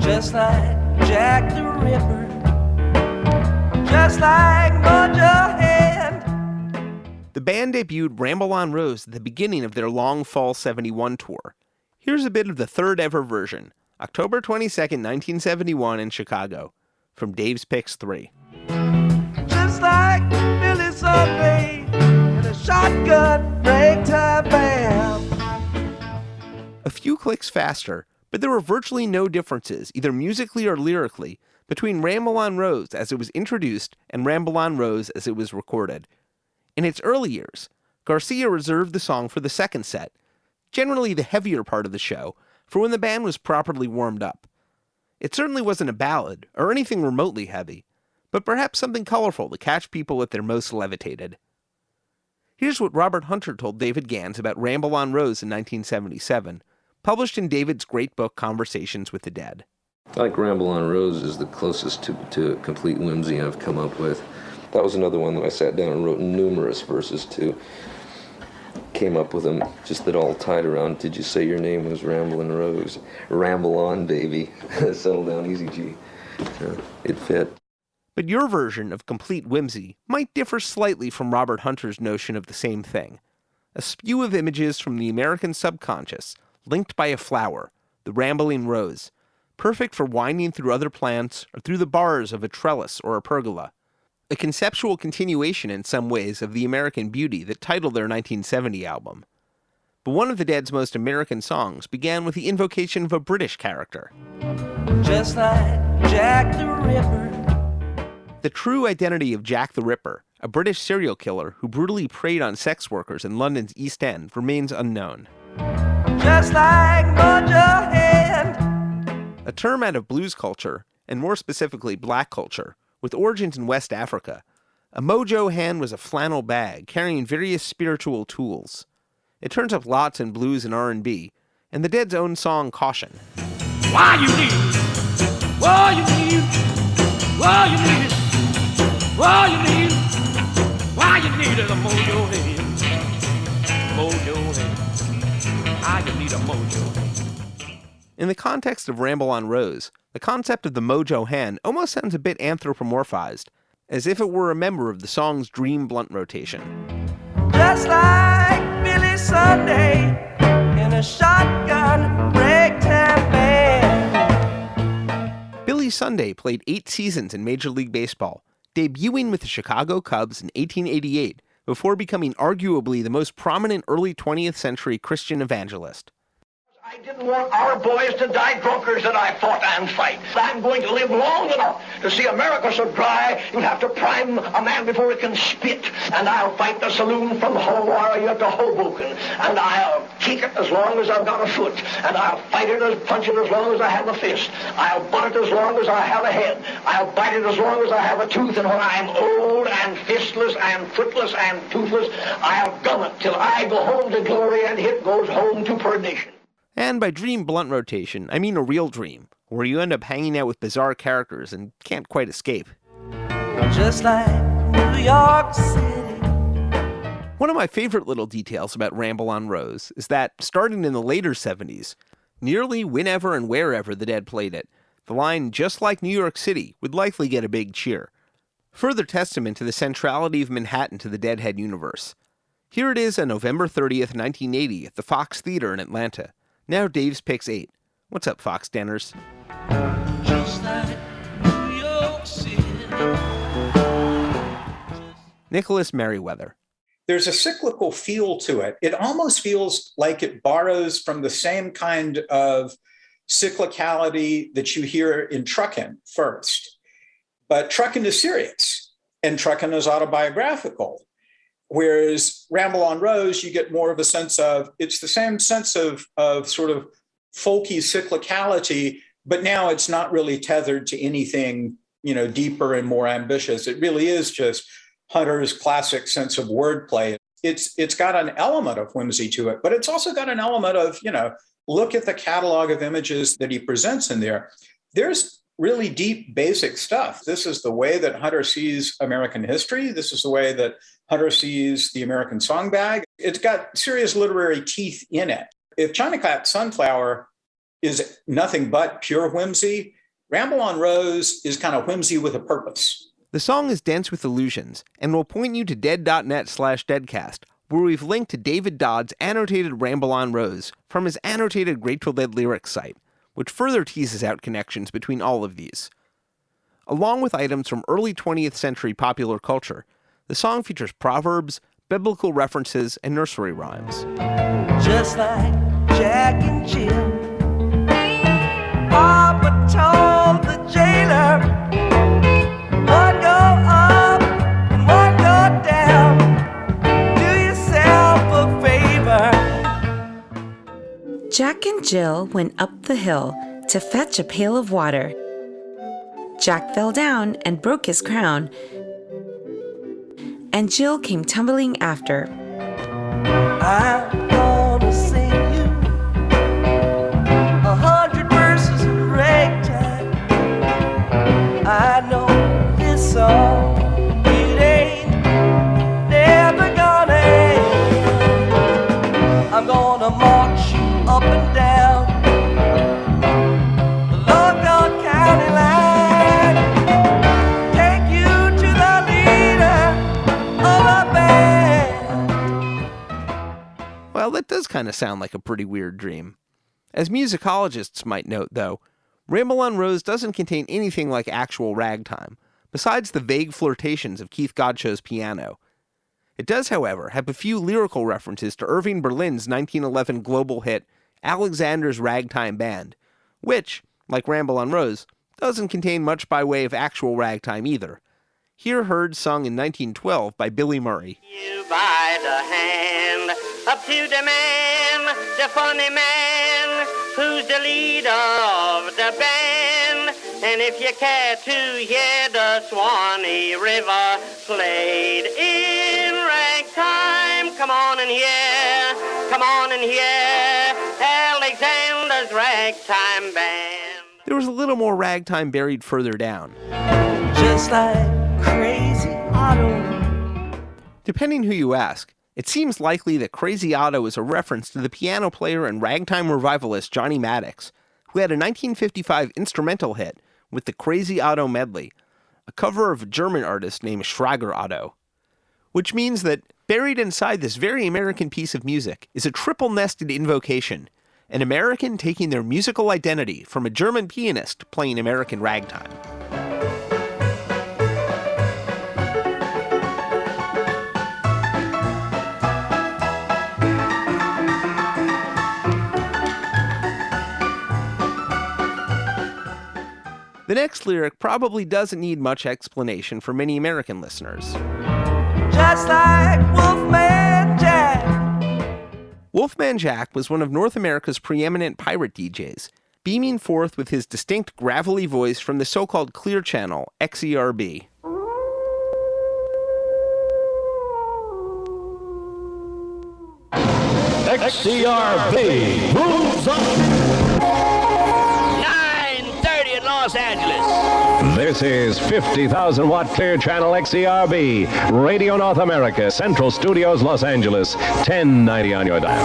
Just like Jack the Ripper, just like Mojo Hand. The band debuted Ramble On Rose at the beginning of their long Fall 71 tour. Here's a bit of the third ever version, October 22nd, 1971 in Chicago, from Dave's Picks 3. Just like Billy Sunday in a shotgun ragtime band. A few clicks faster, but there were virtually no differences, either musically or lyrically, between Ramble On Rose as it was introduced and Ramble On Rose as it was recorded. In its early years, Garcia reserved the song for the second set, generally the heavier part of the show, for when the band was properly warmed up. It certainly wasn't a ballad, or anything remotely heavy, but perhaps something colorful to catch people at their most levitated. Here's what Robert Hunter told David Gans about Ramble On Rose in 1977, published in David's great book, Conversations with the Dead. I think Ramble On Rose is the closest to complete whimsy I've come up with. That was another one that I sat down and wrote numerous verses to. Came up with them, just that all tied around, did you say your name was Ramblin' Rose? Ramble on, baby. Settle down easy, G. It fit. But your version of complete whimsy might differ slightly from Robert Hunter's notion of the same thing. a spew of images from the American subconscious, linked by a flower, the rambling rose, perfect for winding through other plants or through the bars of a trellis or a pergola. A conceptual continuation in some ways of the American beauty that titled their 1970 album. But one of the Dead's most American songs began with the invocation of a British character. Just like Jack the Ripper. The true identity of Jack the Ripper, a British serial killer who brutally preyed on sex workers in London's East End, remains unknown. Just like Mojo Hand. A term out of blues culture, and more specifically black culture, with origins in West Africa, a mojo hand was a flannel bag carrying various spiritual tools. It turns up lots in blues and R&B, and the Dead's own song Caution. Why you need? Why you need? Why you need? Why you need? Why you need a mojo hand? Mojo hand. Why you need a mojo hand? In the context of Ramble on Rose, the concept of the mojo hand almost sounds a bit anthropomorphized, as if it were a member of the song's dream blunt rotation. Just like Billy Sunday in a shotgun ragtime band. Billy Sunday played 8 seasons in Major League Baseball, debuting with the Chicago Cubs in 1888 before becoming arguably the most prominent early 20th century Christian evangelist. I didn't want our boys to die drunkards, and I fought and fight. I'm going to live long enough to see America so dry you'll have to prime a man before it can spit. And I'll fight the saloon from Hawaii to Hoboken. And I'll kick it as long as I've got a foot. And I'll fight it and punch it as long as I have a fist. I'll butt it as long as I have a head. I'll bite it as long as I have a tooth. And when I'm old and fistless and footless and toothless, I'll gum it till I go home to glory and it goes home to perdition. And by dream blunt rotation, I mean a real dream, where you end up hanging out with bizarre characters and can't quite escape. Just like New York City. One of my favorite little details about Ramble on Rose is that, starting in the later 70s, nearly whenever and wherever the Dead played it, the line "just like New York City" would likely get a big cheer. Further testament to the centrality of Manhattan to the Deadhead universe. Here it is on November 30th, 1980 at the Fox Theater in Atlanta. Now Dave's Picks 8. What's up, Fox Denners? Just like New York City. Nicholas Meriwether. There's a cyclical feel to it. It almost feels like it borrows from the same kind of cyclicality that you hear in Truckin' first. But Truckin' is serious, and Truckin' is autobiographical. Whereas Ramble on Rose, you get more of a sense of, it's the same sense of sort of folky cyclicality, but now it's not really tethered to anything, deeper and more ambitious. It really is just Hunter's classic sense of wordplay. It's got an element of whimsy to it, but it's also got an element of, look at the catalog of images that he presents in there. There's really deep, basic stuff. This is the way that Hunter sees American history. This is the way that Hunter sees the American song bag. It's got serious literary teeth in it. If China Cat Sunflower is nothing but pure whimsy, Ramble on Rose is kind of whimsy with a purpose. The song is dense with allusions, and will point you to dead.net/deadcast, where we've linked to David Dodd's annotated Ramble on Rose from his annotated Grateful Dead lyrics site, which further teases out connections between all of these. Along with items from early 20th century popular culture, the song features proverbs, biblical references, and nursery rhymes. Just like Jack and Jill. Papa told the jailer, one go up and one go down. Do yourself a favor. Jack and Jill went up the hill to fetch a pail of water. Jack fell down and broke his crown, and Jill came tumbling after. I'm gonna sing you 100 verses of ragtime. I know this song, it ain't never gonna end. I'm gonna march up and down the Logan County line, take you to the leader of a band. does kind of sound like a pretty weird dream. As musicologists might note, though, Ramble on Rose doesn't contain anything like actual ragtime, besides the vague flirtations of Keith Godshow's piano. It does, however, have a few lyrical references to Irving Berlin's 1911 global hit, Alexander's Ragtime Band, which, like Ramble on Rose, doesn't contain much by way of actual ragtime either. Here heard sung in 1912 by Billy Murray. You by the hand, up to the man, the funny man, who's the leader of the band. And if you care to hear the Swanee River played in ragtime, come on and hear Alexander's Ragtime Band. There was a little more ragtime buried further down. Just like Crazy Otto. Depending who you ask, it seems likely that Crazy Otto is a reference to the piano player and ragtime revivalist Johnny Maddox, who had a 1955 instrumental hit with the Crazy Otto Medley, a cover of a German artist named Schrager Otto. Which means that buried inside this very American piece of music is a triple-nested invocation, an American taking their musical identity from a German pianist playing American ragtime. The next lyric probably doesn't need much explanation for many American listeners. Just like Wolfman Jack. Wolfman Jack was one of North America's preeminent pirate DJs, beaming forth with his distinct gravelly voice from the so-called clear channel, XERB. XERB moves on. 9:30 in Los Angeles. This is 50,000 watt clear channel XERB, Radio North America, Central Studios, Los Angeles, 1090 on your dial.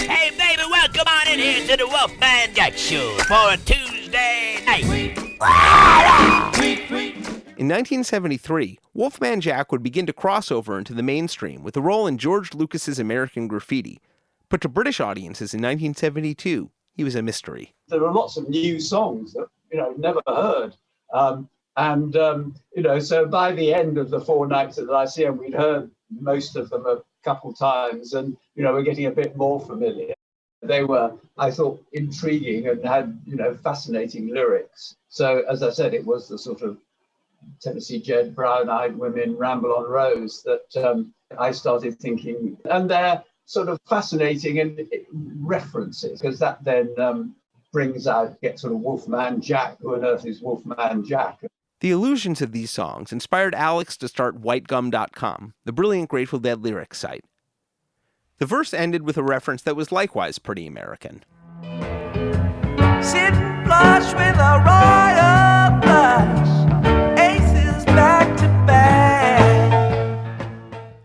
Hey, baby, welcome on in here to the Wolfman Jack Show for a Tuesday night. In 1973, Wolfman Jack would begin to cross over into the mainstream with a role in George Lucas's American Graffiti. But to British audiences in 1972, he was a mystery. There were lots of new songs that, never heard. So by the end of the 4 nights at the Lyceum, we'd heard most of them a couple times and, we're getting a bit more familiar. They were, I thought, intriguing and had, fascinating lyrics. So, as I said, it was the sort of Tennessee Jed, Brown-Eyed Women, Ramble on Rose that I started thinking, and they're sort of fascinating and references, because that then gets sort of Wolfman Jack. Who on earth is Wolfman Jack? The allusions of these songs inspired Alex to start whitegum.com, the brilliant Grateful Dead lyrics site. The verse ended with a reference that was likewise pretty American. Sitting flush with a royal flush, aces back to back.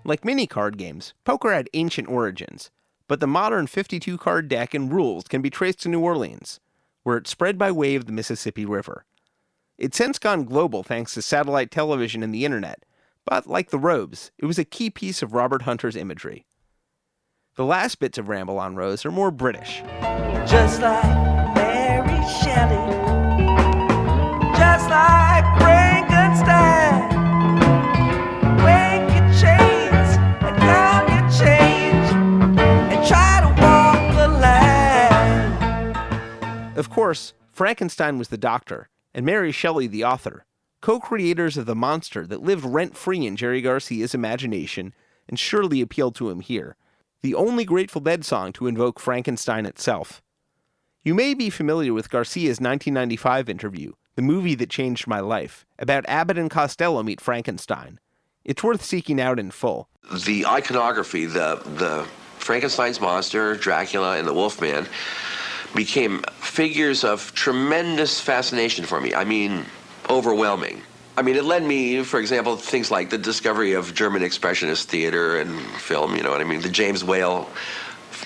Like many card games, poker had ancient origins, but the modern 52-card deck and rules can be traced to New Orleans, where it spread by way of the Mississippi River. It's since gone global thanks to satellite television and the internet, but like the robes, it was a key piece of Robert Hunter's imagery. The last bits of Ramble on Rose are more British. Just like Mary Shelley, just like Frankenstein. Wake your chains and count your change and try to walk the line. Of course, Frankenstein was the doctor, and Mary Shelley the author, co-creators of the monster that lived rent-free in Jerry Garcia's imagination and surely appealed to him here. The only Grateful Dead song to invoke Frankenstein itself. You may be familiar with Garcia's 1995 interview, The Movie That Changed My Life, about Abbott and Costello meet Frankenstein. It's worth seeking out in full. The iconography, the Frankenstein's monster, Dracula, and the Wolfman became figures of tremendous fascination for me. I mean, overwhelming. I mean, it led me, for example, to things like the discovery of German expressionist theater and film, you know what I mean? The James Whale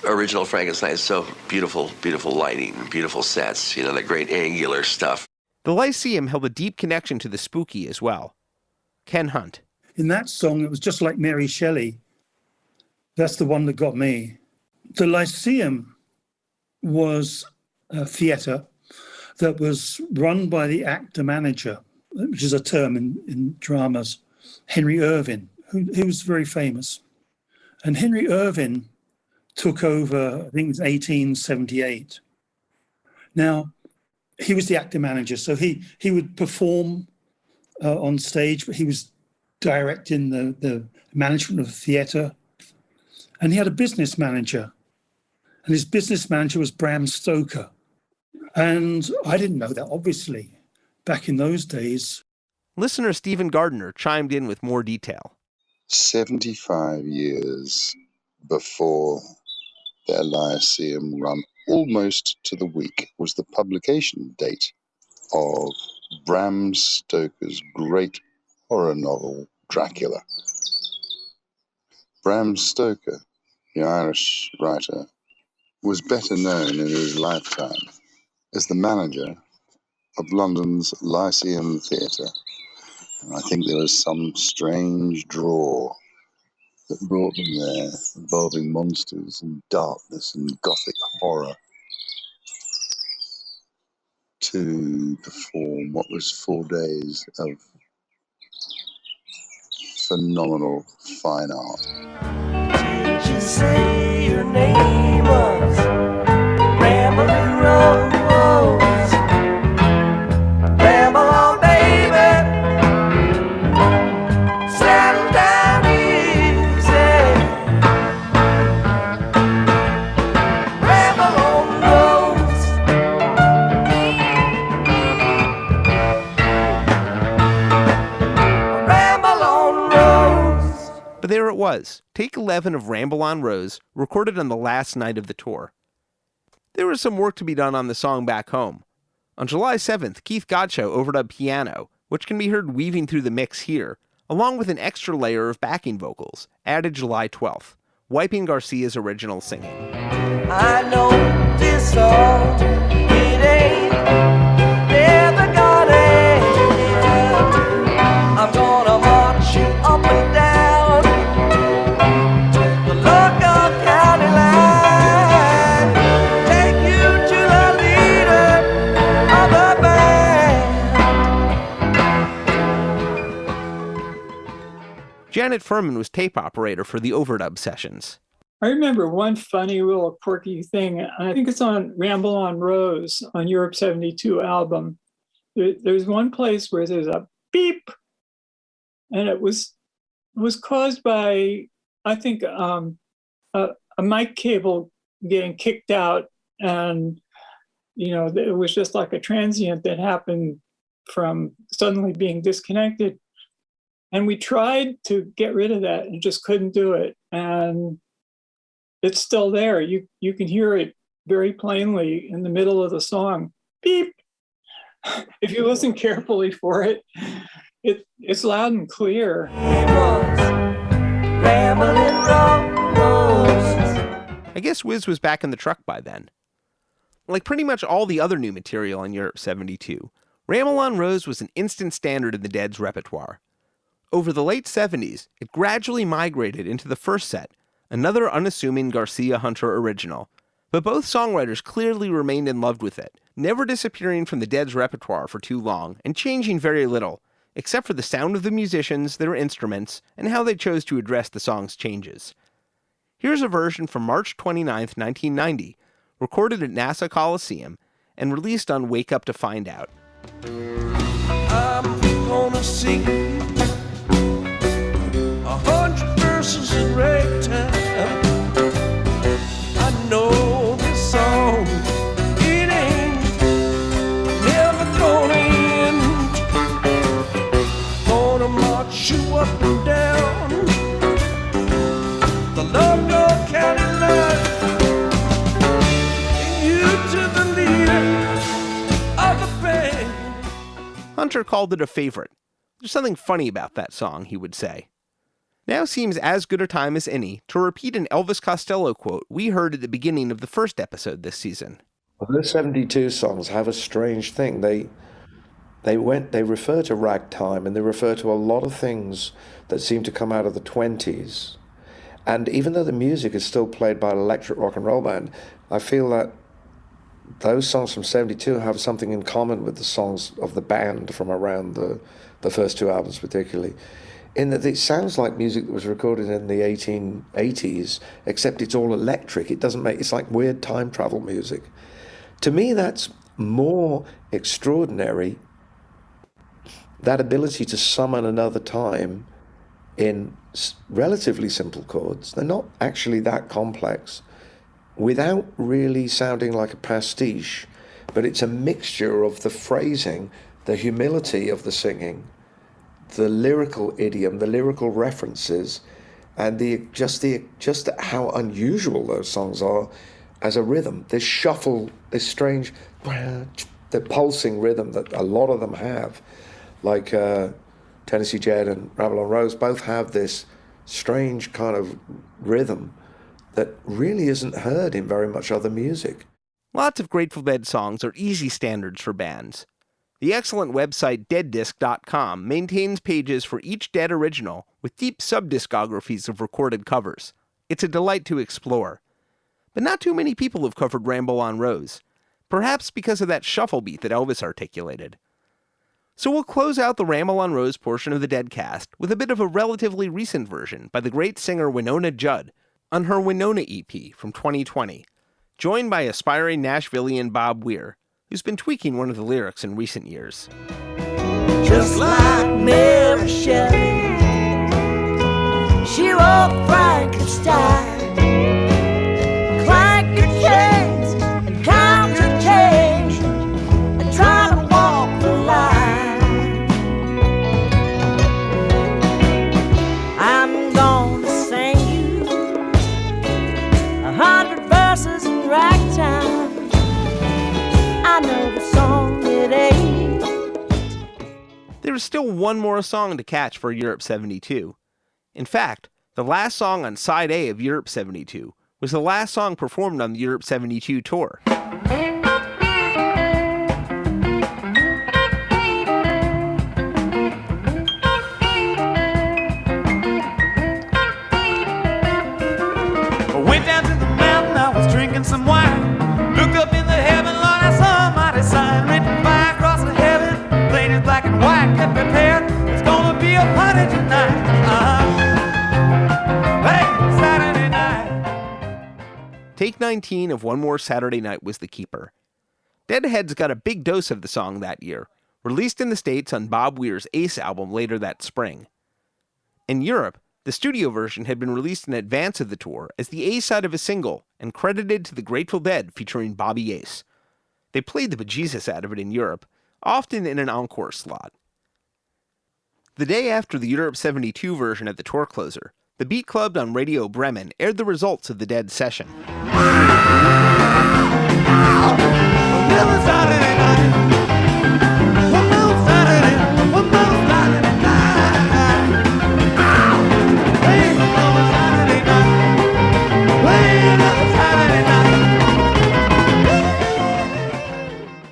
original Frankenstein is so beautiful, beautiful lighting, beautiful sets, the great angular stuff. The Lyceum held a deep connection to the spooky as well. Ken Hunt. In that song, it was just like Mary Shelley. That's the one that got me. The Lyceum was a theatre that was run by the actor-manager, which is a term in dramas, Henry Irving, who was very famous. And Henry Irving took over, I think it was 1878. Now, he was the actor-manager, so he would perform on stage, but he was directing the management of the theatre. And he had a business manager. And his business manager was Bram Stoker. And I didn't know that, obviously, back in those days. Listener Stephen Gardiner chimed in with more detail. 75 years before their Lyceum run, almost to the week, was the publication date of Bram Stoker's great horror novel, Dracula. Bram Stoker, the Irish writer, was better known in his lifetime as the manager of London's Lyceum Theatre. And I think there was some strange draw that brought them there, involving monsters and darkness and gothic horror, to perform what was 4 days of phenomenal fine art. Did you say your name was Ramble On Rose? Ramble on, baby. Settle down easy. Ramble on, Rose. Ramble on, Rose. But there it was, take 11 of Ramble On Rose, recorded on the last night of the tour. There was some work to be done on the song back home. On July 7th, Keith Godchaux overdubbed piano, which can be heard weaving through the mix here, along with an extra layer of backing vocals, added July 12th, wiping Garcia's original singing. I know this song, it ain't never gonna end. I'm gonna march you up and down the local county line, take you to the leader of the band. Janet Furman was tape operator for the overdub sessions. I remember one funny little quirky thing. I think it's on Ramble On Rose on Europe 72 album. There's one place where there's a beep, and it was caused by, I think, a mic cable getting kicked out, and it was just like a transient that happened from suddenly being disconnected. And we tried to get rid of that and just couldn't do it. And it's still there. You can hear it very plainly in the middle of the song. Beep. If you listen carefully for it, it's loud and clear. I guess Wiz was back in the truck by then. Like pretty much all the other new material on Europe 72, Ramble On Rose was an instant standard in the Dead's repertoire. Over the late 70s, it gradually migrated into the first set, another unassuming Garcia Hunter original, but both songwriters clearly remained in love with it, never disappearing from the Dead's repertoire for too long, and changing very little, except for the sound of the musicians, their instruments, and how they chose to address the song's changes. Here's a version from March 29, 1990, recorded at NASA Coliseum, and released on Wake Up to Find Out. I'm gonna sing 100 verses in ragtime. I know this song, it ain't never gonna end. Gonna march you up and down the local county line, you to the leader of the band. Hunter called it a favorite. There's something funny about that song, he would say. Now seems as good a time as any to repeat an Elvis Costello quote we heard at the beginning of the first episode this season. Well, those 72 songs have a strange thing. They they refer to ragtime, and they refer to a lot of things that seem to come out of the 20s. And even though the music is still played by an electric rock and roll band, I feel that those songs from 72 have something in common with the songs of the band from around the first two albums particularly, in that it sounds like music that was recorded in the 1880s, except it's all electric. It's like weird time travel music. To me, that's more extraordinary, that ability to summon another time in relatively simple chords. They're not actually that complex, without really sounding like a pastiche, but it's a mixture of the phrasing, the humility of the singing, the lyrical idiom, the lyrical references, and just how unusual those songs are as a rhythm. This shuffle, this strange, the pulsing rhythm that a lot of them have, like Tennessee Jed and Ramble On Rose, both have this strange kind of rhythm that really isn't heard in very much other music. Lots of Grateful Dead songs are easy standards for bands. The excellent website deaddisc.com maintains pages for each Dead original with deep sub-discographies of recorded covers. It's a delight to explore. But not too many people have covered Ramble On Rose, perhaps because of that shuffle beat that Elvis articulated. So we'll close out the Ramble On Rose portion of the Deadcast with a bit of a relatively recent version by the great singer Winona Judd on her Winona EP from 2020, joined by aspiring Nashvilleian Bob Weir, who's been tweaking one of the lyrics in recent years. Just like Mary Shelley, she wrote Frankenstein. Clank your chains and count your change and try to walk the line. I'm gonna sing you 100 verses in ragtime. I know the song it ain't. There is still one more song to catch for Europe 72. In fact, the last song on Side A of Europe 72 was the last song performed on the Europe 72 tour. I went down to the mountain, I was drinking some wine. Looked up in the heaven, Lord, I saw a mighty sign written fire across the heaven, plain as black and white, get prepared, there's gonna be a party tonight. Hey, Saturday night. Take 19 of One More Saturday Night was the keeper. Deadheads got a big dose of the song that year, released in the States on Bob Weir's Ace album later that spring. In Europe, the studio version had been released in advance of the tour as the A-side of a single and credited to the Grateful Dead featuring Bobby Ace. They played the bejesus out of it in Europe, often in an encore slot. The day after the Europe 72 version at the tour closer, the Beat Club on Radio Bremen aired the results of the Dead session.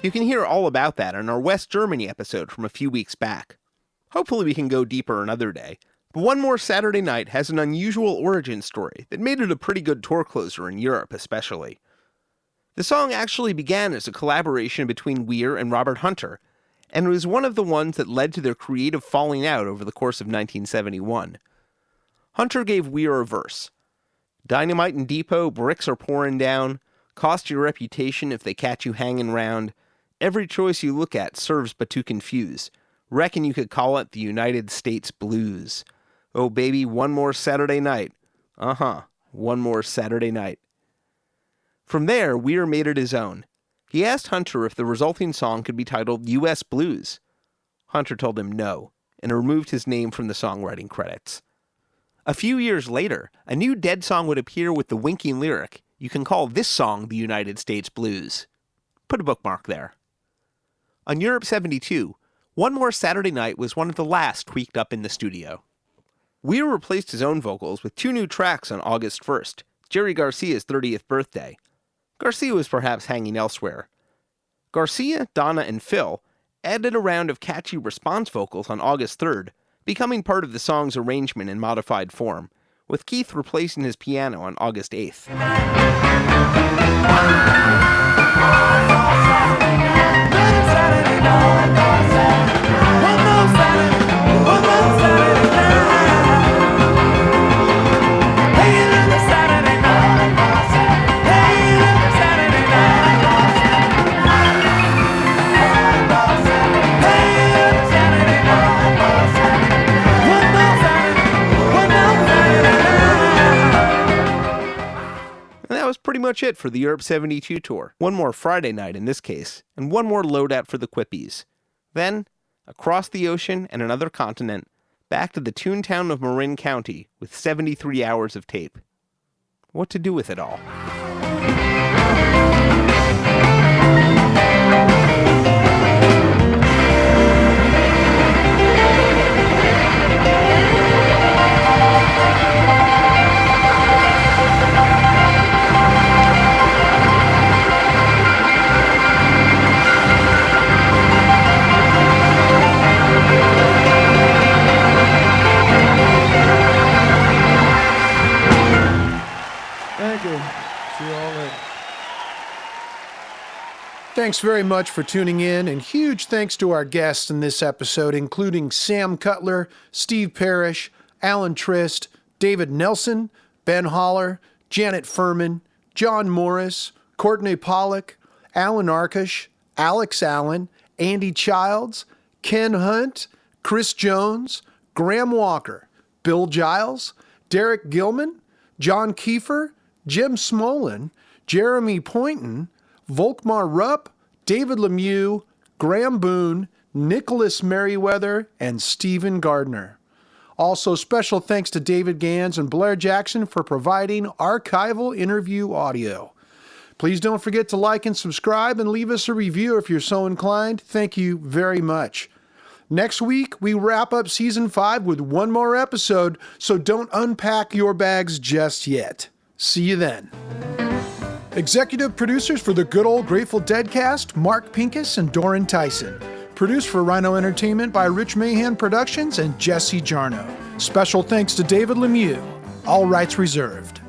You can hear all about that in our West Germany episode from a few weeks back. Hopefully we can go deeper another day, but One More Saturday Night has an unusual origin story that made it a pretty good tour closer in Europe especially. The song actually began as a collaboration between Weir and Robert Hunter, and was one of the ones that led to their creative falling out over the course of 1971. Hunter gave Weir a verse. Dynamite and depot, bricks are pouring down, cost your reputation if they catch you hanging round. Every choice you look at serves but to confuse. Reckon you could call it the United States Blues. Oh baby, one more Saturday night. One more Saturday night. From there, Weir made it his own. He asked Hunter if the resulting song could be titled U.S. Blues. Hunter told him no, and removed his name from the songwriting credits. A few years later, a new Dead song would appear with the winking lyric, "You can call this song the United States Blues." Put a bookmark there. On Europe 72, One More Saturday Night was one of the last tweaked up in the studio. Weir replaced his own vocals with 2 new tracks on August 1st, Jerry Garcia's 30th birthday. Garcia was perhaps hanging elsewhere. Garcia, Donna, and Phil added a round of catchy response vocals on August 3rd, becoming part of the song's arrangement in modified form, with Keith replacing his piano on August 8th. Pretty much it for the Europe 72 tour. One more Friday night in this case, and one more loadout for the Quippies. Then, across the ocean and another continent, back to the toontown of Marin County with 73 hours of tape. What to do with it all? Thank you. See you all later. Thanks very much for tuning in, and huge thanks to our guests in this episode, including Sam Cutler, Steve Parish, Allan Trist, David Nelson, Ben Holler, Janet Furman, John Morris, Courtenay Pollack, Alan Arkush, Alex Allan, Andy Childs, Ken Hunt, Chris Jones, Graham Walker, Bill Giles, Derek Gillman, John Kieffer, Jim Smolen, Jeremy Poynton, Volkmar Rupp, David Lemieux, Graham Boone, Nicholas Meriwether, and Stephen Gardiner. Also, special thanks to David Gans and Blair Jackson for providing archival interview audio. Please don't forget to like and subscribe and leave us a review if you're so inclined. Thank you very much. Next week, we wrap up Season 5 with one more episode, so don't unpack your bags just yet. See you then. Executive producers for the Good Old Grateful Deadcast, Mark Pincus and Doran Tyson. Produced for Rhino Entertainment by Rich Mahan Productions and Jesse Jarno. Special thanks to David Lemieux. All rights reserved.